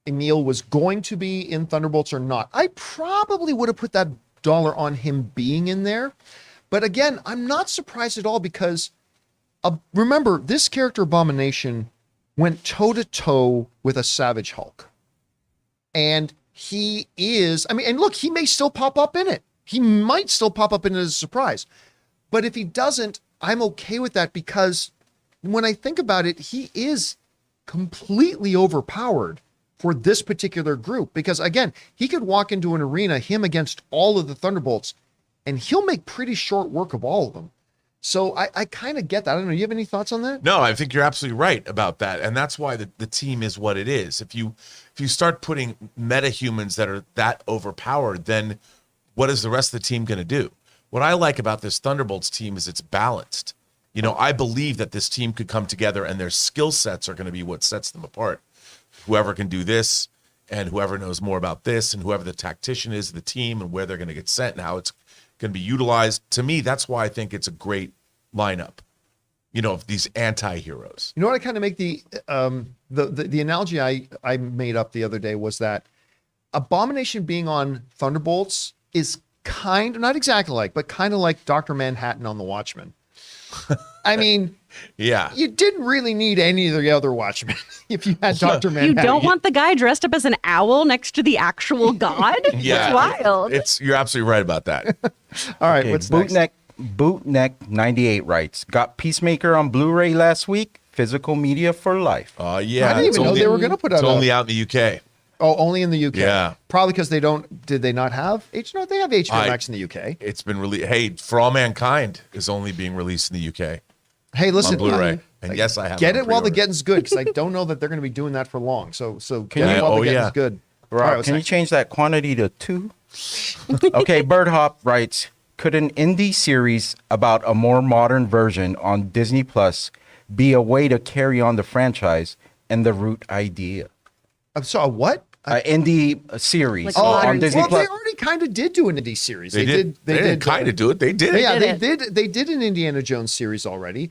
Emil was going to be in Thunderbolts or not, I probably would have put that dollar on him being in there. But again, I'm not surprised at all because remember, this character Abomination went toe-to-toe with a Savage Hulk. And he is, and look, he may still pop up in it. He might still pop up in it as a surprise. But if he doesn't, I'm okay with that because when I think about it, he is completely overpowered for this particular group. Because again, he could walk into an arena, him against all of the Thunderbolts, and he'll make pretty short work of all of them. So I kind of get that. I don't know. You have any thoughts on that? No, I think you're absolutely right about that. And that's why the team is what it is. If you start putting meta-humans that are that overpowered, then what is the rest of the team going to do? What I like about this Thunderbolts team is it's balanced. I believe that this team could come together and their skill sets are going to be what sets them apart. Whoever can do this and whoever knows more about this and whoever the tactician is of the team and where they're going to get sent and how it's going to be utilized. To me, that's why I think it's a great lineup, of these anti-heroes. You know what I kind of make the analogy I made up the other day was that Abomination being on Thunderbolts is not exactly like, but kind of like Dr. Manhattan on the Watchmen. I mean, yeah, you didn't really need any of the other Watchmen if you had Dr. Manhattan. You don't want the guy dressed up as an owl next to the actual god? Yeah, it's wild. You're absolutely right about that. All right, what's next? Bootneck 98 writes, got Peacemaker on Blu-ray last week. Physical media for life. Yeah. I didn't even know they were going to put out. It's only out in the UK. Oh, only in the UK. Yeah. Probably because they don't. Did they not have No, they have HBO Max in the UK. It's been released. Hey, For All Mankind is only being released in the UK. Hey, listen. On Blu-ray. And yes, I have. Get it while the getting's good because I don't know that they're going to be doing that for long. So get it while the getting's good. Rob, can you change that quantity to 2? Okay, Bird Hop writes, could an indie series about a more modern version on Disney Plus be a way to carry on the franchise and the root idea? So what? Indie series Like on Disney well, Plus. they already kind of did do an indie series. They did kind of do it. They did. Yeah, They they did an Indiana Jones series already.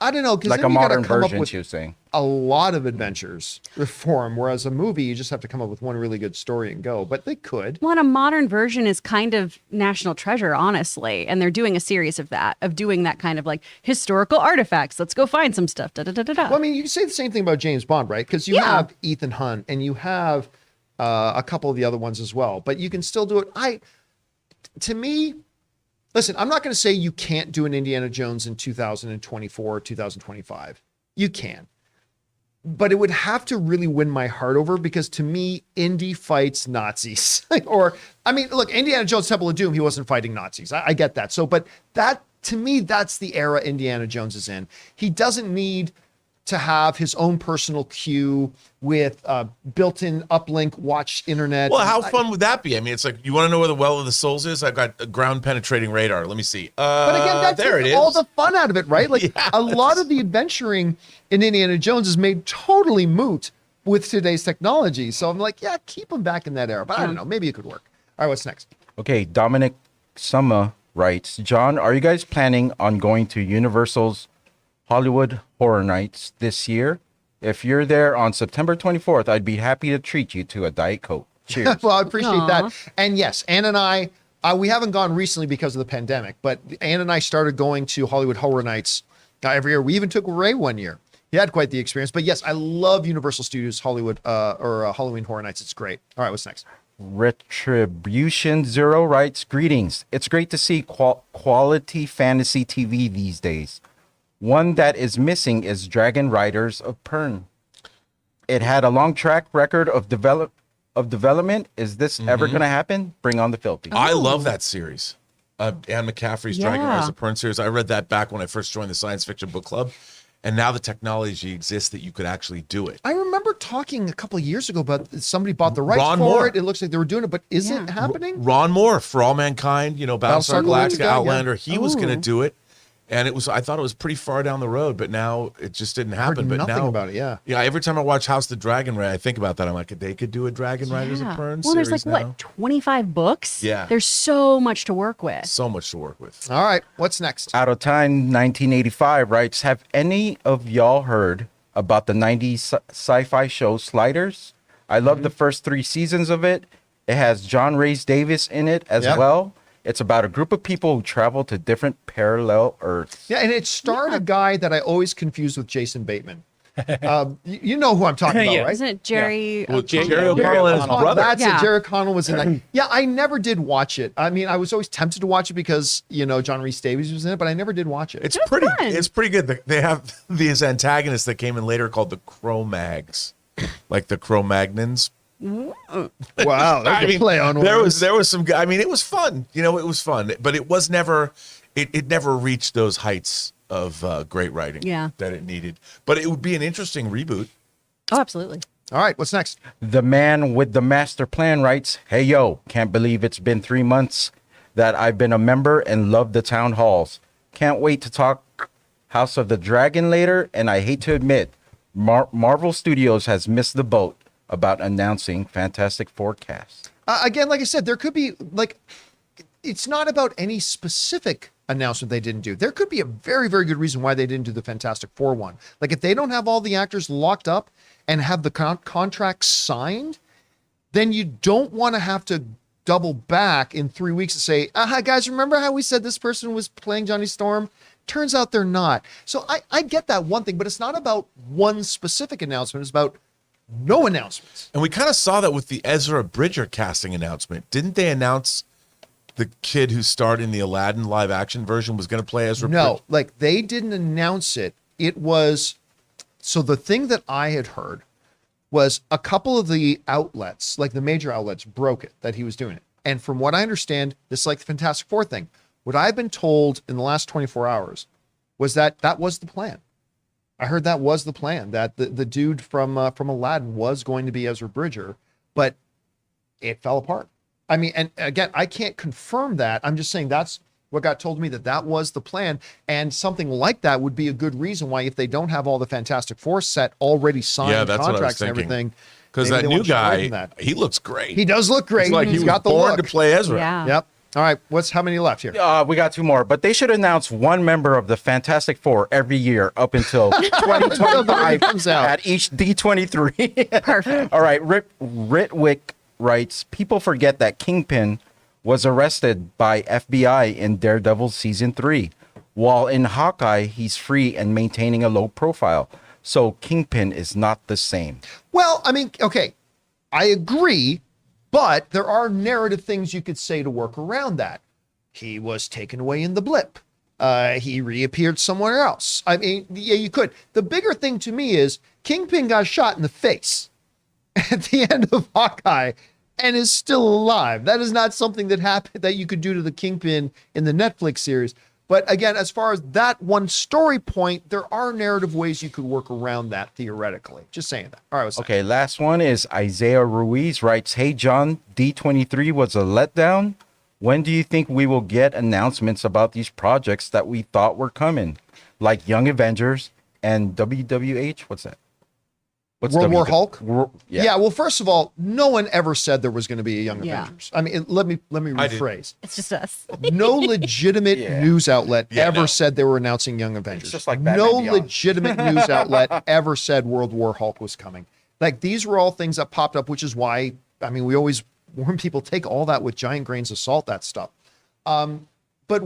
I don't know because Like a modern version, she was saying. a lot of adventures for them. Whereas a movie, you just have to come up with one really good story and go. But they could. Well, and a modern version is kind of National Treasure, honestly. And they're doing a series of doing that kind of like historical artifacts. Let's go find some stuff. Da, da, da, da, da. Well, I mean, you can say the same thing about James Bond, right? Because you have Ethan Hunt and you have a couple of the other ones as well. But you can still do it. To me, listen, I'm not going to say you can't do an Indiana Jones in 2024 or 2025. You can. But it would have to really win my heart over because to me, Indy fights Nazis. Look, Indiana Jones Temple of Doom, he wasn't fighting Nazis. I get that. But that, to me, that's the era Indiana Jones is in. He doesn't need to have his own personal queue with built-in uplink, watch internet. Well, how fun would that be? I mean, it's like, you want to know where the Well of the Souls is? I've got a ground-penetrating radar. Let me see. But again, that there takes it is. all the fun out of it, right? Like Yes. a lot of the adventuring in Indiana Jones is made totally moot with today's technology. So I'm like, yeah, keep them back in that era. But I don't know. Maybe it could work. All right, what's next? Okay, Dominic Summer writes, John, are you guys planning on going to Universal's Hollywood Horror Nights this year? If you're there on September 24th, I'd be happy to treat you to a Diet Coke. Cheers. Well, I appreciate Aw. that. And yes, Ann and I, we haven't gone recently because of the pandemic, but Ann and I started going to Hollywood Horror Nights every year. We even took Ray one year. He had quite the experience. But yes, I love Universal Studios Hollywood Halloween Horror Nights. It's great. All right, what's next? Retribution Zero writes, greetings. It's great to see quality fantasy TV these days. One that is missing is Dragon Riders of Pern. It had a long track record of development. Is this ever going to happen? Bring on the filthy. I love that series. Anne McCaffrey's Dragon Yeah. Rise of Pern series. I read that back when I first joined the science fiction book club. And now the technology exists that you could actually do it. I remember talking a couple of years ago about somebody bought the rights Ron for Moore. it. It looks like they were doing it, but is it happening? Ron Moore, For All Mankind, Battlestar Battlestar Galactica, Galactica, yeah. Outlander, he was going to do it. And I thought it was pretty far down the road, but now it just didn't happen. Heard But nothing now, about it. Yeah. yeah. Every time I watch House of the Dragon, I think about that. I'm like, they could do a Dragon Riders of Pern Well, there's like series now. what 25 books. Yeah. There's so much to work with. So much to work with. All right. What's next? Out of Time 1985 writes, have any of y'all heard about the 90s sci-fi show Sliders? I love the first 3 seasons of it. It has John Rhys Davis in it as Yep. well. It's about a group of people who travel to different parallel Earths. Yeah, and it starred a guy that I always confuse with Jason Bateman. You know who I'm talking about, Yeah. right? Isn't it Jerry? Well, O'Connell? Jerry O'Connell and his O'Connell. brother. That's Yeah. it. Jared Connell was in that. Yeah, I never did watch it. I mean, I was always tempted to watch it because John Rhys Davies was in it, but I never did watch it. It's was pretty. fun. It's pretty good. They have these antagonists that came in later called the Cro-Mags, like the Cro-Magnons. Wow, I mean, play on there words. was some. I mean, it was fun. It was fun, but it was never. It never reached those heights of great writing. Yeah. that it needed. But it would be an interesting reboot. Oh, absolutely. All right, what's next? The man with the master plan writes, hey, yo, can't believe it's been 3 months that I've been a member and love the town halls. Can't wait to talk House of the Dragon later. And I hate to admit, Marvel Studios has missed the boat about announcing Fantastic Four cast. Again, like I said, there could be it's not about any specific announcement they didn't do. There could be a very, very good reason why they didn't do the Fantastic Four one. Like if they don't have all the actors locked up and have the contract signed, then you don't want to have to double back in 3 weeks and say, guys, remember how we said this person was playing Johnny Storm? Turns out they're not. So I get that one thing, but it's not about one specific announcement. It's about no announcements. And we kind of saw that with the Ezra Bridger casting announcement. Didn't they announce the kid who starred in the Aladdin live action version was going to play Ezra No, Bridger? like they didn't announce it. It was, so the thing that I had heard was a couple of the outlets, like the major outlets, broke it that he was doing it. And from what I understand, this is like the Fantastic Four thing. What I've been told in the last 24 hours was that was the plan. I heard that was the plan, that the dude from Aladdin was going to be Ezra Bridger, but it fell apart. I mean, and again, I can't confirm that. I'm just saying that's what got told to me, that was the plan. And something like that would be a good reason why, if they don't have all the Fantastic Four set already signed, Yeah, that's what I was contracts and thinking. everything. Because maybe that they new want to guy, shorten that. he looks great. He does look great. It's like he He's was got the born look. to play Ezra. Yeah. Yep. All right. How many left here? We got 2 more, but they should announce one member of the Fantastic Four every year up until 2025 comes out. at each D23. Perfect. All right, Ritwick writes, people forget that Kingpin was arrested by FBI in Daredevil season 3. While in Hawkeye, he's free and maintaining a low profile. So Kingpin is not the same. Well, I mean, okay, I agree, but there are narrative things you could say to work around that. He was taken away in the blip. He reappeared somewhere else. I mean, yeah, you could. The bigger thing to me is Kingpin got shot in the face at the end of Hawkeye and is still alive. That is not something that happened that you could do to the Kingpin in the Netflix series. But again, as far as that one story point, there are narrative ways you could work around that theoretically. Just saying that. All right. What's Okay, last one is Isaiah Ruiz writes, hey, John, D23 was a letdown. When do you think we will get announcements about these projects that we thought were coming? Like Young Avengers and WWH? What's that? What's World War Hulk? Yeah. Yeah. Well, first of all, no one ever said there was going to be a Young Yeah. Avengers. I mean, let me I did. rephrase. It's just us. No legitimate Yeah. news outlet Yeah, ever no. said they were announcing Young Avengers. just like Batman no Beyond. legitimate news outlet ever said World War Hulk was coming. Like these were all things that popped up, which is why, I mean, we always warn people, take all that with giant grains of salt, that stuff. But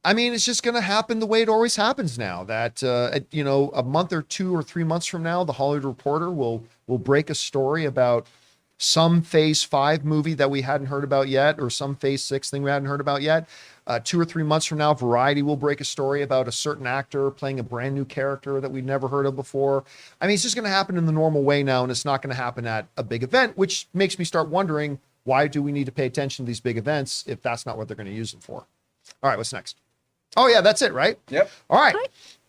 I mean, it's just going to happen the way it always happens now, that, a month or 2 or 3 months from now, the Hollywood Reporter will break a story about some Phase 5 movie that we hadn't heard about yet, or some Phase 6 thing we hadn't heard about yet. 2 or 3 months from now, Variety will break a story about a certain actor playing a brand new character that we've never heard of before. I mean, it's just going to happen in the normal way now, and it's not going to happen at a big event, which makes me start wondering, why do we need to pay attention to these big events if that's not what they're going to use them for? All right, what's next? Oh, yeah, that's it, right? Yep. All right.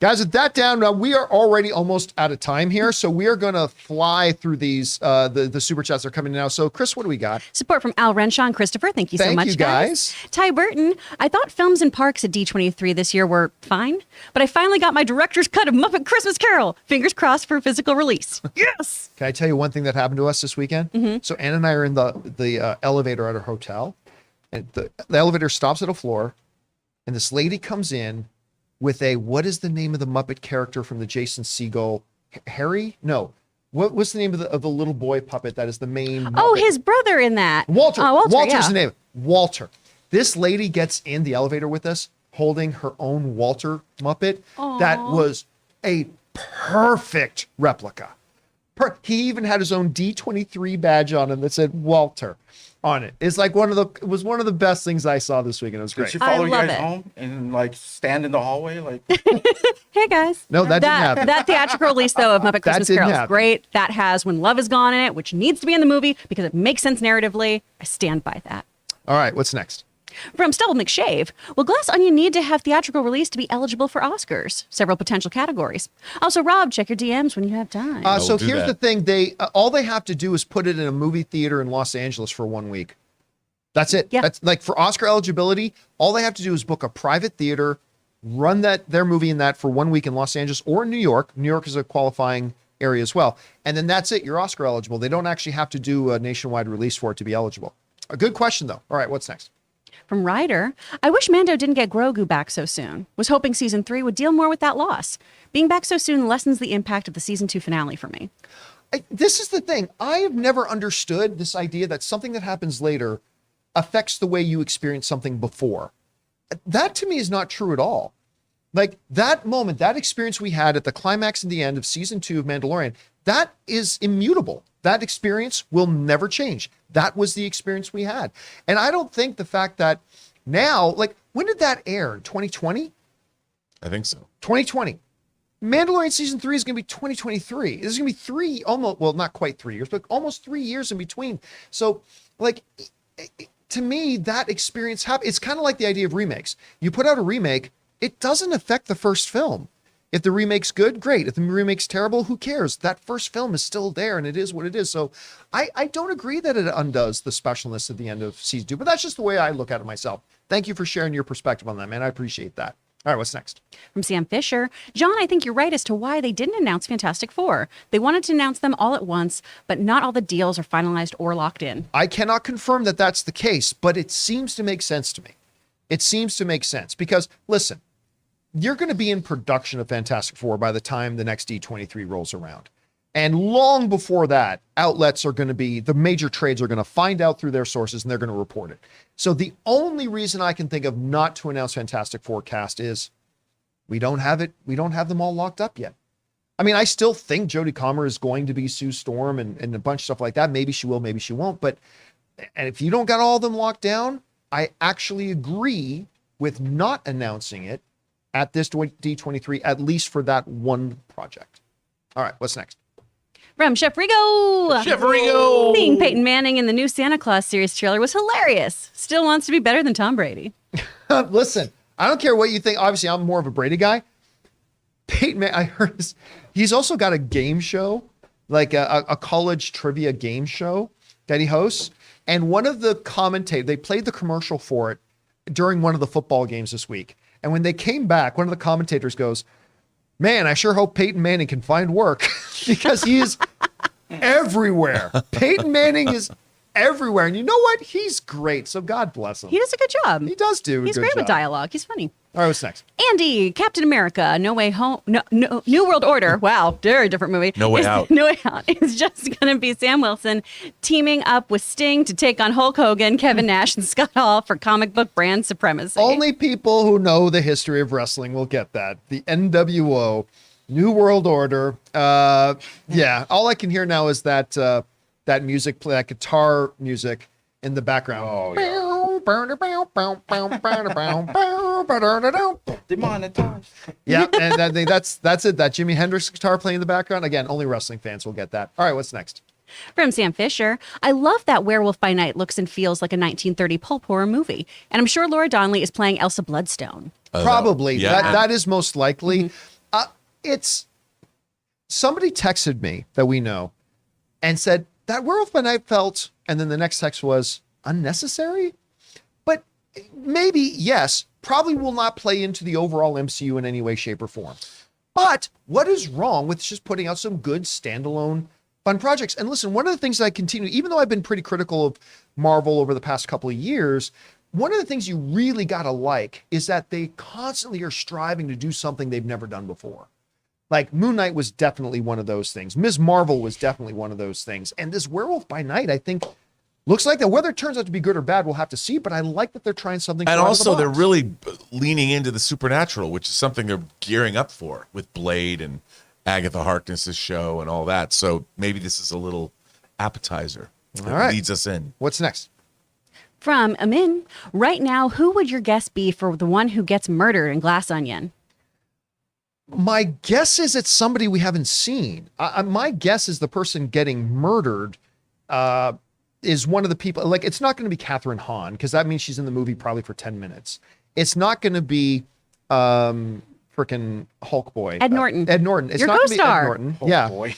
Guys, with that down, we are already almost out of time here, so we are going to fly through these, the super chats that are coming in now. So, Chris, what do we got? Support from Al Renshaw and Christopher. Thank you so Thank much, you, guys. Ty Burton. I thought films and parks at D23 this year were fine, but I finally got my director's cut of Muppet Christmas Carol. Fingers crossed for physical release. Yes. Can I tell you one thing that happened to us this weekend? So, Ann and I are in the elevator at our hotel, and the elevator stops at a floor, and this lady comes in with what is the name of the Muppet character from the Jason Segel? Harry? No. What's the name of the little boy puppet that is the main Muppet? Oh, his brother in that. Walter. Walter's yeah. the name. Walter. This lady gets in the elevator with us holding her own Walter Muppet. That was a perfect replica. He even had his own D23 badge on him that said Walter on it. It's like it was one of the best things I saw this week, and it was Did great. she follow you love guys it. home and like stand in the hallway like? Hey guys. No, that didn't happen. That theatrical release though of Muppet Christmas didn't Carol is happen. great. That has When Love Is Gone in it, which needs to be in the movie because it makes sense narratively. I stand by that. All right, what's next? From Stubble McShave, will Glass Onion need to have theatrical release to be eligible for Oscars? Several potential categories. Also, Rob, check your DMs when you have time. So do here's that. the thing: all they have to do is put it in a movie theater in Los Angeles for 1 week. That's it. Yeah. That's like for Oscar eligibility. All they have to do is book a private theater, run their movie in that for 1 week in Los Angeles or New York. New York is a qualifying area as well, and then that's it. You're Oscar eligible. They don't actually have to do a nationwide release for it to be eligible. A good question though. All right, what's next? From Ryder, I wish Mando didn't get Grogu back so soon. Was hoping season 3 would deal more with that loss. Being back so soon lessens the impact of the season 2 finale for me. This is the thing. I have never understood this idea that something that happens later affects the way you experience something before. That to me is not true at all. Like that moment, that experience we had at the climax and the end of season 2 of Mandalorian, that is immutable. That experience will never change. That was the experience we had. And I don't think the fact that now, like, when did that air? In 2020? I think so. 2020. Mandalorian season 3 is going to be 2023. This is going to be not quite 3 years, but almost 3 years in between. So, like, to me, that experience it's kind of like the idea of remakes. You put out a remake, it doesn't affect the first film. If the remake's good, great. If the remake's terrible, who cares? That first film is still there, and it is what it is. So I don't agree that it undoes the specialness at the end of season 2, but that's just the way I look at it myself. Thank you for sharing your perspective on that, man. I appreciate that. All right, what's next? From Sam Fisher, John, I think you're right as to why they didn't announce Fantastic Four. They wanted to announce them all at once, but not all the deals are finalized or locked in. I cannot confirm that that's the case, but it seems to make sense to me. It seems to make sense because, listen, you're going to be in production of Fantastic Four by the time the next D23 rolls around. And long before that, outlets are going to the major trades are going to find out through their sources and they're going to report it. So the only reason I can think of not to announce Fantastic Four cast is we don't have it. We don't have them all locked up yet. I mean, I still think Jodie Comer is going to be Sue Storm and a bunch of stuff like that. Maybe she will, maybe she won't. And if you don't got all of them locked down, I actually agree with not announcing it at this D23, at least for that one project. All right, what's next? From Chef Rigo. Chef Rigo! Seeing Peyton Manning in the new Santa Claus series trailer was hilarious. Still wants to be better than Tom Brady. Listen, I don't care what you think. Obviously, I'm more of a Brady guy. Peyton Manning, I heard this. He's also got a game show, like a college trivia game show that he hosts. And one of the commentators, they played the commercial for it during one of the football games this week. And when they came back, one of the commentators goes, "Man, I sure hope Peyton Manning can find work," because he is everywhere. Peyton Manning is everywhere. And you know what? He's great. So God bless him. He does a good job. He does do a He's good great job. with dialogue. He's funny. All right, what's next? Andy, Captain America, No Way Home, no, New World Order. Wow, very different movie. No Way Out. No Way Out. It's just going to be Sam Wilson teaming up with Sting to take on Hulk Hogan, Kevin Nash, and Scott Hall for comic book brand supremacy. Only people who know the history of wrestling will get that. The NWO, New World Order. Yeah, all I can hear now is that music, that guitar music in the background. Oh, yeah. Demonetized. Yeah, and I think that's it. That Jimi Hendrix guitar playing in the background. Again, only wrestling fans will get that. All right, what's next? From Sam Fisher, I love that Werewolf by Night looks and feels like a 1930 pulp horror movie. And I'm sure Laura Donnelly is playing Elsa Bloodstone. Probably. Yeah. That is most likely. It's somebody texted me that we know and said that Werewolf by Night felt, and then the next text was unnecessary. But maybe, yes, probably will not play into the overall MCU in any way, shape, or form. But what is wrong with just putting out some good standalone fun projects? And listen, one of the things that I continue, even though I've been pretty critical of Marvel over the past couple of years, one of the things you really got to like is that they constantly are striving to do something they've never done before. Like Moon Knight was definitely one of those things. Ms. Marvel was definitely one of those things. And this Werewolf by Night, I think, looks like that. Whether it turns out to be good or bad, we'll have to see. But I like that they're trying something. And out of also, the they're box. really leaning into the supernatural, which is something they're gearing up for with Blade and Agatha Harkness's show and all that. So maybe this is a little appetizer that All right. leads us in. What's next? From Amin, right now, who would your guess be for the one who gets murdered in Glass Onion? My guess is it's somebody we haven't seen. My guess is the person getting murdered is one of the people. Like, it's not going to be Catherine Hahn, because that means she's in the movie probably for 10 minutes. It's not going to be freaking Hulk Boy. Ed Norton. Ed Norton. It's Your not going to be Ed co-star. Norton. Oh, yeah. boy.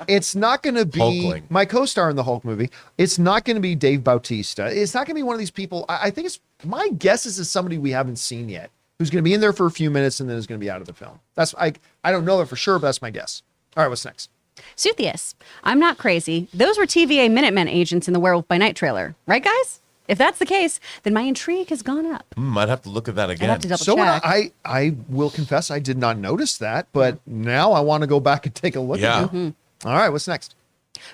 It's not going to be Hulkling. my co-star in the Hulk movie. It's not going to be Dave Bautista. It's not going to be one of these people. I think it's, my guess is it's somebody we haven't seen yet, who's going to be in there for a few minutes and then is going to be out of the film. That's I don't know that for sure, but that's my guess. All right, what's next? Suthius, I'm not crazy. Those were TVA Minutemen agents in the Werewolf by Night trailer. Right, guys? If that's the case, then my intrigue has gone up. I'd have to look at that I'd again. have to double So check. I will confess I did not notice that, but now I want to go back and take a look Yeah. at it. All right, what's next?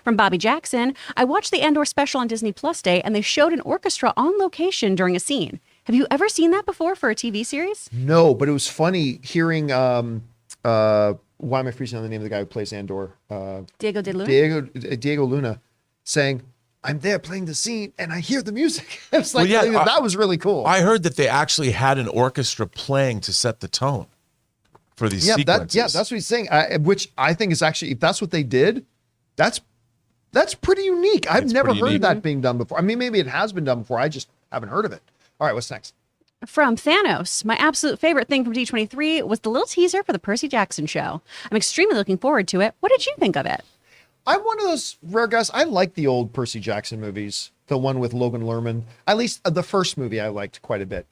From Bobby Jackson, I watched the Andor special on Disney Plus Day, and they showed an orchestra on location during a scene. Have you ever seen that before for a TV series? No, but it was funny hearing why am I freezing on the name of the guy who plays Andor? Diego de Luna? Diego Luna saying, I'm there playing the scene and I hear the music. It's like, Well, yeah, that was really cool. I heard that they actually had an orchestra playing to set the tone for these sequences. That's what he's saying. Which I think is actually, if that's what they did, that's pretty unique. I've It's never pretty heard of unique. that being done before. I mean, maybe it has been done before. I just haven't heard of it. All right, what's next? From Thanos, my absolute favorite thing from D23 was the little teaser for the Percy Jackson show. I'm extremely looking forward to it. What did you think of it? I'm one of those rare guys. I like the old Percy Jackson movies, the one with Logan Lerman. At least the first movie I liked quite a bit.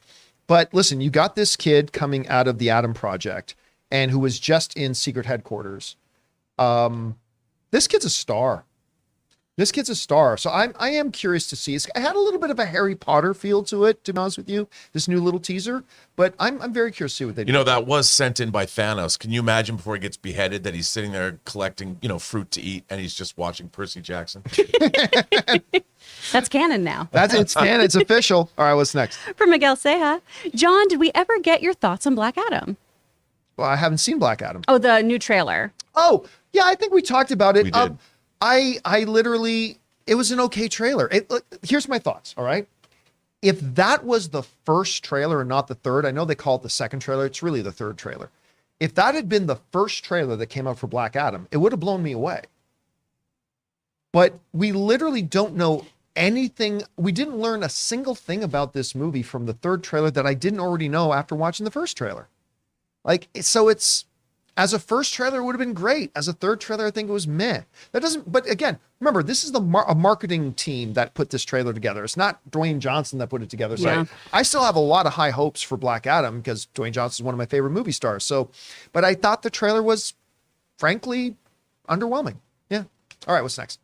But listen, you got this kid coming out of the Atom Project and who was just in Secret Headquarters. This kid's a star. This kid's a star. So I am curious to see. It had a little bit of a Harry Potter feel to it, to be honest with you, this new little teaser. But I'm very curious to see what they do. You know, that was sent in by Thanos. Can you imagine before he gets beheaded that he's sitting there collecting, fruit to eat and he's just watching Percy Jackson? That's canon now. It's canon. It's official. All right, what's next? From Miguel Ceja, John, did we ever get your thoughts on Black Adam? Well, I haven't seen Black Adam. Oh, the new trailer. Oh, yeah, I think we talked about it. We did. I literally, it was an okay trailer. Here's my thoughts, all right? If that was the first trailer and not the third, I know they call it the second trailer. It's really the third trailer. If that had been the first trailer that came out for Black Adam, it would have blown me away. But we literally don't know anything. We didn't learn a single thing about this movie from the third trailer that I didn't already know after watching the first trailer. As a first trailer, it would have been great. As a third trailer, I think it was meh. But again, remember, this is a marketing team that put this trailer together. It's not Dwayne Johnson that put it together. So Yeah. I still have a lot of high hopes for Black Adam because Dwayne Johnson is one of my favorite movie stars. So, but I thought the trailer was, frankly, underwhelming. Yeah. All right, what's next?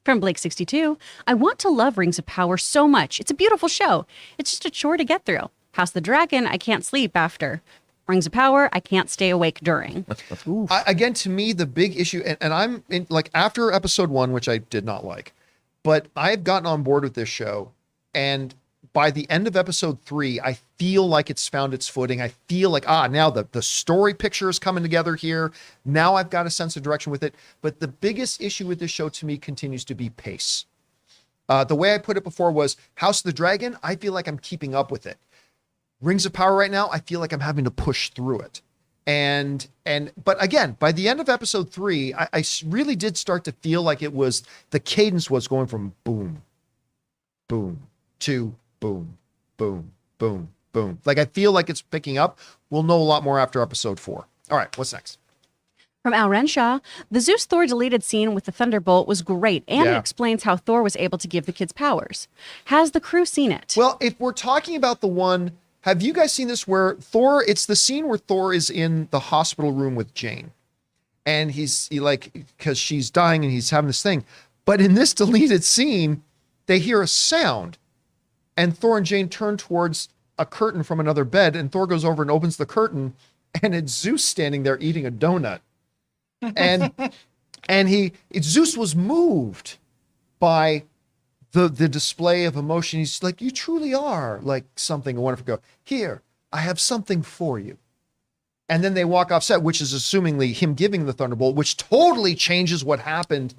From Blake62, I want to love Rings of Power so much. It's a beautiful show. It's just a chore to get through. House of the Dragon, I can't sleep after. Rings of Power, I can't stay awake during. Again, to me, the big issue, and I'm in, like, after episode 1, which I did not like, but I've gotten on board with this show. And by the end of episode 3, I feel like it's found its footing. I feel like, now the story picture is coming together here. Now I've got a sense of direction with it. But the biggest issue with this show to me continues to be pace. The way I put it before was House of the Dragon, I feel like I'm keeping up with it. Rings of Power right now, I feel like I'm having to push through it. But again, by the end of episode 3, I really did start to feel like it was, the cadence was going from boom, boom, to boom, boom, boom, boom. Like, I feel like it's picking up. We'll know a lot more after episode 4. All right, what's next? From Al Renshaw, the Zeus Thor deleted scene with the Thunderbolt was great, and it explains how Thor was able to give the kids powers. Has the crew seen it? Well, if we're talking about the one, have you guys seen this where Thor, it's the scene where Thor is in the hospital room with Jane, and because she's dying and he's having this thing. But in this deleted scene, they hear a sound, and Thor and Jane turn towards a curtain from another bed, and Thor goes over and opens the curtain, and it's Zeus standing there eating a donut. And Zeus was moved by the display of emotion. He's like, you truly are like something wonderful. Go, here, I have something for you. And then they walk off set, which is assumingly him giving the Thunderbolt, which totally changes what happened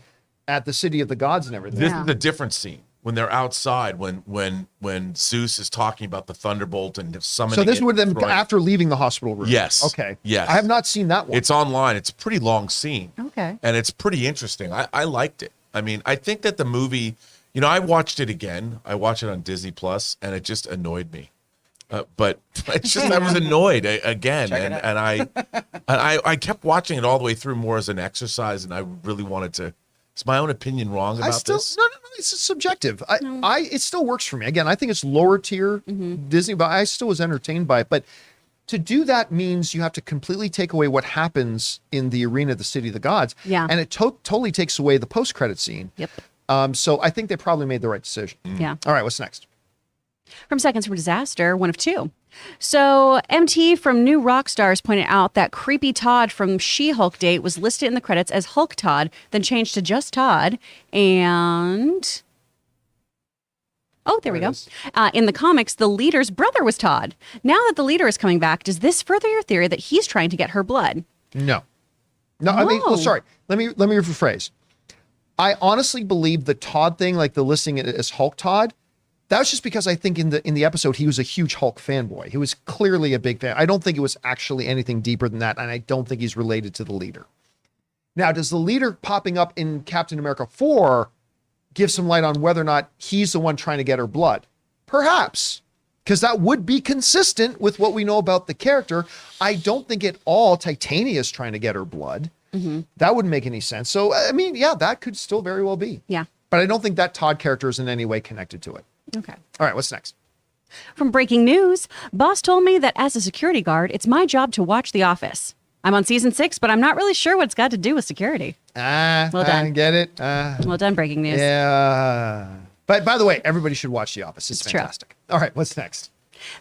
at the City of the Gods and everything. This is a different scene when they're outside, when Zeus is talking about the Thunderbolt and summoning. So this it, would have been throwing- after leaving the hospital room. Yes. Okay. Yes. I have not seen that one. It's online. It's a pretty long scene. Okay. And it's pretty interesting. I liked it. I mean, I think that the movie, I watched it again. I watched it on Disney Plus, and it just annoyed me. But it's just, I was annoyed again. And I kept watching it all the way through more as an exercise, and I really wanted to. Is my own opinion wrong about this? No, it's subjective. It still works for me. Again, I think it's lower tier Disney, but I still was entertained by it. But to do that means you have to completely take away what happens in the arena of the City of the Gods. Yeah. And it totally takes away the post-credit scene. Yep. So I think they probably made the right decision. Yeah. All right, what's next? From Seconds from Disaster, one of 2. So MT from New Rockstars pointed out that creepy Todd from She-Hulk date was listed in the credits as Hulk Todd, then changed to just Todd. And there we go. In the comics, the leader's brother was Todd. Now that the leader is coming back, does this further your theory that he's trying to get her blood? No. I mean, sorry. Let me rephrase. I honestly believe the Todd thing, like the listing as Hulk Todd, that was just because I think in the episode he was a huge Hulk fanboy. He was clearly a big fan. I don't think it was actually anything deeper than that, and I don't think he's related to the leader. Now, does the leader popping up in Captain America 4 give some light on whether or not he's the one trying to get her blood? Perhaps, because that would be consistent with what we know about the character. I don't think at all Titania's trying to get her blood. Mm-hmm. That wouldn't make any sense. So, I mean, yeah, that could still very well be. Yeah. But I don't think that Todd character is in any way connected to it. Okay. All right, what's next? From Breaking News, boss told me that as a security guard, it's my job to watch The Office. I'm on season 6, but I'm not really sure what it's got to do with security. Well done. I get it. Well done, Breaking News. Yeah. But by the way, everybody should watch The Office. It's fantastic. True. All right, what's next?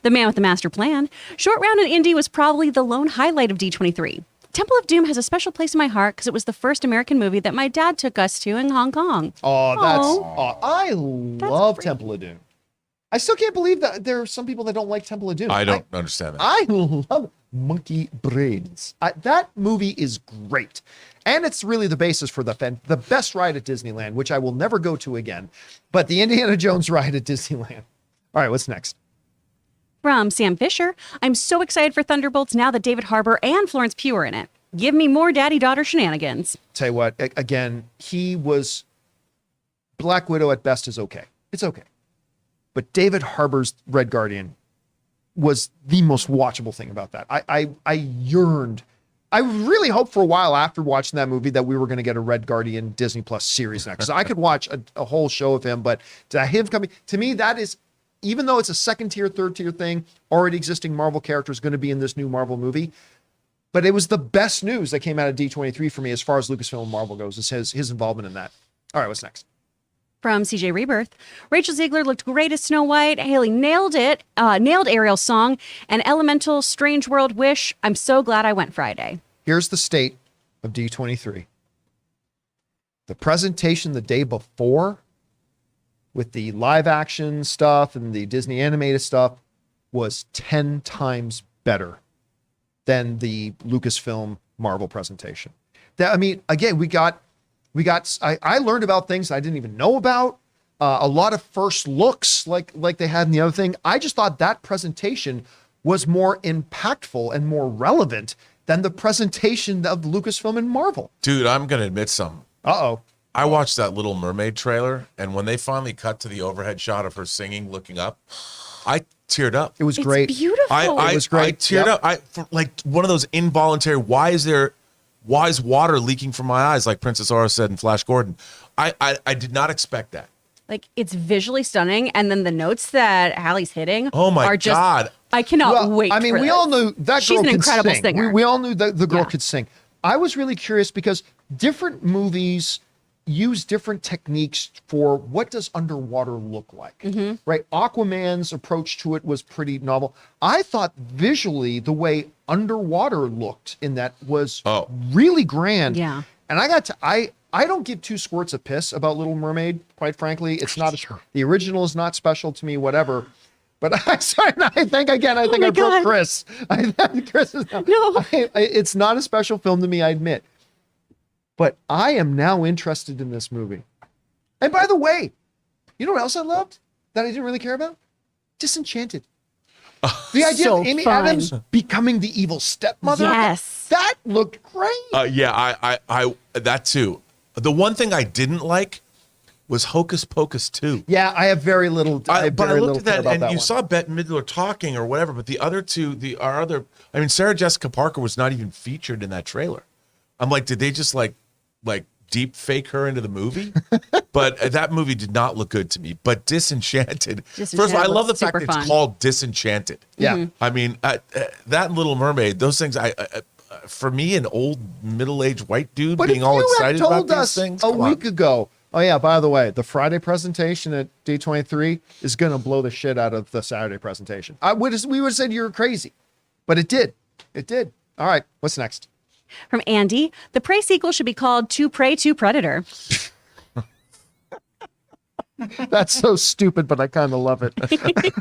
The Man with the Master Plan. Short Round in Indy was probably the lone highlight of D23. Temple of Doom has a special place in my heart because it was the first American movie that my dad took us to in Hong Kong. I love Temple of Doom. I still can't believe that there are some people that don't like Temple of Doom. I don't understand that. I love Monkey Brains. That movie is great. And it's really the basis for the best ride at Disneyland, which I will never go to again, but the Indiana Jones ride at Disneyland. All right, what's next? From Sam Fisher, I'm so excited for Thunderbolts now that David Harbour and Florence Pugh are in it. Give me more daddy-daughter shenanigans. Tell you what, again, Black Widow at best is okay. It's okay. But David Harbour's Red Guardian was the most watchable thing about that. I yearned. I really hoped for a while after watching that movie that we were going to get a Red Guardian Disney Plus series next. So I could watch a whole show of him, but to have him coming, to me, that is, even though it's a second tier, third tier thing, already existing Marvel character is going to be in this new Marvel movie. But it was the best news that came out of D23 for me as far as Lucasfilm and Marvel goes, is his involvement in that. All right, what's next? From CJ Rebirth, Rachel Ziegler looked great as Snow White. Haley nailed Ariel's song, and Elemental Strange World Wish. I'm so glad I went Friday. Here's the state of D23. The presentation the day before with the live action stuff and the Disney animated stuff was 10 times better than the Lucasfilm Marvel presentation. I mean, again, I learned about things I didn't even know about. A lot of first looks like they had in the other thing. I just thought that presentation was more impactful and more relevant than the presentation of Lucasfilm and Marvel. Dude, I'm gonna admit something. Uh-oh. I watched that Little Mermaid trailer, and when they finally cut to the overhead shot of her singing, looking up, I teared up. It was great. It's beautiful. It was great. I teared Yep. up. Like one of those involuntary. Why is water leaking from my eyes? Like Princess Aura said in Flash Gordon. I did not expect that. Like, it's visually stunning, and then the notes that Hallie's hitting Oh my are just, God. I cannot Well, wait. I mean, for we this. all knew that She's girl an could incredible sing. singer. We all knew that the girl Yeah. could sing. I was really curious because different movies use different techniques for what does underwater look like, Mm-hmm. right? Aquaman's approach to it was pretty novel. I thought visually the way underwater looked in that was really grand. Yeah. And I don't give two squirts of piss about Little Mermaid, quite frankly. It's not, the original is not special to me, whatever. But I think I my broke God. Chris. Chris is No. it's not a special film to me, I admit. But I am now interested in this movie. And by the way, you know what else I loved that I didn't really care about? Disenchanted. The idea So of Amy fun. Adams becoming the evil stepmother. Yes. That looked great. Yeah, I that too. The one thing I didn't like was Hocus Pocus 2. Yeah, I have very little. I have But I very looked little at care that, about and that you one. saw Bette Midler talking or whatever, but the other two, I mean, Sarah Jessica Parker was not even featured in that trailer. I'm like, did they just like deep fake her into the movie? But that movie did not look good to me. But Disenchanted. First of all, I love the fact that super fun. it's called Disenchanted. Yeah. I mean, that Little Mermaid, those things, for me, an old middle-aged white dude But being if all you excited had about told these us things, a come on. week ago, oh yeah, by the way, the Friday presentation at D23 is going to blow the shit out of the Saturday presentation. We would have said you were crazy, but it did. It did. All right, what's next? From Andy, the Prey sequel should be called To Prey to Predator. That's so stupid, but I kind of love it.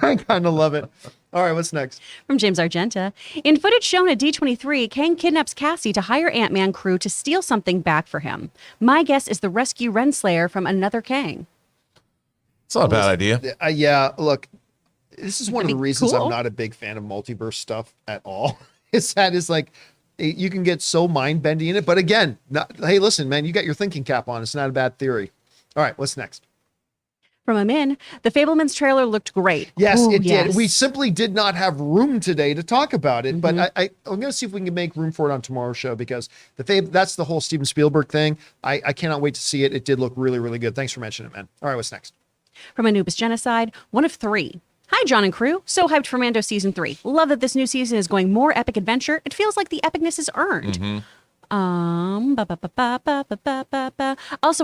I kind of love it. All right, what's next? From James Argenta, in footage shown at D23, Kang kidnaps Cassie to hire Ant-Man crew to steal something back for him. My guess is the rescue Renslayer from another Kang. It's not a bad idea. Yeah, look, this is one of the That'd be reasons cool. I'm not a big fan of multiverse stuff at all. It's like you can get so mind bendy in it, but again, hey, listen, man, you got your thinking cap on. It's not a bad theory. All right, what's next? From Amin, the Fablemans trailer looked great. Yes, Ooh, it yes. did. We simply did not have room today to talk about it, Mm-hmm. but I'm going to see if we can make room for it on tomorrow's show because that's the whole Steven Spielberg thing. I cannot wait to see it. It did look really, really good. Thanks for mentioning it, man. All right, what's next? From Anubis Genocide, one of three. Hi, John and crew. So hyped for Mando Season 3. Love that this new season is going more epic adventure. It feels like the epicness is earned. Also,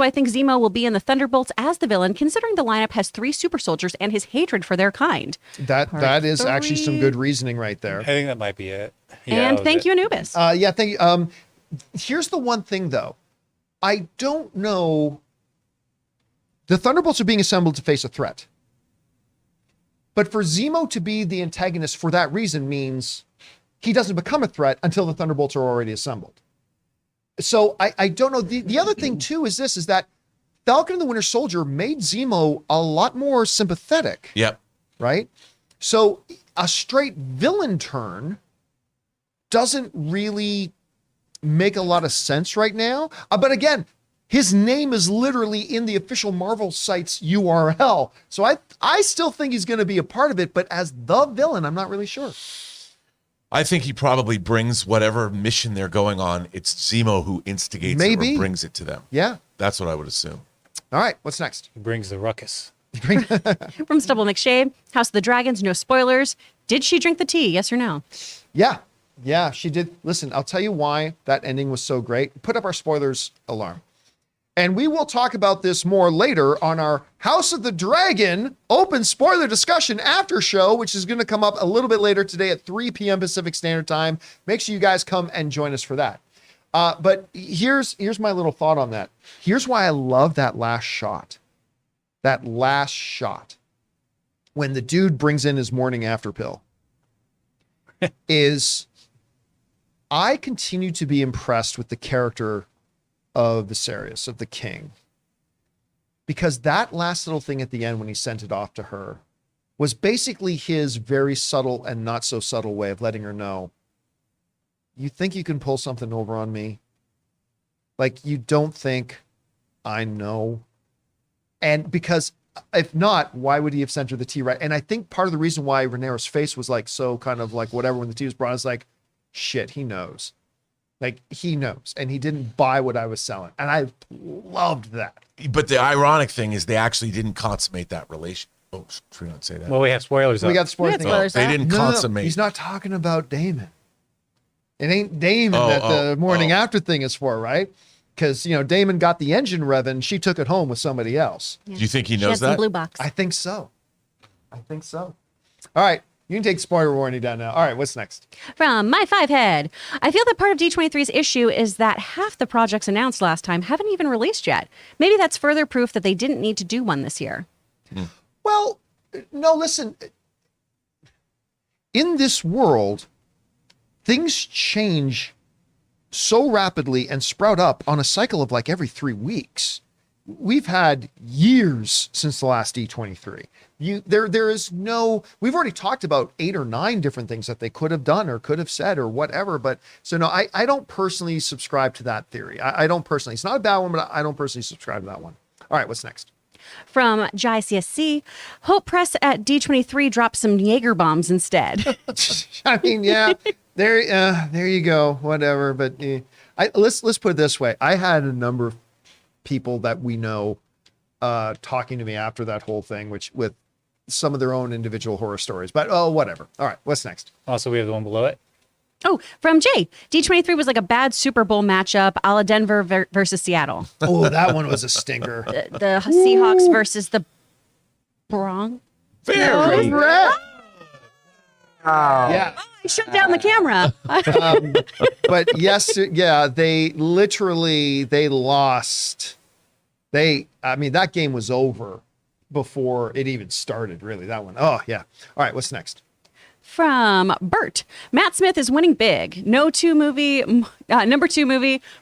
I think Zemo will be in the Thunderbolts as the villain, considering the lineup has 3 super soldiers and his hatred for their kind. That is actually some good reasoning right there. I think that might be it. And thank you, Anubis. Yeah, thank you. Here's the one thing, though. I don't know. The Thunderbolts are being assembled to face a threat. But for Zemo to be the antagonist for that reason means he doesn't become a threat until the Thunderbolts are already assembled. So I don't know. The other thing, too, is that Falcon and the Winter Soldier made Zemo a lot more sympathetic. Yep. Right? So a straight villain turn doesn't really make a lot of sense right now. But again, his name is literally in the official Marvel site's URL. So I still think he's going to be a part of it, but as the villain, I'm not really sure. I think he probably brings whatever mission they're going on. It's Zemo who instigates it Maybe. or brings it to them. Yeah. That's what I would assume. All right. What's next? He brings the ruckus. From Stubble McShade, House of the Dragons, no spoilers. Did she drink the tea? Yes or no? Yeah. Yeah, she did. Listen, I'll tell you why that ending was so great. Put up our spoilers alarm. And we will talk about this more later on our House of the Dragon open spoiler discussion after show, which is going to come up a little bit later today at 3 p.m. Pacific Standard Time. Make sure you guys come and join us for that. But here's my little thought on that. Here's why I love that last shot. That last shot. When the dude brings in his morning after pill. is I continue to be impressed with the character of Viserys, of the king. Because that last little thing at the end when he sent it off to her was basically his very subtle and not so subtle way of letting her know, you think you can pull something over on me? Like, you don't think I know? And because if not, why would he have sent her the tea right? And I think part of the reason why Rhaenyra's face was like so kind of like whatever when the tea was brought is like, shit, he knows. Like, he knows. And he didn't buy what I was selling. And I loved that. But the ironic thing is they actually didn't consummate that relation. Oh, should we not say that? Well, we have spoilers. We up. got the spoiler We had thing. spoilers. They didn't No, consummate. he's not talking about Damon. It ain't Damon that the morning after thing is for, right? Because, you know, Damon got the engine revving. She took it home with somebody else. Do you think he She had knows some that? blue box. I think so. All right. You can take spoiler warning down now. All right. What's next? From My Five Head, I feel that part of D23's issue is that half the projects announced last time haven't even released yet. Maybe that's further proof that they didn't need to do one this year. Well, no, listen. In this world, things change so rapidly and sprout up on a cycle of like every 3 weeks. We've had years since the last D23. There is no, we've already talked about 8 or 9 different things that they could have done or could have said or whatever. But so no, I don't personally subscribe to that theory. I don't personally, it's not a bad one, but I don't personally subscribe to that one. All right, what's next? From Jai CSC, Hope Press at D23 dropped some Jaeger bombs instead. I mean, yeah, there you go, whatever. But let's put it this way. I had a number of people that we know talking to me after that whole thing, which with some of their own individual horror stories, but whatever. All right, what's next? Also, we have the one below it. Oh, from Jay, D23 was like a bad Super Bowl matchup, a la Denver versus Seattle. Oh, that one was a stinker. The Seahawks versus the Bronx. Very. Yeah. I shut down the camera. But yes, yeah, they lost. I mean, that game was over before it even started, really, that one. Oh, yeah. All right, what's next? From Bert, Matt Smith is winning big. Number 2 movie,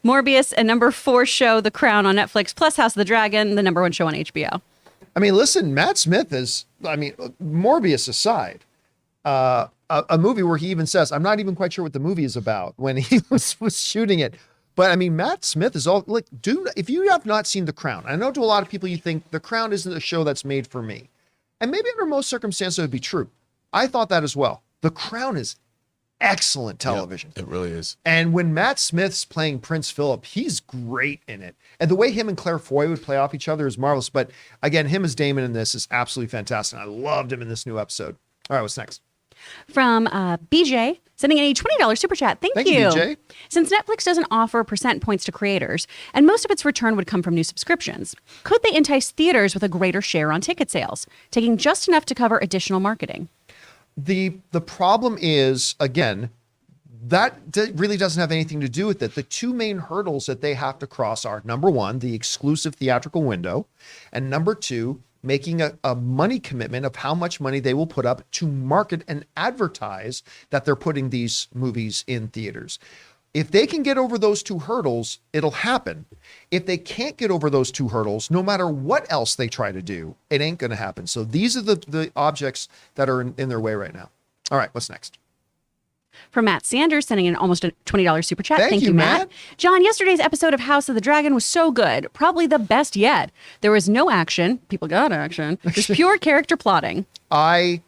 Morbius, and number 4 show, The Crown on Netflix, plus House of the Dragon, the number 1 show on HBO. I mean, listen, Matt Smith is, I mean, Morbius aside, a movie where he even says, I'm not even quite sure what the movie is about when he was shooting it. But I mean, Matt Smith is all like, if you have not seen The Crown, I know to a lot of people you think The Crown isn't a show that's made for me. And maybe under most circumstances it would be true. I thought that as well. The Crown is excellent television. It really is. And when Matt Smith's playing Prince Philip, he's great in it. And the way him and Claire Foy would play off each other is marvelous. But again, him as Damon in this is absolutely fantastic. I loved him in this new episode. All right, what's next? From BJ, sending in a $20 super chat. Thank you. BJ. Since Netflix doesn't offer percent points to creators, and most of its return would come from new subscriptions, could they entice theaters with a greater share on ticket sales, taking just enough to cover additional marketing? The problem is, again, that really doesn't have anything to do with it. The 2 main hurdles that they have to cross are, number 1, the exclusive theatrical window, and number 2, making a money commitment of how much money they will put up to market and advertise that they're putting these movies in theaters. If they can get over those 2 hurdles, it'll happen. If they can't get over those 2 hurdles, no matter what else they try to do, it ain't going to happen. So these are the objects that are in their way right now. All right, what's next? From Matt Sanders, sending in almost a $20 super chat. Thank you, Matt. John, yesterday's episode of House of the Dragon was so good. Probably the best yet. There was no action. People got action. Just pure character plotting. I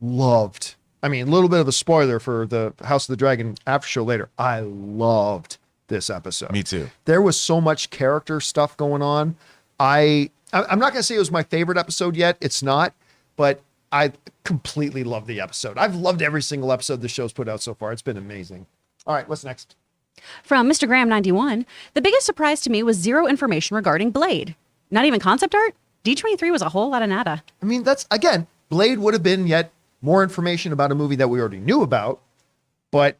loved, I mean, a little bit of a spoiler for the House of the Dragon after show later. I loved this episode. Me too. There was so much character stuff going on. I'm not going to say it was my favorite episode yet. It's not, but I completely loved the episode. I've loved every single episode the show's put out so far. It's been amazing. All right, what's next? From Mr. Graham 91, the biggest surprise to me was zero information regarding Blade. Not even concept art? D23 was a whole lot of nada. I mean, that's, again, Blade would have been yet more information about a movie that we already knew about, but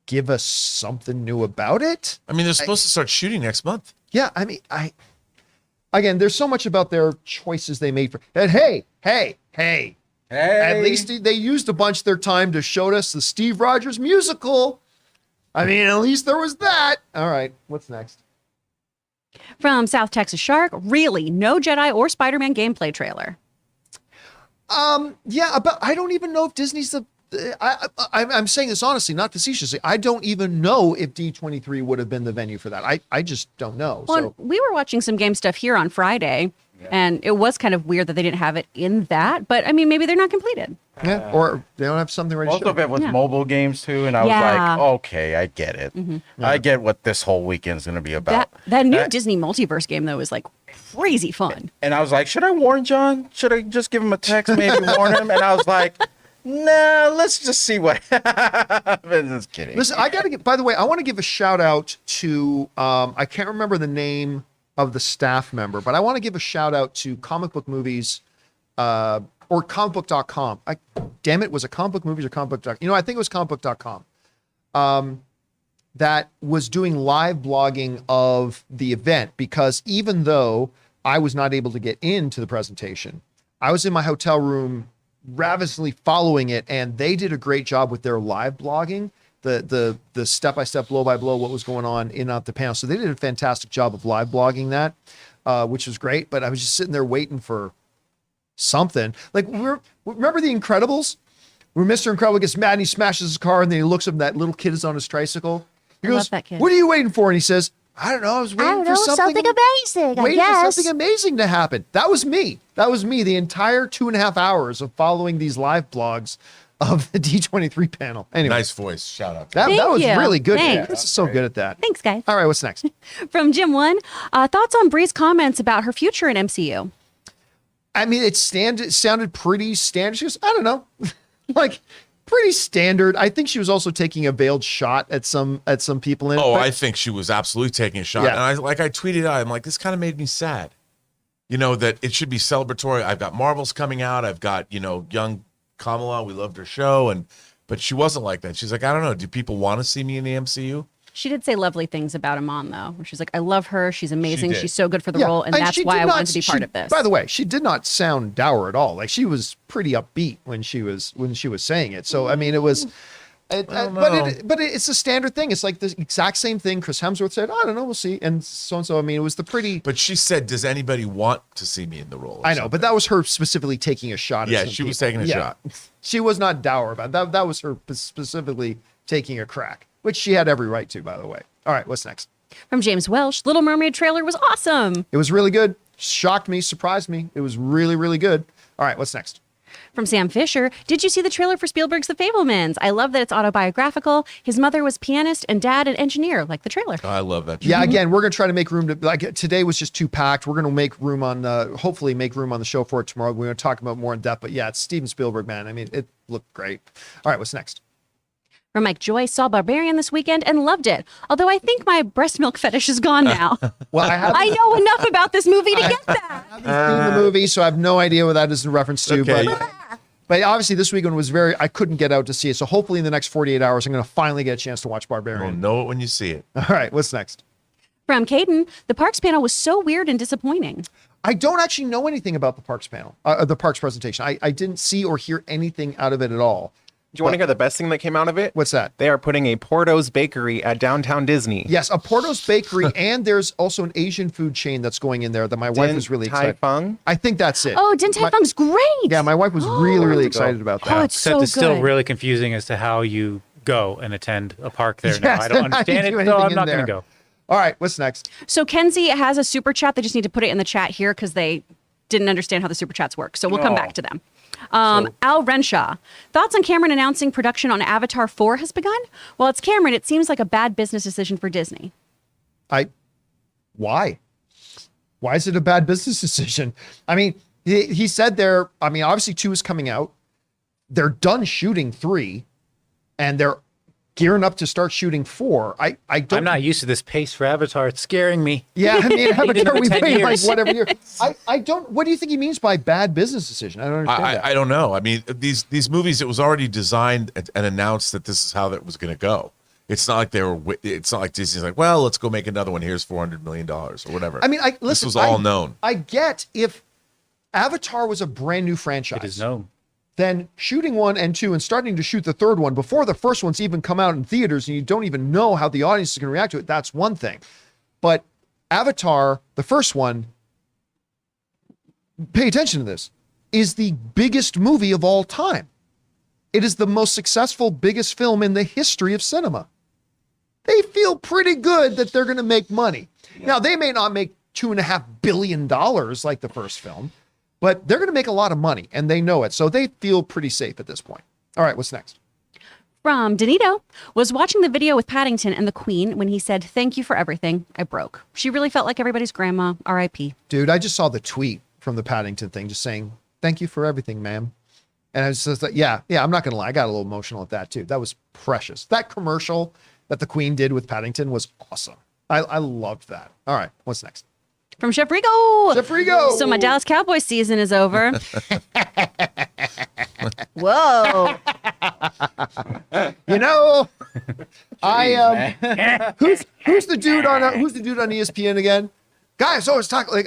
give us something new about it? I mean, they're supposed to start shooting next month. Yeah, I mean, again, there's so much about their choices they made for that. Hey. At least they used a bunch of their time to show us the Steve Rogers musical. I mean, at least there was that. All right, what's next? From South Texas Shark, really, no Jedi or Spider-Man gameplay trailer. Yeah, but I don't even know if Disney's I'm saying this honestly, not facetiously. I don't even know if D23 would have been the venue for that. I just don't know. Well, So we were watching some game stuff here on Friday, and it was kind of weird that they didn't have it in that. But I mean, maybe they're not completed. yeah, or they don't have something ready. Most to of it was Yeah. mobile games too, and I was Yeah. like, okay, I get it. I get what this whole weekend's gonna be about. That new Disney multiverse game though is like crazy fun. And I was like, should I warn John? Should I just give him a text, maybe warn him? And I was like, nah, let's just see what happens. Just kidding. Listen, I got to get, by the way, I want to give a shout out to, I can't remember the name of the staff member, but I want to give a shout out to Comic Book Movies, or comicbook.com. Damn it, was it Comic Book Movies or Comic Book? I think it was comicbook.com. That was doing live blogging of the event, because even though I was not able to get into the presentation, I was in my hotel room ravenously following it, and they did a great job with their live blogging, the step-by-step, blow-by-blow, what was going on in and out the panel. So they did a fantastic job of live blogging that, which was great. But I was just sitting there waiting for something. Like, remember The Incredibles? Where Mr. Incredible gets mad and he smashes his car, and then he looks up and that little kid is on his tricycle. He I goes, love that kid. "What are you waiting for?" And he says, "I don't know. I was waiting for something amazing. waiting for something amazing to happen." That was me. That was me the entire 2.5 hours of following these live blogs of the D23 panel. Anyway, Nice voice. Shout out. that Thank was you. really good. Thanks. Chris is so good at that. Thanks, guys. All right, what's next? From Jim One, thoughts on Bree's comments about her future in MCU? I mean, it sounded pretty standard. She goes, "I don't know," like pretty standard. I think she was also taking a veiled shot at some people in it. Oh, but- I think she was absolutely taking a shot. Yeah. And I tweeted out, I'm like, this kind of made me sad. That it should be celebratory. I've got Marvels coming out. I've got, young Kamala. We loved her show. But she wasn't like that. She's like, I don't know. Do people want to see me in the MCU? She did say lovely things about Iman, though. Where she's like, I love her. She's amazing. did. She's so good for the Yeah, role. And that's she why did I not- wanted to be part she- of this. By the way, she did not sound dour at all. Like, she was pretty upbeat when she was saying it. So, I mean, it was, but it's a standard thing. It's like the exact same thing Chris Hemsworth said, "I don't know, we'll see." And so. I mean, it was the pretty, But she said, does anybody want to see me in the role? or I know, something? but that was her specifically taking a shot. At Yeah, some she was people. taking a shot. She was not dour about that. That was her specifically taking a crack, which she had every right to, by the way. All right, what's next? From James Welsh, Little Mermaid trailer was awesome. It was really good. Shocked me, surprised me. It was really, really good. All right, what's next? From Sam Fisher, did you see the trailer for Spielberg's The Fablemans? I love that it's autobiographical. His mother was pianist and dad an engineer, like the trailer. I love that. Yeah, again, we're going to try to make room to, like, today was just too packed. We're going to make room on, hopefully make room on the show for it tomorrow. We're going to talk about more in depth, but yeah, it's Steven Spielberg, man. I mean, it looked great. All right, what's next? From Mike Joyce, saw Barbarian this weekend and loved it. Although I think my breast milk fetish is gone now. Well, I know enough about this movie to get that. haven't seen the movie, so I have no idea what that is in reference to. Okay. But obviously this weekend was I couldn't get out to see it. So hopefully in the next 48 hours, I'm going to finally get a chance to watch You'll Barbarian. know it when you see it. All right, what's next? From Caden, the Parks panel was so weird and disappointing. I don't actually know anything about the Parks panel, the Parks presentation. I didn't see or hear anything out of it at all. Do you want to hear the best thing that came out of it? What's that? They are putting a Porto's Bakery at downtown Disney. Yes, a Porto's Bakery, and there's also an Asian food chain that's going in there that my wife was really Tai excited. Fung? I think that's it. Oh, Din Tai My- Fung's great. Yeah, my wife was really, really excited about that. Oh, it's Except so it's still good. really confusing as to how you go and attend a park there now. Yes, I don't and how you understand do it, so anything I'm in not going there. to go. All right, what's next? So Kenzie has a super chat. They just need to put it in the chat here because they didn't understand how the super chats work. So we'll come back to them. Al Renshaw, thoughts on Cameron announcing production on Avatar 4 has begun? Well, it's Cameron. It seems like a bad business decision for Disney. Why? Why is it a bad business decision? I mean, he said obviously 2 is coming out. They're done shooting 3 and they're gearing up to start shooting 4. I don't. I'm not used to this pace for Avatar. It's scaring me. Yeah, I mean, Avatar, over we 10 waited like years. whatever year. I don't. What do you think he means by bad business decision? I don't understand that. I don't know. I mean, these movies, it was already designed and announced that this is how that was going to go. It's not like it's not like Disney's like, well, let's go make another one. Here's $400 million or whatever. I mean, listen. This was all known. I get if Avatar was a brand new franchise. It is known. Then shooting 1 and 2 and starting to shoot the 3rd one before the first one's even come out in theaters and you don't even know how the audience is going to react to it, that's one thing. But Avatar, the first one, pay attention to this, is the biggest movie of all time. It is the most successful, biggest film in the history of cinema. They feel pretty good that they're going to make money. Now, they may not make $2.5 billion like the first film, but they're going to make a lot of money, and they know it. So they feel pretty safe at this point. All right, what's next? From Danito, was watching the video with Paddington and the Queen when he said, "Thank you for everything. I broke." She really felt like everybody's grandma. R.I.P. Dude, I just saw the tweet from the Paddington thing just saying, "Thank you for everything, ma'am." And I was just like, yeah, I'm not going to lie. I got a little emotional at that too. That was precious. That commercial that the Queen did with Paddington was awesome. I loved that. All right, what's next? From Chef Rigo. Chef Rigo. So my Dallas Cowboys season is over. Whoa. You know, who's the dude on ESPN again? Guys, always talk like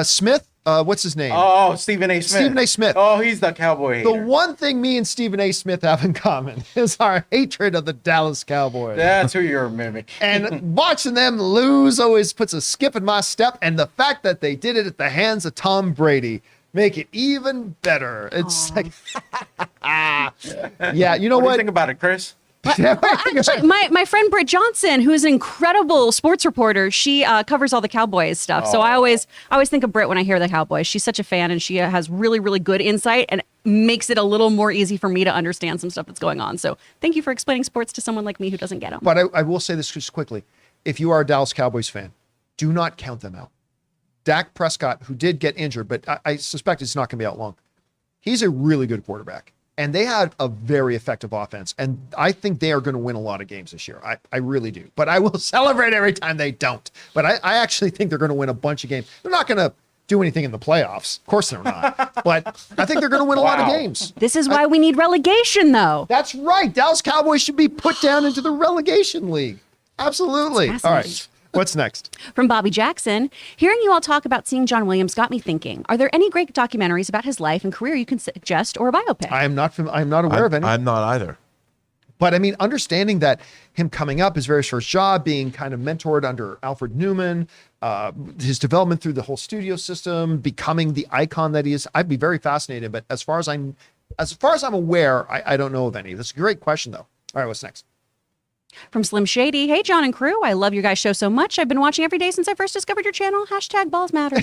Smith. What's his name? Oh, Stephen A. Smith. Stephen A. Smith. Oh, he's the cowboy hater. The one thing me and Stephen A. Smith have in common is our hatred of the Dallas Cowboys. That's who you're mimicking. And watching them lose always puts a skip in my step. And the fact that they did it at the hands of Tom Brady make it even better. It's like, yeah, you know What do what? you think about it, Chris? Actually, my friend Britt Johnson, who is an incredible sports reporter, she covers all the Cowboys stuff. So I always think of Britt when I hear the Cowboys. She's such a fan, and she has really, really good insight and makes it a little more easy for me to understand some stuff that's going on. So thank you for explaining sports to someone like me who doesn't get them. But I will say this just quickly. If you are a Dallas Cowboys fan, do not count them out. Dak Prescott, who did get injured, but I suspect it's not going to be out long. He's a really good quarterback. And they had a very effective offense. And I think they are going to win a lot of games this year. I really do. But I will celebrate every time they don't. But I actually think they're going to win a bunch of games. They're not going to do anything in the playoffs. Of course they're not. But I think they're going to win a lot of games. This is why we need relegation, though. That's right. Dallas Cowboys should be put down into the relegation league. Absolutely. All right. What's next? From Bobby Jackson, hearing you all talk about seeing John Williams got me thinking, are there any great documentaries about his life and career you can suggest, or a biopic? I'm not aware of any. I'm not either. But I mean, understanding that him coming up, his very first job, being kind of mentored under Alfred Newman, his development through the whole studio system, becoming the icon that he is, I'd be very fascinated. But as far as I'm aware, I don't know of any. That's a great question, though. All right, what's next? From Slim Shady, hey, John and crew, I love your guys' show so much. I've been watching every day since I first discovered your channel. # balls matter.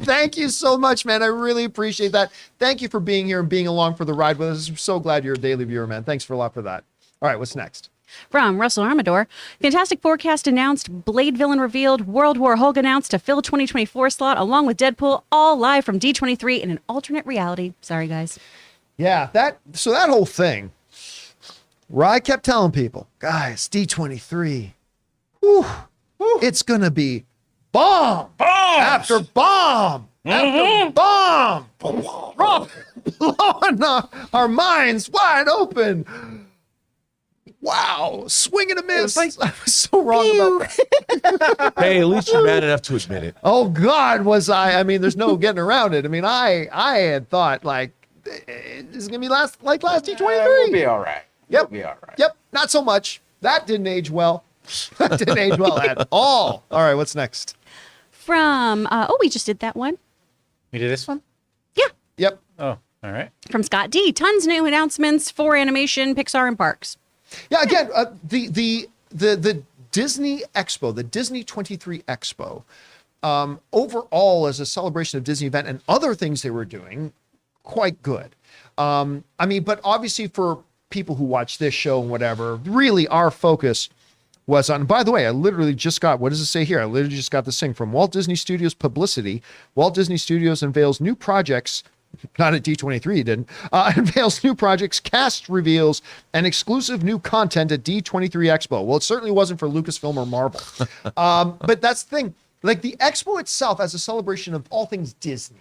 Thank you so much, man. I really appreciate that. Thank you for being here and being along for the ride with us. I'm so glad you're a daily viewer, man. Thanks for a lot for that. All right, what's next? From Russell Armador, Fantastic Forecast announced, Blade Villain revealed, World War Hulk announced to fill 2024 slot along with Deadpool, all live from D23 in an alternate reality. Sorry, guys. Yeah, that whole thing. Where I kept telling people, guys, D23, it's going to be bomb after bomb after bomb. Blowing our minds wide open. Wow. Swing and a miss. I was so wrong about that. Hey, at least you're mad enough to admit it. Oh, God, was I. I mean, there's no getting around it. I mean, I had thought, like, this is going to be last D23. We'll be all right. Yep. We'll be all right. Yep. Not so much. That didn't age well. That didn't age well at all. All right. What's next? From, we just did that one. We did this one? Yeah. Yep. Oh, all right. From Scott D, tons new announcements for animation, Pixar, and parks. Yeah. Again, the Disney Expo, the Disney 23 Expo, overall as a celebration of Disney event and other things they were doing, quite good. I mean, but obviously for people who watch this show and whatever, really our focus was on, by the way, I literally just got, what does it say here? I literally just got this thing from Walt Disney Studios Publicity. Walt Disney Studios unveils new projects, not at D23, he didn't, unveils new projects, cast reveals, and exclusive new content at D23 Expo. Well, it certainly wasn't for Lucasfilm or Marvel. But that's the thing, like the Expo itself as a celebration of all things Disney.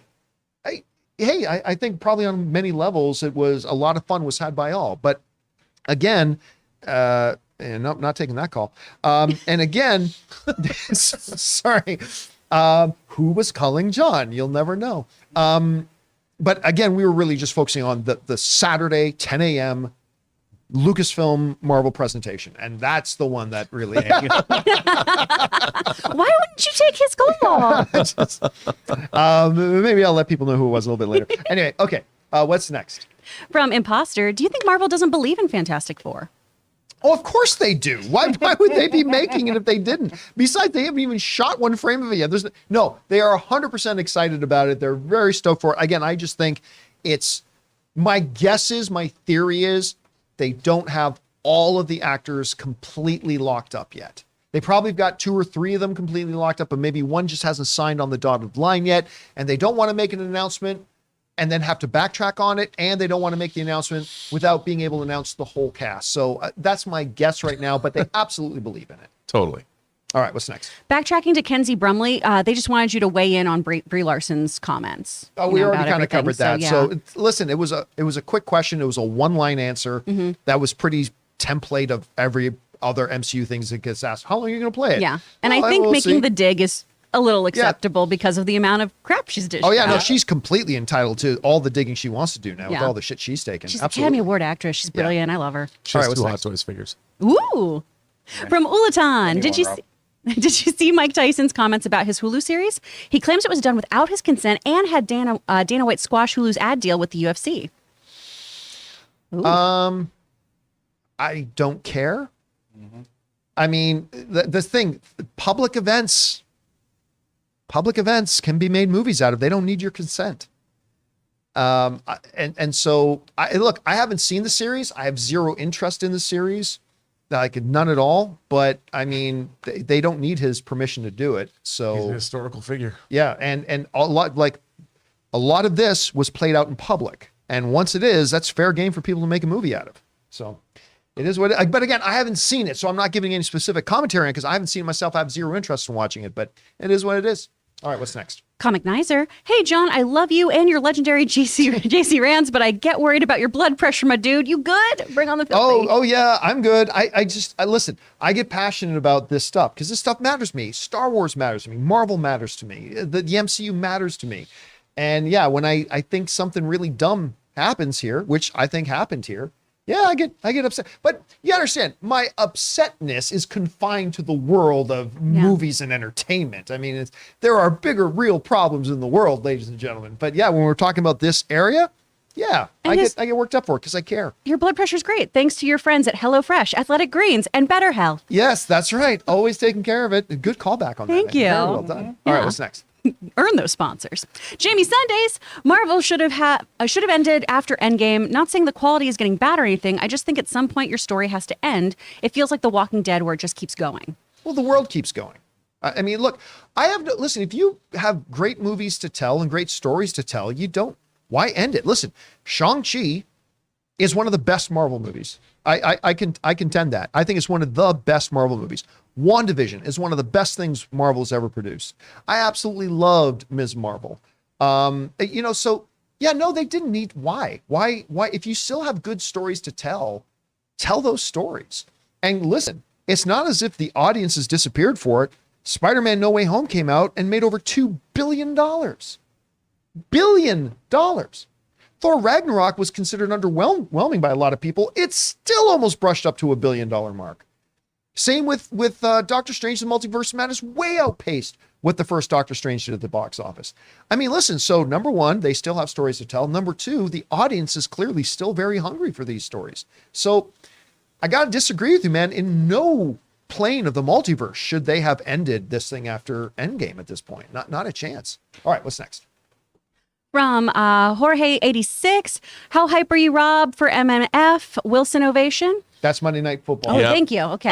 I think probably on many levels, it was a lot of fun was had by all. But again, and nope, not taking that call. And again, sorry, who was calling John? You'll never know. But again, we were really just focusing on the Saturday 10 a.m. Lucasfilm Marvel presentation. And that's the one that really... Why wouldn't you take his call? Maybe I'll let people know who it was a little bit later. Anyway, okay. What's next? From Imposter, do you think Marvel doesn't believe in Fantastic Four? Oh, of course they do. Why would they be making it if they didn't? Besides, they haven't even shot one frame of it yet. They are 100% excited about it. They're very stoked for it. Again, I just think my theory is they don't have all of the actors completely locked up yet. They probably got 2 or 3 of them completely locked up, but maybe one just hasn't signed on the dotted line yet. And they don't want to make an announcement and then have to backtrack on it. And they don't want to make the announcement without being able to announce the whole cast. So that's my guess right now, but they absolutely believe in it. Totally. All right, what's next? Backtracking to Kenzie Brumley, they just wanted you to weigh in on Brie Larson's comments. Oh, we already kind of covered that. So, listen, it was a quick question. It was a one-line answer that was pretty template of every other MCU things that gets asked. How long are you going to play it? Yeah, and I think we'll making see. the dig is a little acceptable because of the amount of crap she's dishing. Oh yeah, no, out. she's completely entitled to all the digging she wants to do now with Yeah. all the shit she's taken. She's Absolutely. Academy Award actress. She's brilliant. I love her. She All has right, 2 what's Hot Toys figures. Ooh. From Ulaton, did you Rob. did you see Mike Tyson's comments about his Hulu series? He claims it was done without his consent and had Dana White squash Hulu's ad deal with the UFC. Ooh. I don't care. I mean, the thing, public events can be made movies out of. They don't need your consent. And so I haven't seen the series. I have zero interest in the series. Like none at all. But I mean, they don't need his permission to do it. He's a So historical figure. yeah, and a lot of this was played out in public. And once it is, that's fair game for people to make a movie out of. So it is what but again, I haven't seen it, so I'm not giving any specific commentary on it because I haven't seen it myself. I have zero interest in watching it, but it is what it is. All right, what's next? Comic Nizer. Hey, John, I love you and your legendary JC Rands, but I get worried about your blood pressure, my dude. You good? Bring on the filthy. Oh yeah, I'm good. I listen, I get passionate about this stuff because this stuff matters to me. Star Wars matters to me. Marvel matters to me. The MCU matters to me. And yeah, when I think something really dumb happens here, which I think happened here, yeah, I get upset. But you understand, my upsetness is confined to the world of movies and entertainment. I mean, there are bigger, real problems in the world, ladies and gentlemen. But yeah, when we're talking about this area, yeah, I get worked up for it because I care. Your blood pressure's great thanks to your friends at HelloFresh, Athletic Greens, and Better Health. Yes, that's right. Always taking care of it. Good callback on that. Thank man. you. Very well done. All right, what's next? Earn those sponsors. Jamie Sundays. Marvel should have ended after Endgame. Not saying the quality is getting bad or anything. I just think at some point your story has to end. It feels like The Walking Dead where it just keeps going. Well, the world keeps going. I mean, look, listen, if you have great movies to tell and great stories to tell, why end it? Listen, Shang-Chi is one of the best Marvel movies. I contend that. I think it's one of the best Marvel movies. WandaVision is one of the best things Marvel's ever produced. I absolutely loved Ms. Marvel. So yeah, no, they didn't need, why, if you still have good stories to tell those stories. And listen, it's not as if the audience has disappeared for it. Spider-Man No Way Home came out and made over $2 billion. $billion. Thor Ragnarok was considered underwhelming by a lot of people. It's still almost brushed up to $1 billion mark. Same with Doctor Strange, the Multiverse of Madness, way outpaced what the first Doctor Strange did at the box office. I mean, listen, so number one, they still have stories to tell. Number two, the audience is clearly still very hungry for these stories. So I got to disagree with you, man. In no plane of the multiverse should they have ended this thing after Endgame at this point. Not a chance. All right, what's next? From Jorge86. How hype are you, Rob, for MNF? Wilson Ovation? That's Monday Night Football. Oh, Yeah. thank you. Okay.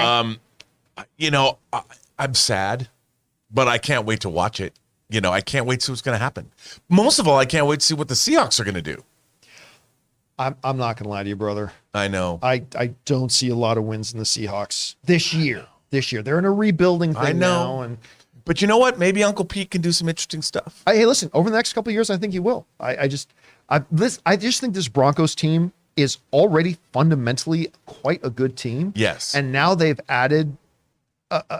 I'm sad, but I can't wait to watch it. I can't wait to see what's going to happen. Most of all, I can't wait to see what the Seahawks are going to do. I'm not going to lie to you, brother. I know. I don't see a lot of wins in the Seahawks this year. They're in a rebuilding thing I know. now. But you know what? Maybe Uncle Pete can do some interesting stuff. Hey, listen, over the next couple of years, I think he will. I just think this Broncos team is already fundamentally quite a good team. Yes. And now they've added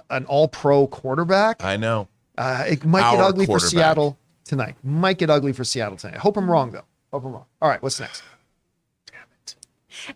an all-pro quarterback. I know. It might get Our ugly for quarterback. Seattle tonight. Might get ugly for Seattle tonight. I hope I'm wrong, though. All right, what's next?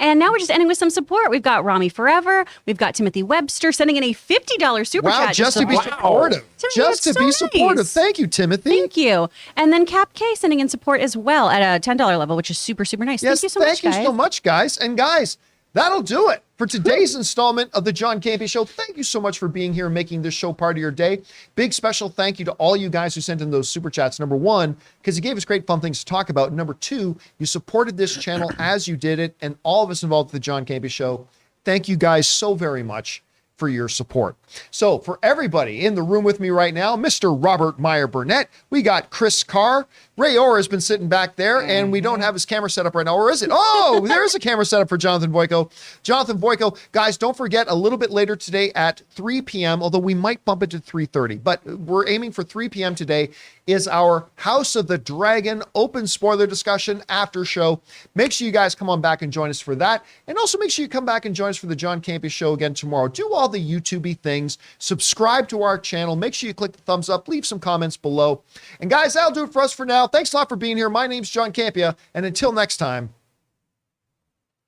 And now we're just ending with some support. We've got Rami Forever. We've got Timothy Webster sending in a $50 super Wow, chat. just to be supportive. Timothy, Just to that's be so supportive. nice. Thank you, Timothy. Thank you. And then Cap K sending in support as well at a $10 level, which is super, super nice. Yes, Thank you so much, guys. Thank you so much, guys. And guys, that'll do it for today's installment of the John Campea Show. Thank you so much for being here and making this show part of your day. Big special thank you to all you guys who sent in those super chats. Number one, because you gave us great fun things to talk about. Number two, you supported this channel as you did it, and all of us involved with the John Campea Show. Thank you guys so very much for your support. So for everybody in the room with me right now, Mr. Robert Meyer Burnett, we got Chris Carr. Ray Orr has been sitting back there, and we don't have his camera set up right now, or is it? Oh, there's a camera set up for Jonathan Boyko. Jonathan Boyko, guys, don't forget a little bit later today at 3 p.m., although we might bump it to 3:30, but we're aiming for 3 p.m. today, is our House of the Dragon open spoiler discussion after show. Make sure you guys come on back and join us for that. And also make sure you come back and join us for the John Campea Show again tomorrow. Do all the YouTube-y things. Subscribe to our channel. Make sure you click the thumbs up. Leave some comments below. And guys, that'll do it for us for now. Thanks a lot for being here. My name's John Campea. And until next time,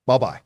bye-bye.